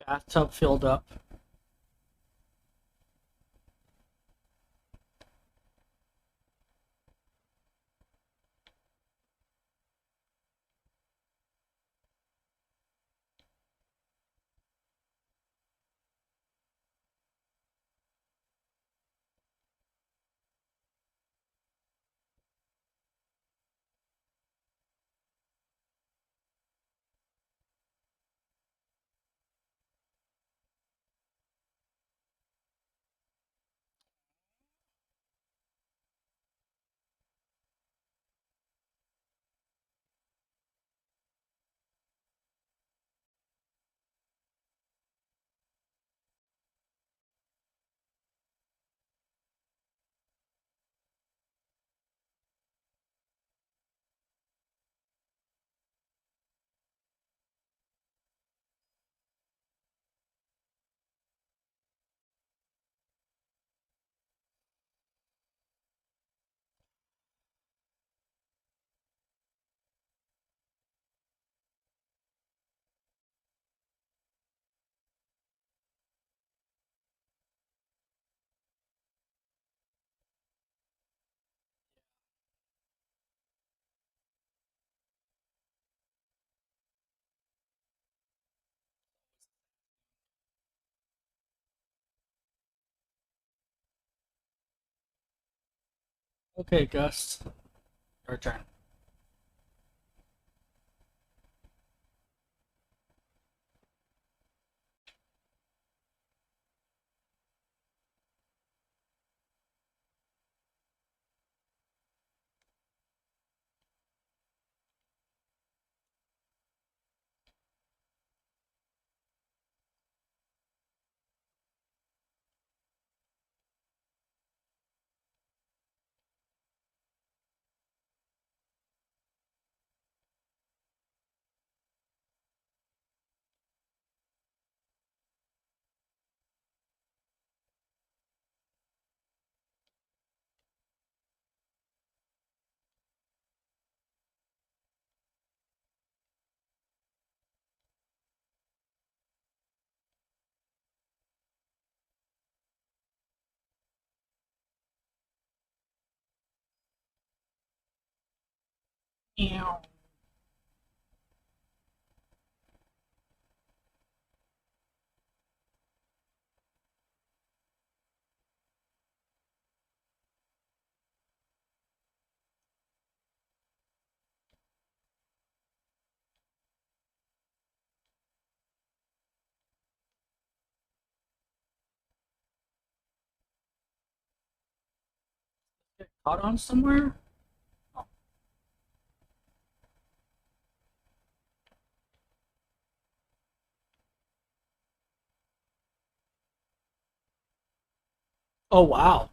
A: Bathtub filled up. Okay, Gus. Your turn. Meow. Caught on somewhere? Oh, oh wow.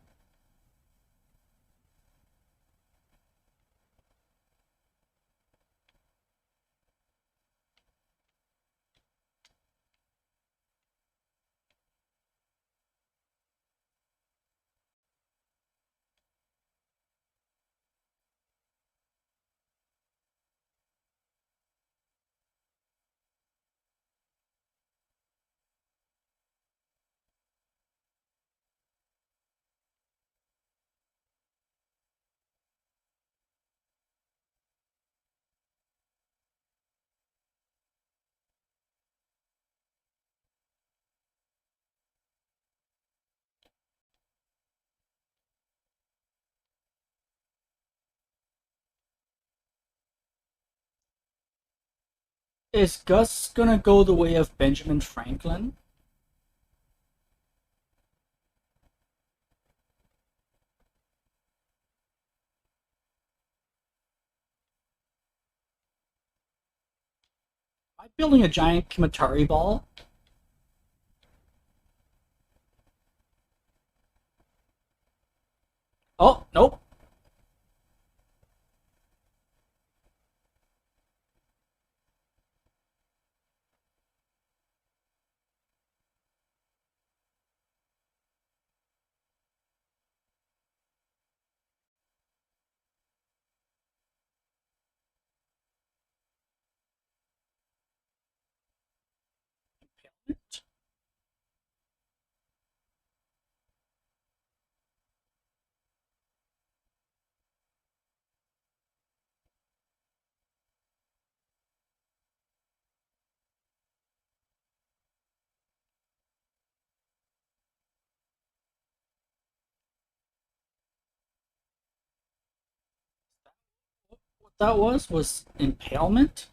A: Is Gus gonna go the way of Benjamin Franklin? Am I building a giant Kimatari ball? Oh, nope. What that was impalement?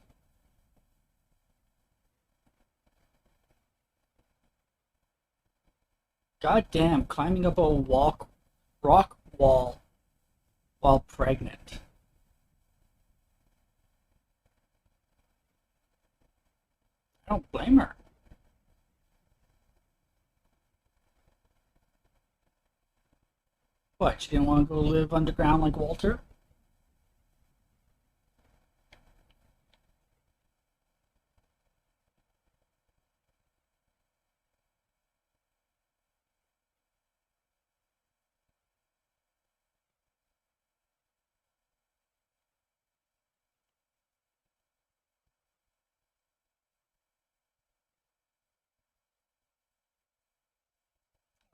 A: God damn, climbing up a rock wall while pregnant. I don't blame her. What, she didn't want to go live underground like Walter?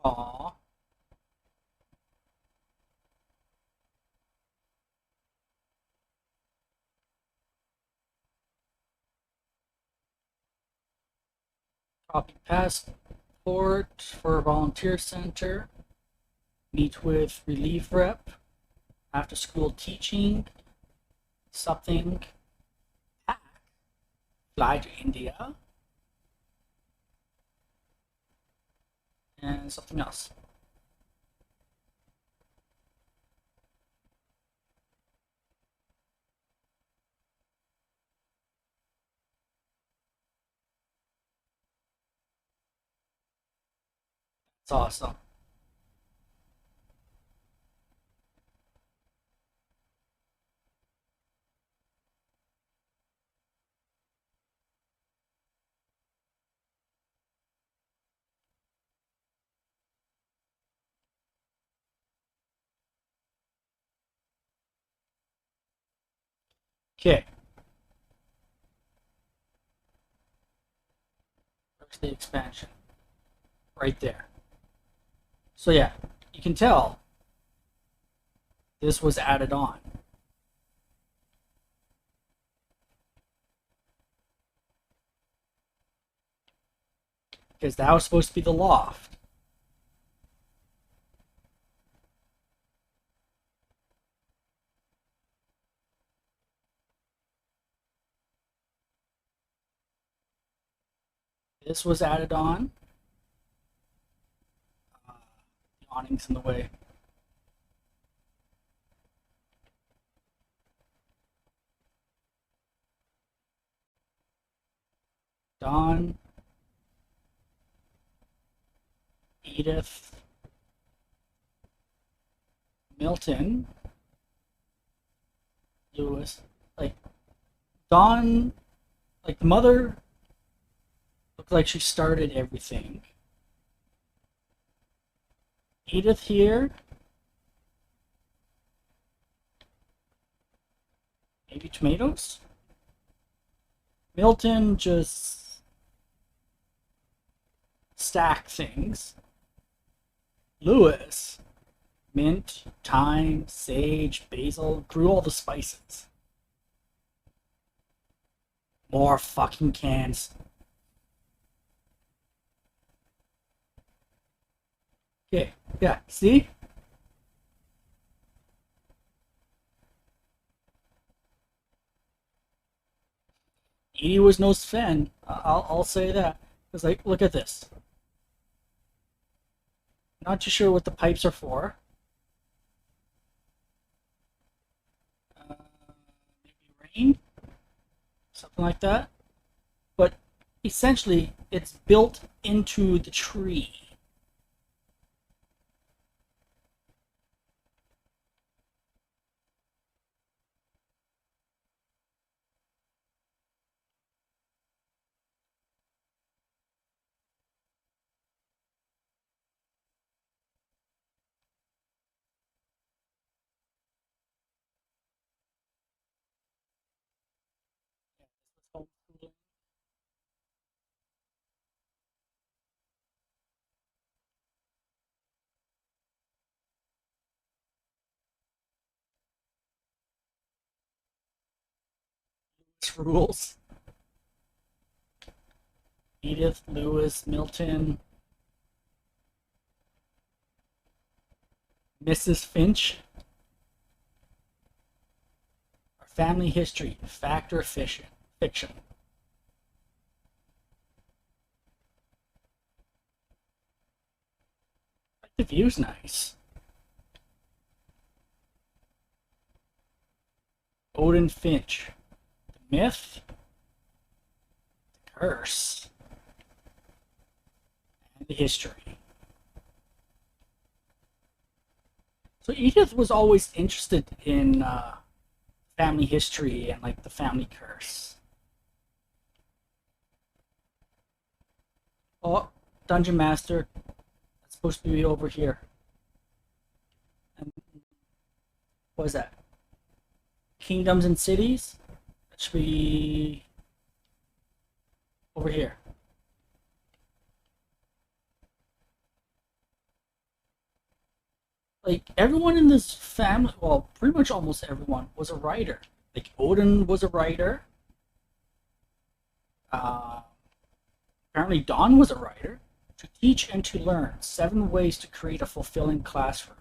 A: Aw. Copy passport for a volunteer center. Meet with relief rep. After school teaching. Something. Pack. Fly to India. And something else. It's awesome. Okay. There's the expansion. Right there. So yeah, you can tell this was added on. Because that was supposed to be the loft. This was added on. The awning's in the way. Don, Edith, Milton, Lewis. Like Don, like the mother looked like she started everything. Edith here, maybe tomatoes. Milton just stack things. Lewis, mint, thyme, sage, basil, grew all the spices. More fucking cans. Okay, yeah, see? Edie was no Sven. I'll say that. Because, like, look at this. Not too sure what the pipes are for. Maybe rain? Something like that. But essentially, it's built into the tree. Rules. Edith, Lewis, Milton, Mrs. Finch. Our family history, fact or fiction? Fiction. The view's nice. Odin Finch. The myth, the curse, and the history. So Edith was always interested in family history and like the family curse. Oh, Dungeon Master. That's supposed to be over here. And what is that? Kingdoms and cities? That should be over here. Like everyone in this family, well, pretty much almost everyone was a writer. Like Odin was a writer. Uh, Apparently, Don was a writer. To teach and to learn 7 ways to create a fulfilling classroom.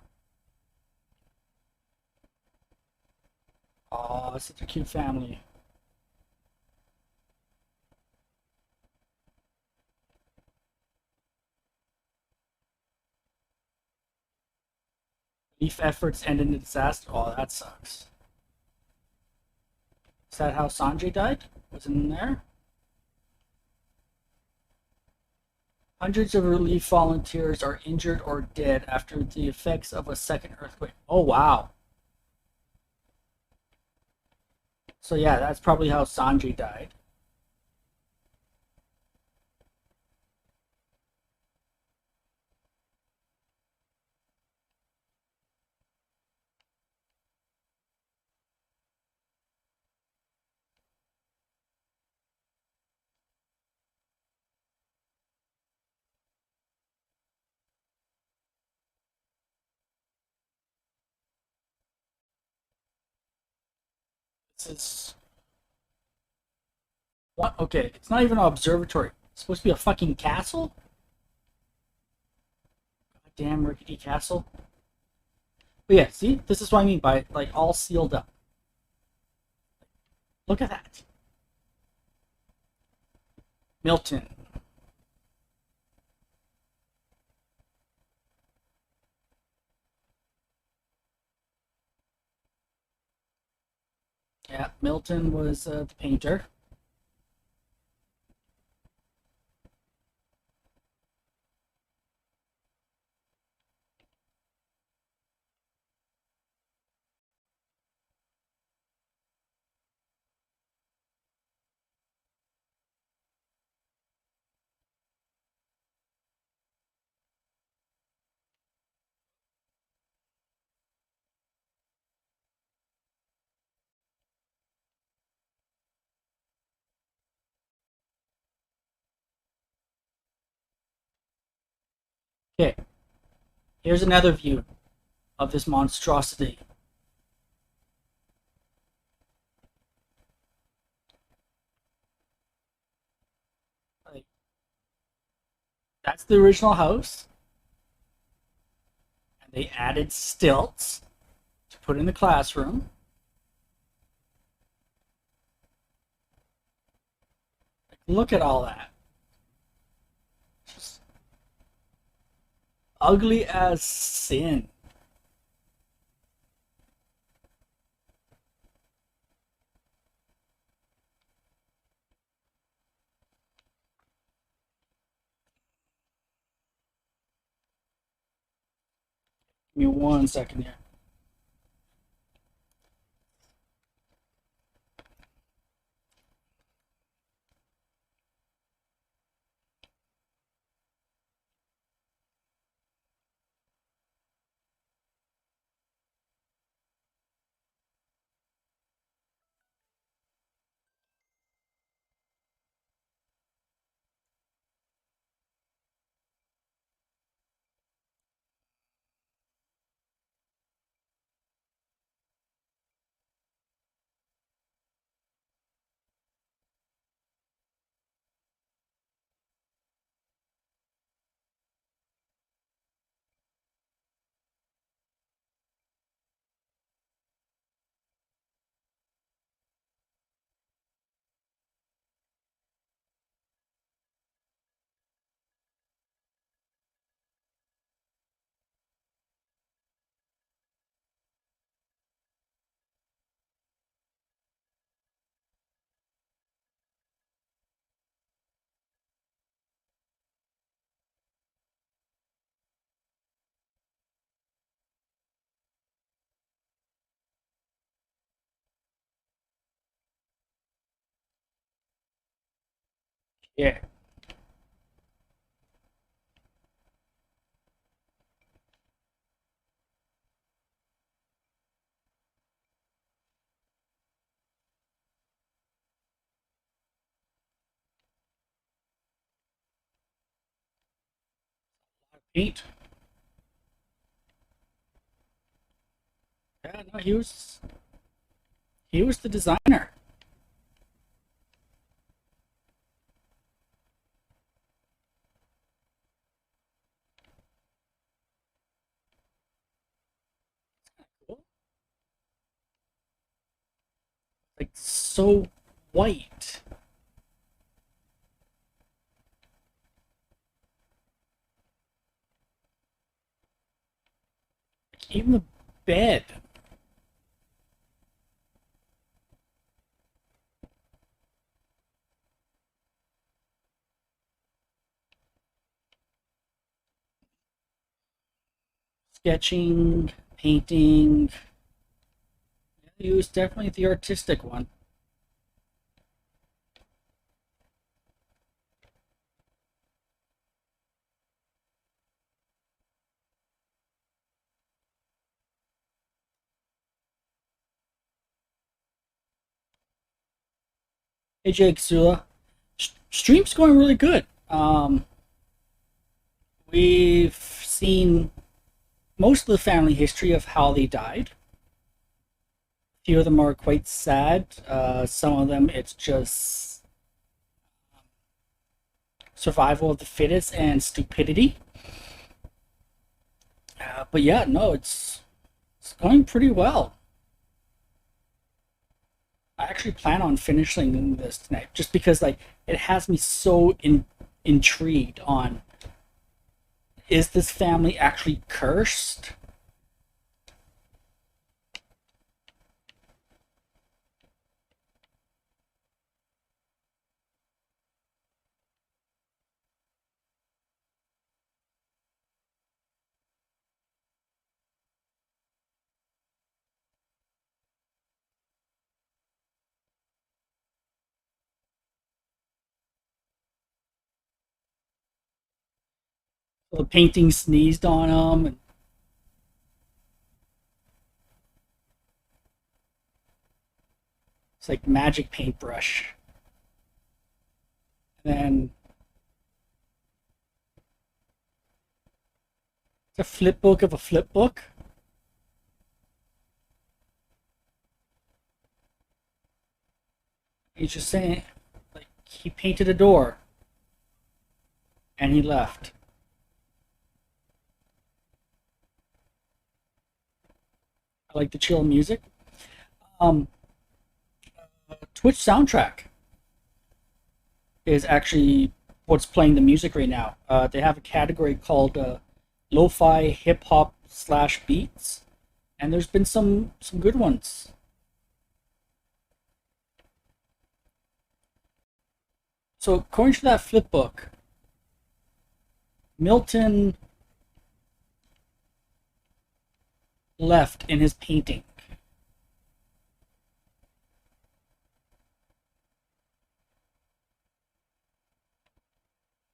A: Oh, such a cute family. Relief efforts ended in disaster. Oh, that sucks. Is that how Sanjay died? Was it in there? Hundreds of relief volunteers are injured or dead after the effects of a second earthquake. Oh, wow. So, yeah, that's probably how Sanjay died. This is. What? Okay, it's not even an observatory. It's supposed to be a fucking castle? Goddamn rickety castle. But yeah, see? This is what I mean by, like, all sealed up. Look at that. Milton. Yeah, Milton was the painter. Here's another view of this monstrosity. Like, that's the original house, and they added stilts to put in the classroom. Like, look at all that. Just ugly as sin. Give me 1 second here. Yeah. Paint. Yeah, no, he was the designer. Cool. Like so white. Like, even the bed. Sketching, painting. Yeah, he was definitely the artistic one. Hey Jake Sula. Stream's going really good. We've seen most of the family history of how they died. A few of them are quite sad. Some of them it's just survival of the fittest and stupidity. But yeah, no, it's going pretty well. I actually plan on finishing this tonight, just because like it has me so intrigued on, is this family actually cursed? So the painting sneezed on them, and it's like magic paintbrush. And then It's a flip book of a flip book. He's just saying, like, he painted a door and he left. I like the chill music. Um, Twitch soundtrack is actually what's playing the music right now. They have a category called lo-fi hip hop slash beats, and there's been some good ones. So according to that flip book, Milton left in his painting.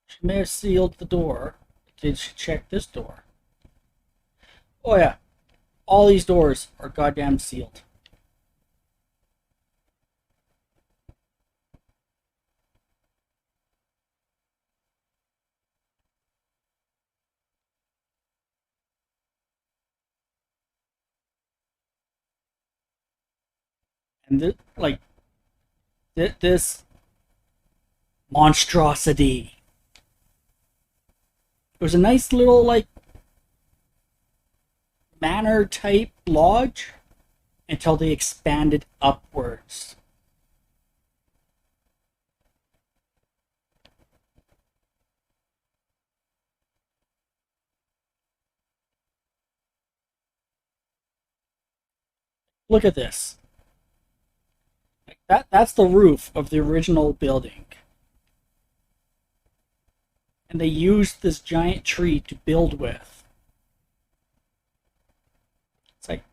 A: She may have sealed the door. Did she check this door? Oh yeah, all these doors are goddamn sealed. And this monstrosity. It was a nice little like manor type lodge until they expanded upwards. Look at this. That's the roof of the original building. And they used this giant tree to build with. It's like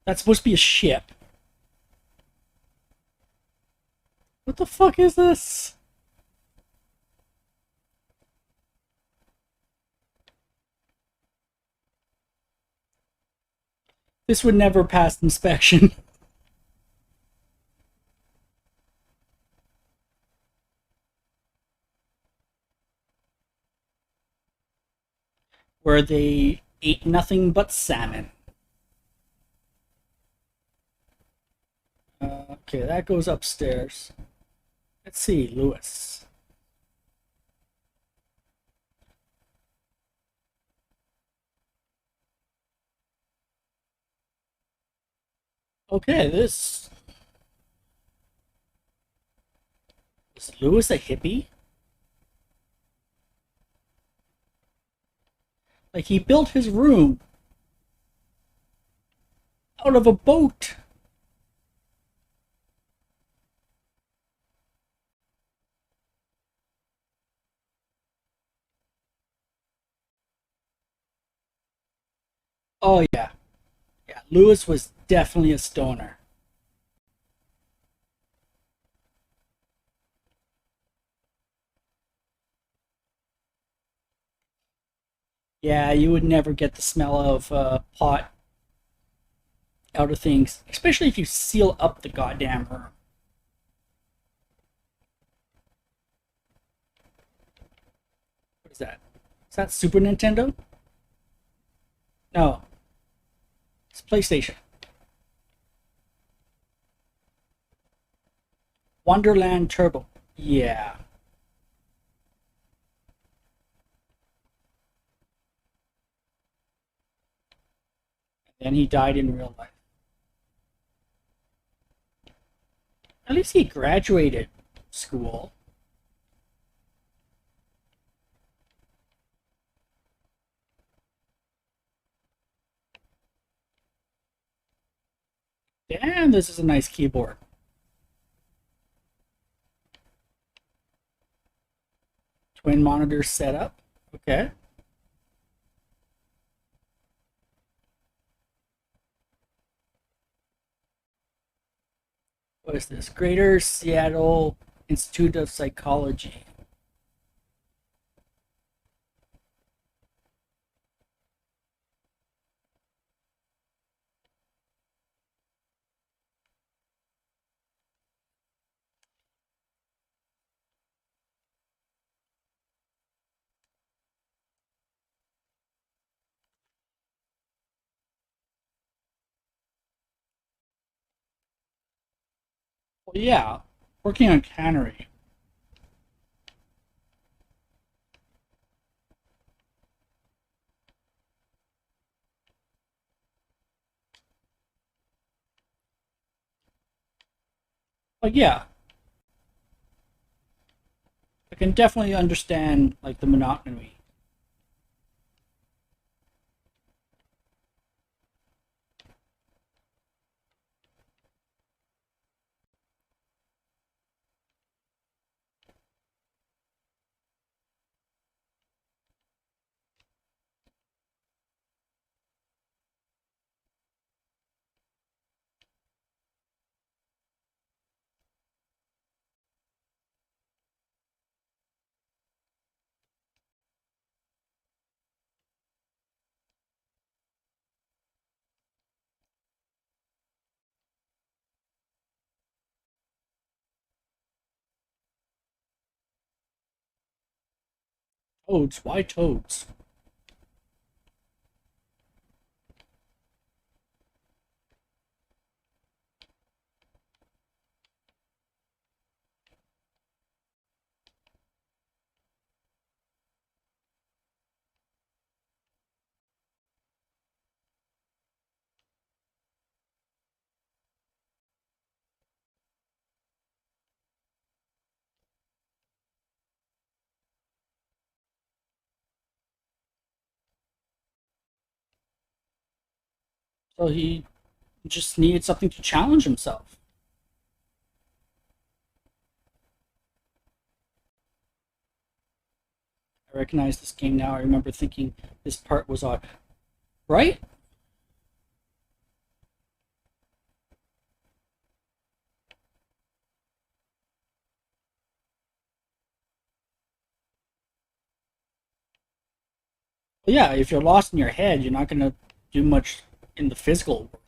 A: that's supposed to be a ship. What the fuck is this? This would never pass inspection. Where they ate nothing but salmon. Okay, that goes upstairs. Let's see, Lewis. Okay, this is Lewis a hippie? Like he built his room out of a boat. Oh yeah, yeah. Lewis was definitely a stoner. Yeah, you would never get the smell of pot out of things, especially if you seal up the goddamn room. What is that? Is that Super Nintendo? No, it's PlayStation. Wonderland Turbo. Yeah. And he died in real life. At least he graduated school. Damn, this is a nice keyboard. Twin monitor setup. Okay. What is this? Greater Seattle Institute of Psychology. Well, yeah, working on cannery. But yeah, I can definitely understand like the monotony. Toads, why toads? So he just needed something to challenge himself. I recognize this game now. I remember thinking this part was odd. Right? Well, yeah, if you're lost in your head, you're not going to do much in the physical world.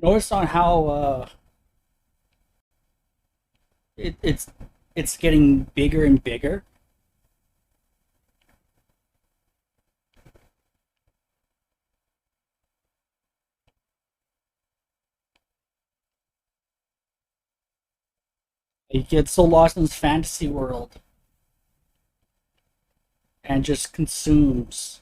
A: Notice on how it, it's getting bigger and bigger. He gets so lost in his fantasy world and just consumes.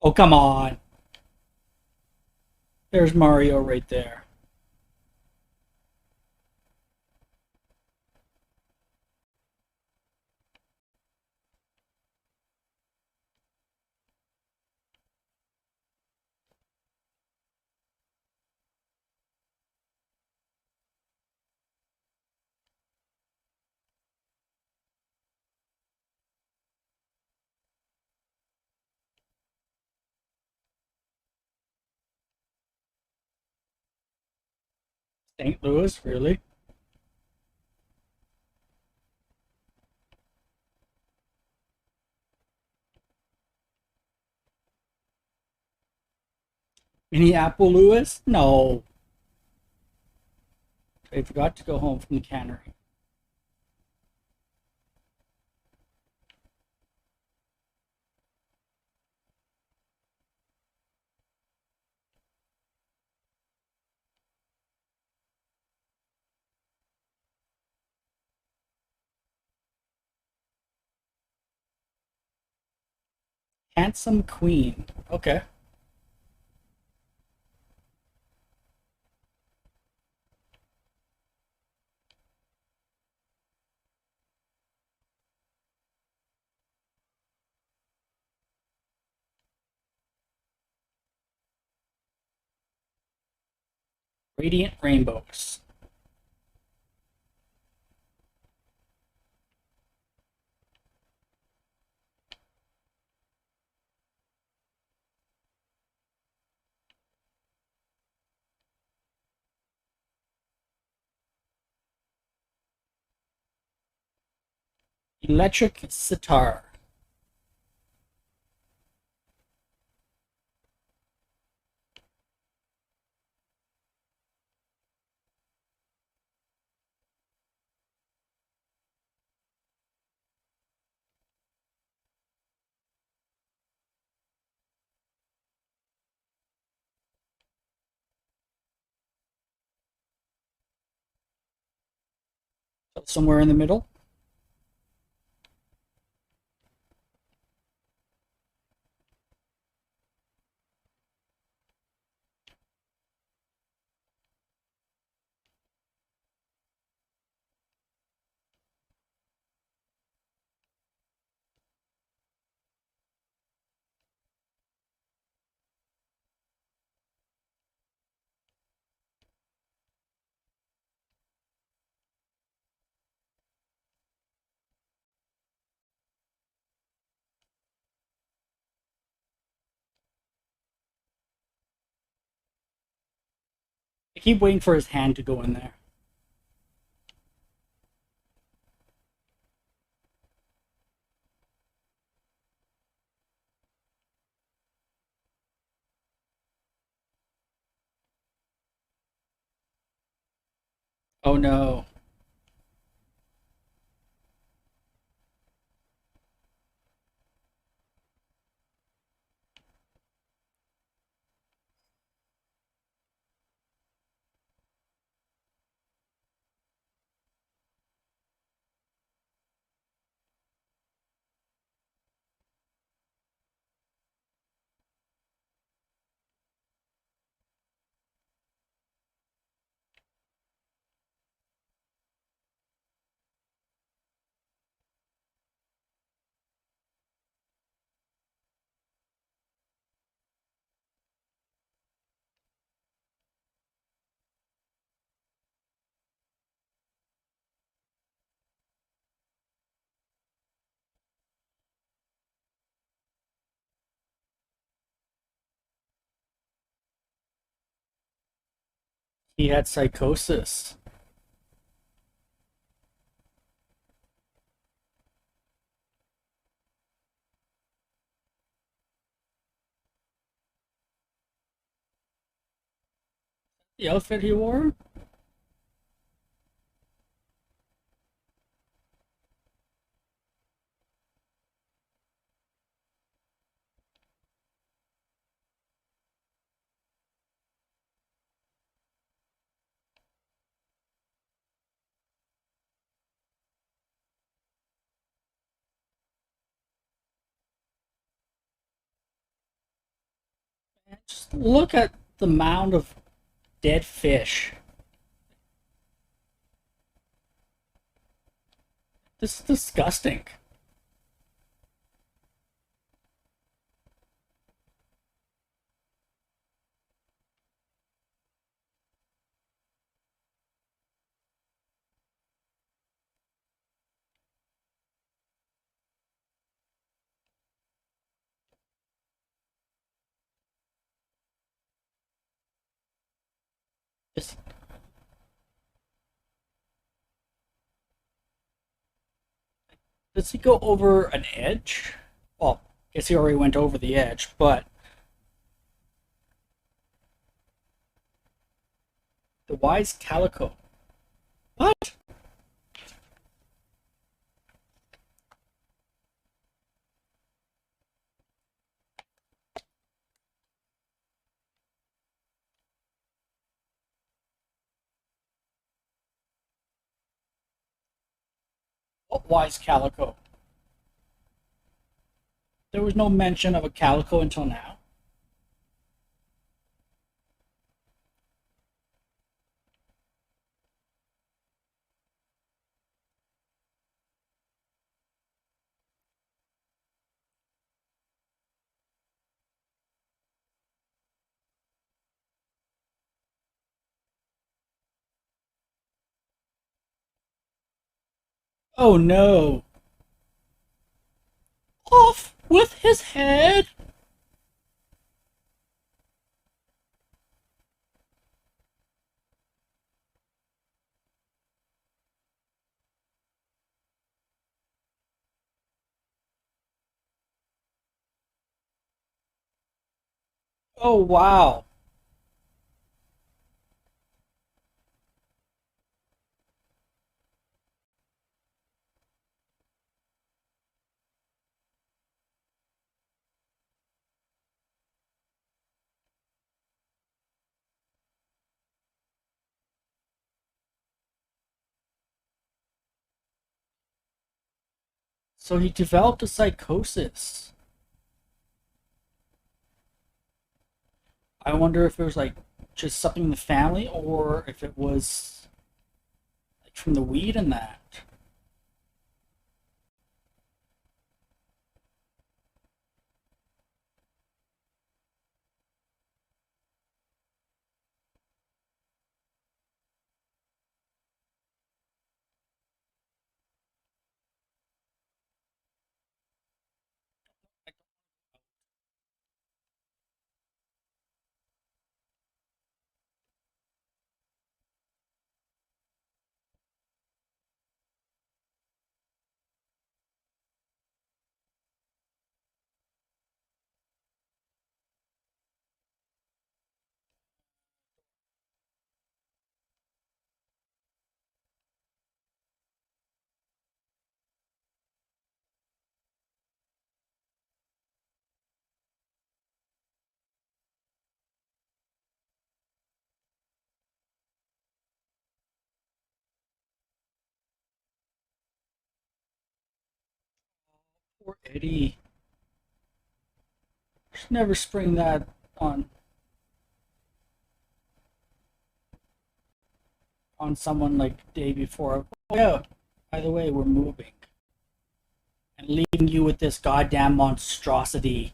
A: Oh, come on. There's Mario right there. St. Louis, really? Minneapolis? No. They forgot to go home from the cannery. Handsome Queen. Okay. Radiant Rainbows. Electric Sitar. So somewhere in the middle. I keep waiting for his hand to go in there. Oh no. He had psychosis. The outfit he wore? Just look at the mound of dead fish. This is disgusting. Just, does he go over an edge? Well, I guess he already went over the edge, but the wise calico. Why is Calico? There was no mention of a Calico until now. Oh no! Off with his head! Oh wow! So he developed a psychosis. I wonder if it was like just something in the family or if it was like from the weed and that. Poor Eddie. Should never spring that on someone like the day before. Oh yeah. By the way, we're moving. And leaving you with this goddamn monstrosity.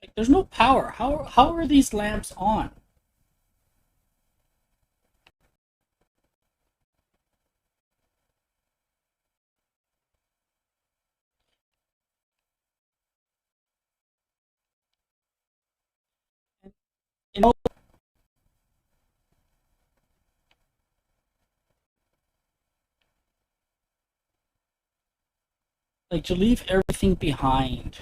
A: Like, there's no power. How are these lamps on? You know, like to leave everything behind.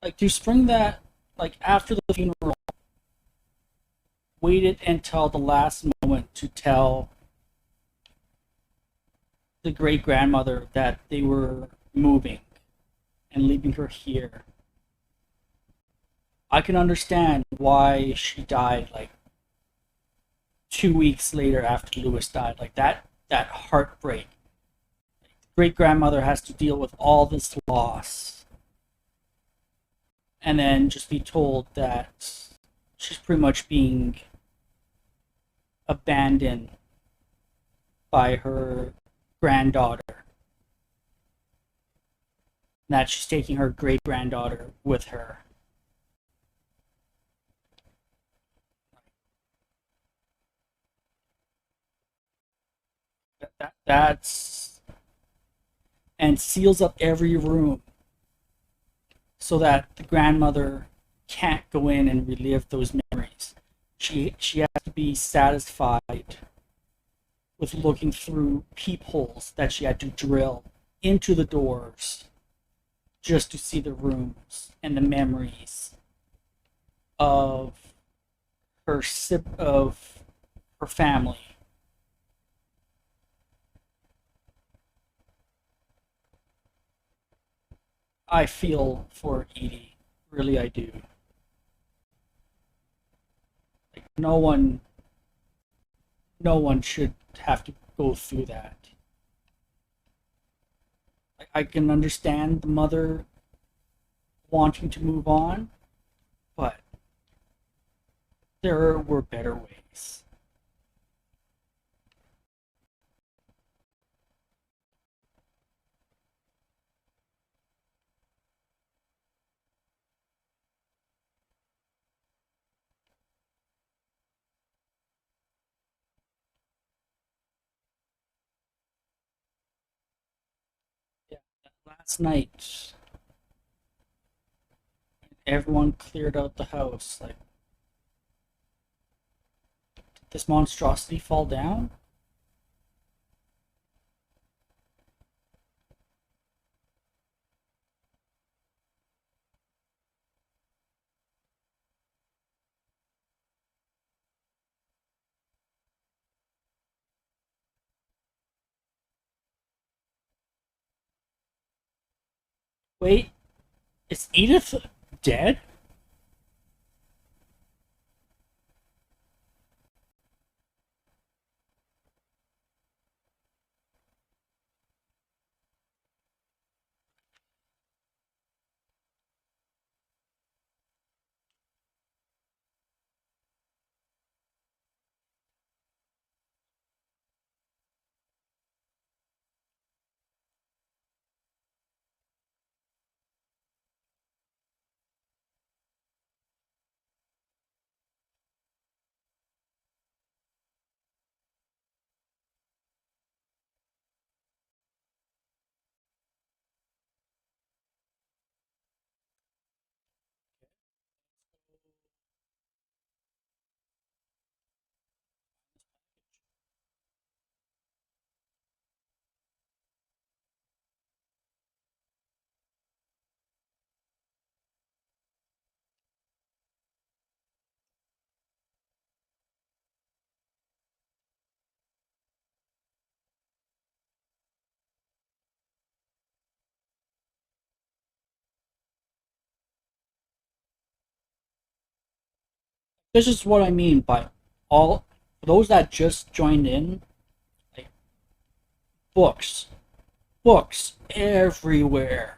A: Like to spring that like after the funeral, waited until the last moment to tell the great grandmother that they were moving and leaving her here. I can understand why she died like 2 weeks later after Lewis died. Like that heartbreak. Great grandmother has to deal with all this loss and then just be told that she's pretty much being abandoned by her granddaughter. That she's taking her great granddaughter with her. That's and seals up every room so that the grandmother can't go in and relive those memories. She has to be satisfied with looking through peepholes that she had to drill into the doors just to see the rooms and the memories of of her family. I feel for Edie, really I do. Like no one should have to go through that. Like, I can understand the mother wanting to move on, but there were better ways. Yeah, last night everyone cleared out the house. Like, did this monstrosity fall down? Wait, is Edith dead? This is what I mean by all those that just joined in. Like, books, books everywhere.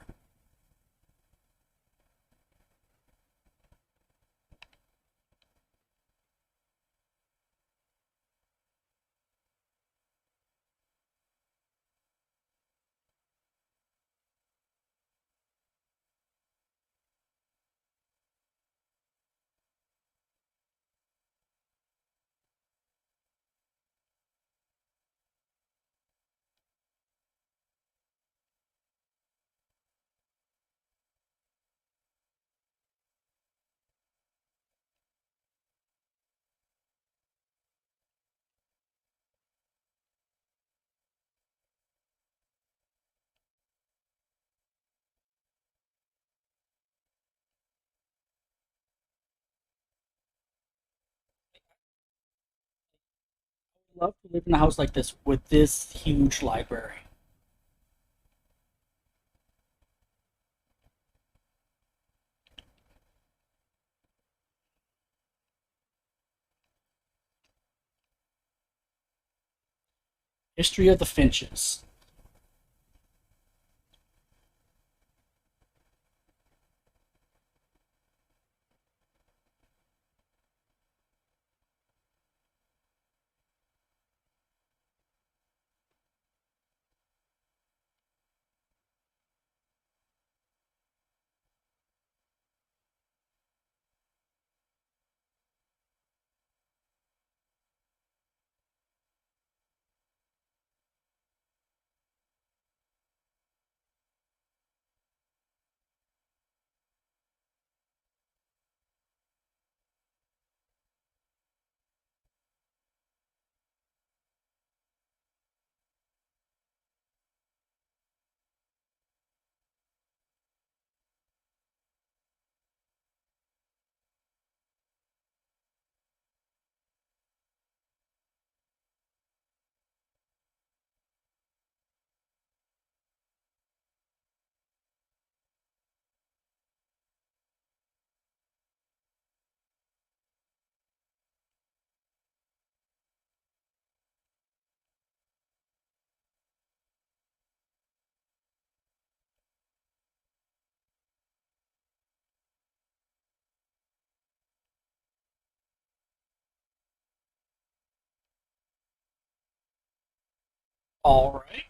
A: I love to live in a house like this with this huge library. History of the Finches. All right.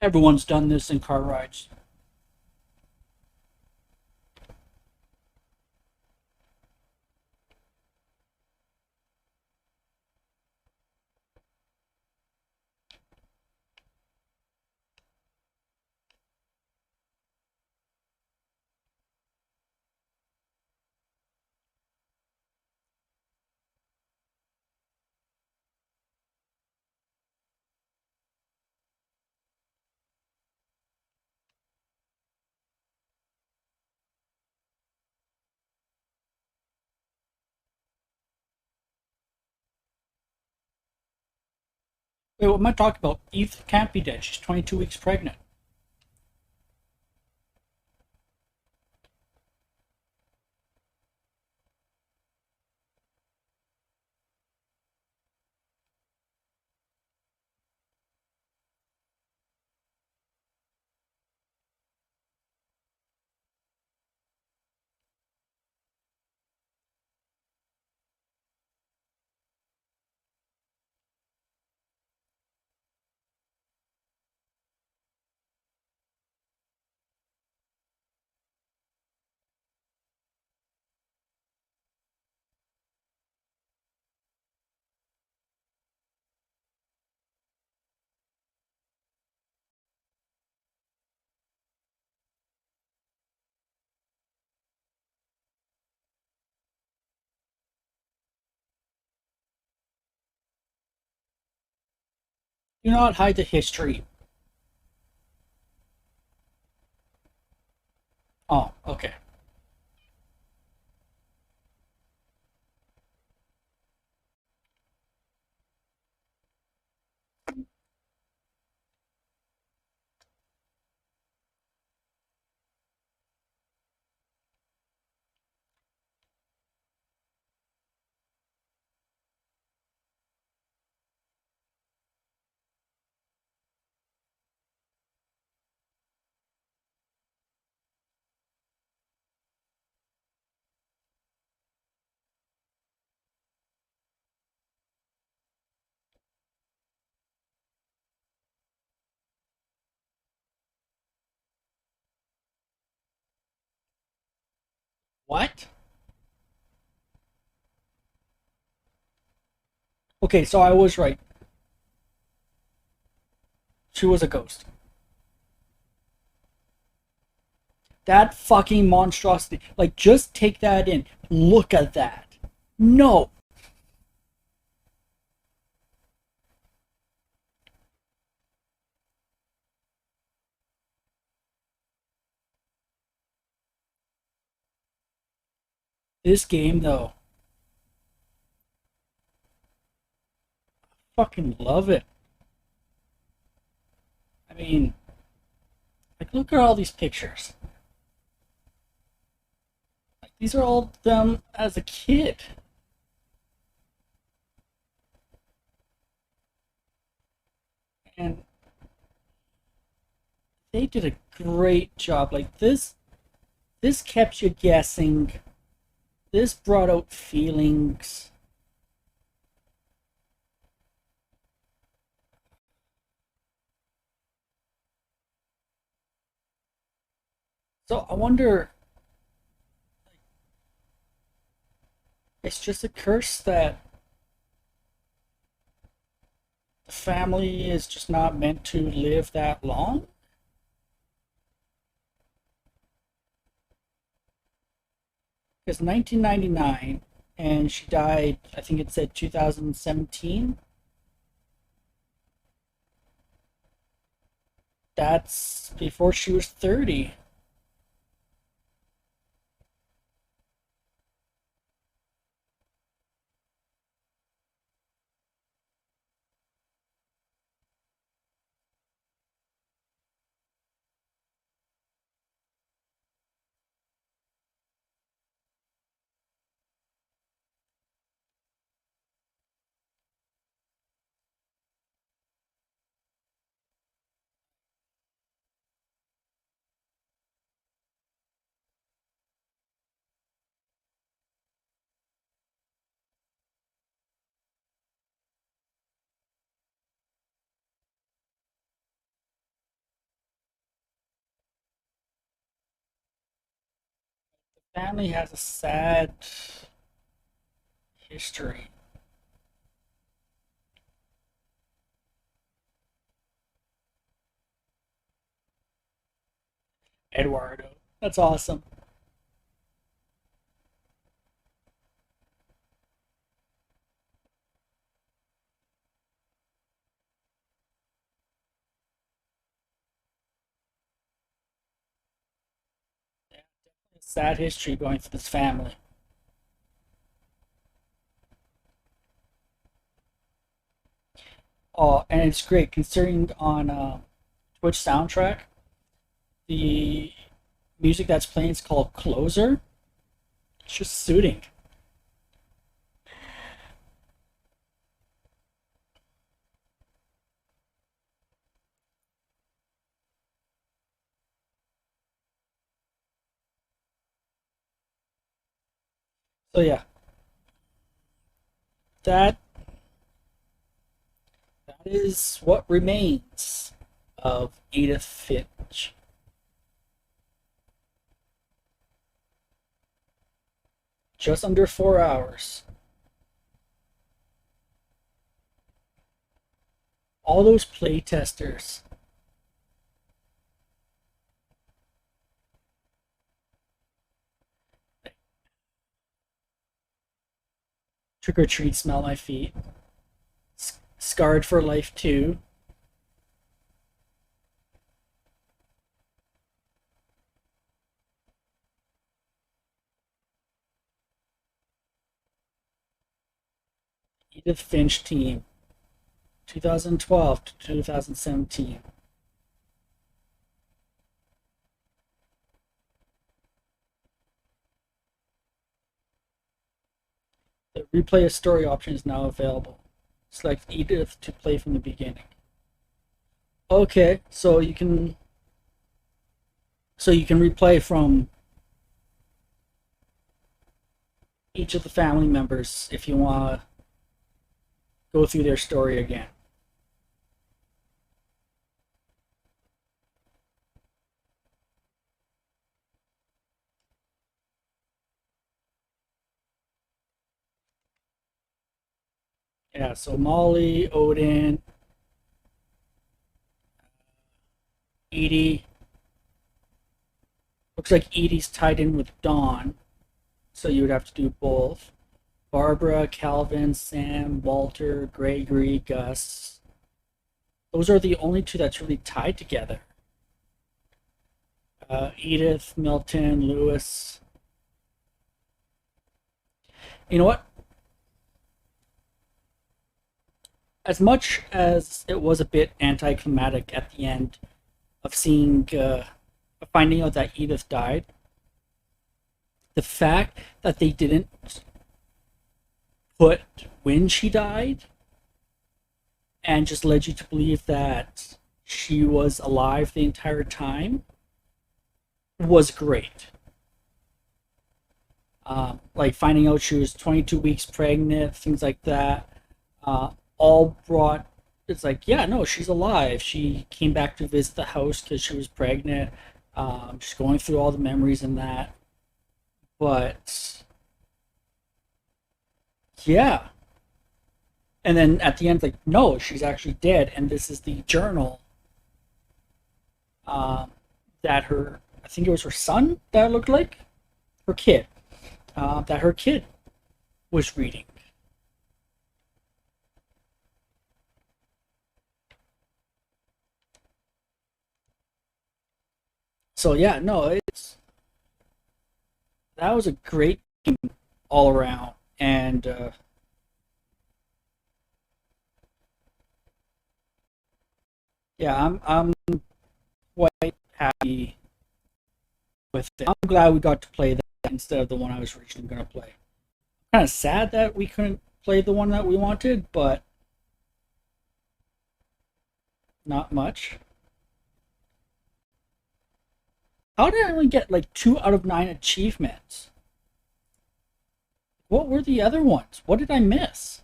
A: Everyone's done this in car rides. Wait, what am I talking about? Edith can't be dead. She's 22 weeks pregnant. Do not hide the history. Oh, okay. What? Okay, so I was right. She was a ghost. That fucking monstrosity. Like, just take that in. Look at that. No. This game, though. fucking love it. I mean, like, look at all these pictures. Like, these are all them as a kid. And they did a great job. Like, this kept you guessing. This brought out feelings. So I wonder, it's just a curse that the family is just not meant to live that long? Because 1999, and she died, I think it said 2017. That's before she was 30. The family has a sad history. Eduardo. That's awesome. Yeah, sad history going through this family. Oh, and it's great considering on Twitch soundtrack, the music that's playing is called Closer. It's just suiting. So yeah, that that is what remains of Edith Finch. Just under 4 hours. All those playtesters. Trick or treat, smell my feet. Scarred for life too. Edith Finch team, 2012 to 2017. The replay a story option is now available. Select Edith to play from the beginning. Okay, so you can replay from each of the family members if you want to go through their story again. Yeah, so Molly, Odin, Edie. Looks like Edie's tied in with Dawn, so you would have to do both. Barbara, Calvin, Sam, Walter, Gregory, Gus. Those are the only two that's really tied together. Edith, Milton, Lewis. You know what? as much as it was a bit anticlimactic at the end of seeing, finding out that Edith died, the fact that they didn't put when she died and just led you to believe that she was alive the entire time was great. Like finding out she was 22 weeks pregnant, things like that, uh, all brought. It's like, yeah, no, she's alive. She came back to visit the house because she was pregnant. She's going through all the memories and that. But yeah, and then at the end, like, no, she's actually dead, and this is the journal um, that her, I think it was her son that it looked like, her kid, that her kid was reading. So yeah, no, it's that was a great game all around, and yeah, I'm quite happy with it. I'm glad we got to play that instead of the one I was originally going to play. Kind of sad that we couldn't play the one that we wanted, but not much. How did I only get like 2 out of 9 achievements? What were the other ones? What did I miss?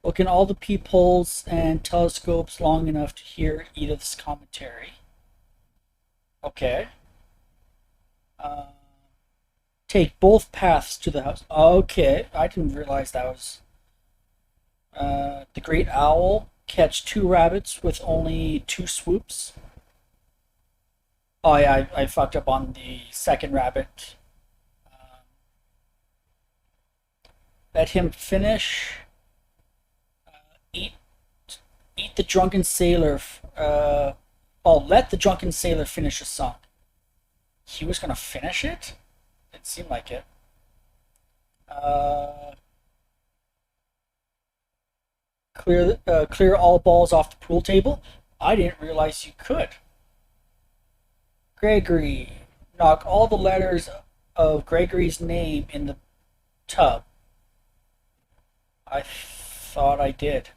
A: Look in all the peepholes and telescopes long enough to hear Edith's commentary. Okay. Uh, Take both paths to the house. Okay, I didn't realize that was the Great Owl. Catch 2 rabbits with only 2 swoops. Oh yeah, I fucked up on the second rabbit. Um, Let him finish. Eat, eat the drunken sailor. Let the drunken sailor finish his song. He was gonna finish it. It seemed like it. Uh, clear all balls off the pool table. I didn't realize you could. Gregory, knock all the letters of Gregory's name in the tub. I thought I did.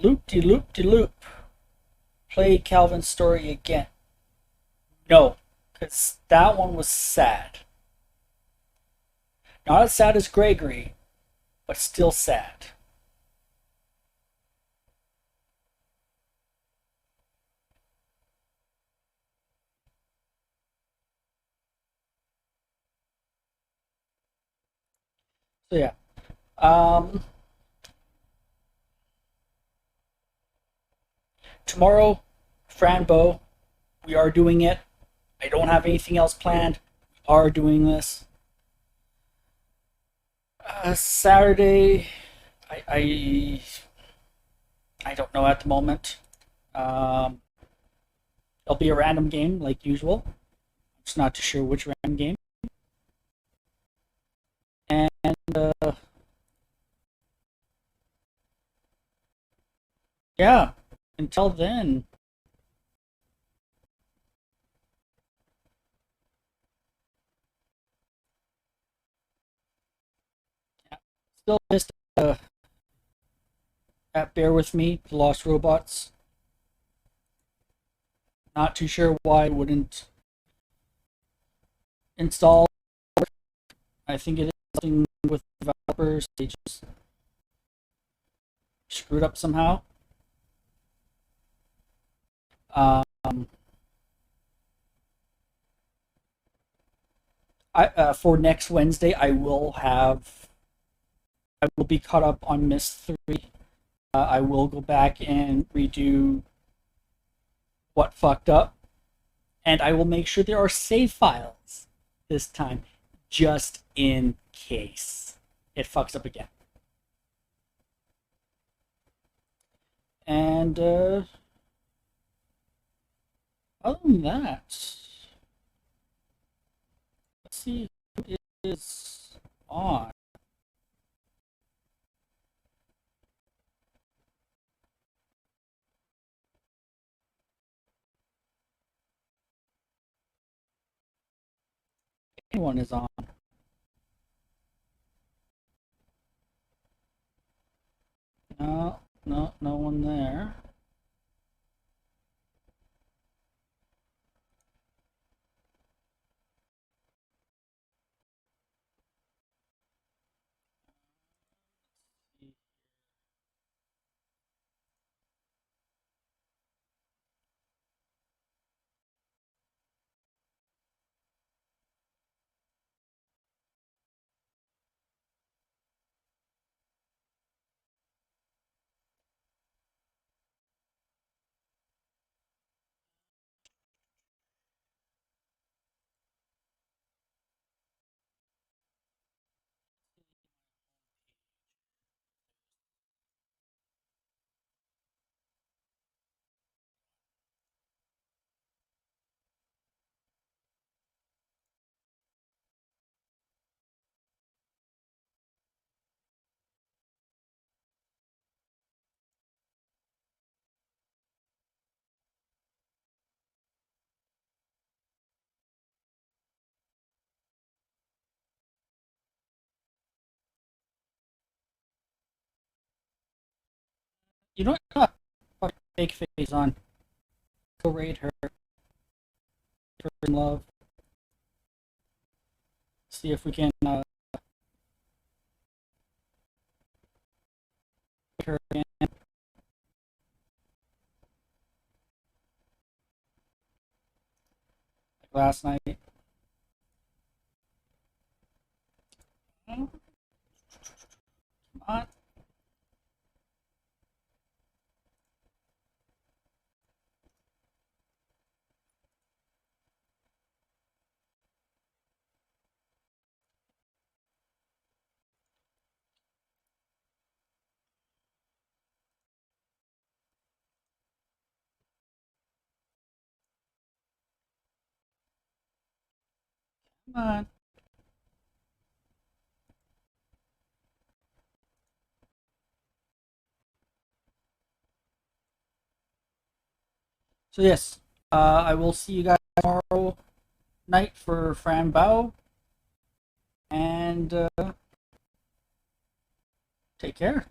A: Loop de loop de loop. Play Calvin's story again. No, because that one was sad. Not as sad as Gregory, but still sad. So yeah. Um, Tomorrow, Franbo, we are doing it. I don't have anything else planned. We are doing this. Saturday, I, I I don't know at the moment. Um, It'll be a random game like usual. I'm just not too sure which random game. And yeah, until then, yeah, still just bear with me, the Lost Robots. Not too sure why it wouldn't install. I think it is something with developers. They just screwed up somehow. Um, for next Wednesday, I will be caught up on Miss 3. I will go back and redo what fucked up, and I will make sure there are save files this time, just in case it fucks up again. And other than that, let's see who is on. anyone is on. No, no, no one there. You know what? Fuck fake face on. Go raid her. For love. See if we can her again. Like last night. Come on. Come on. So yes, I will see you guys tomorrow night for Fran Bao, and take care.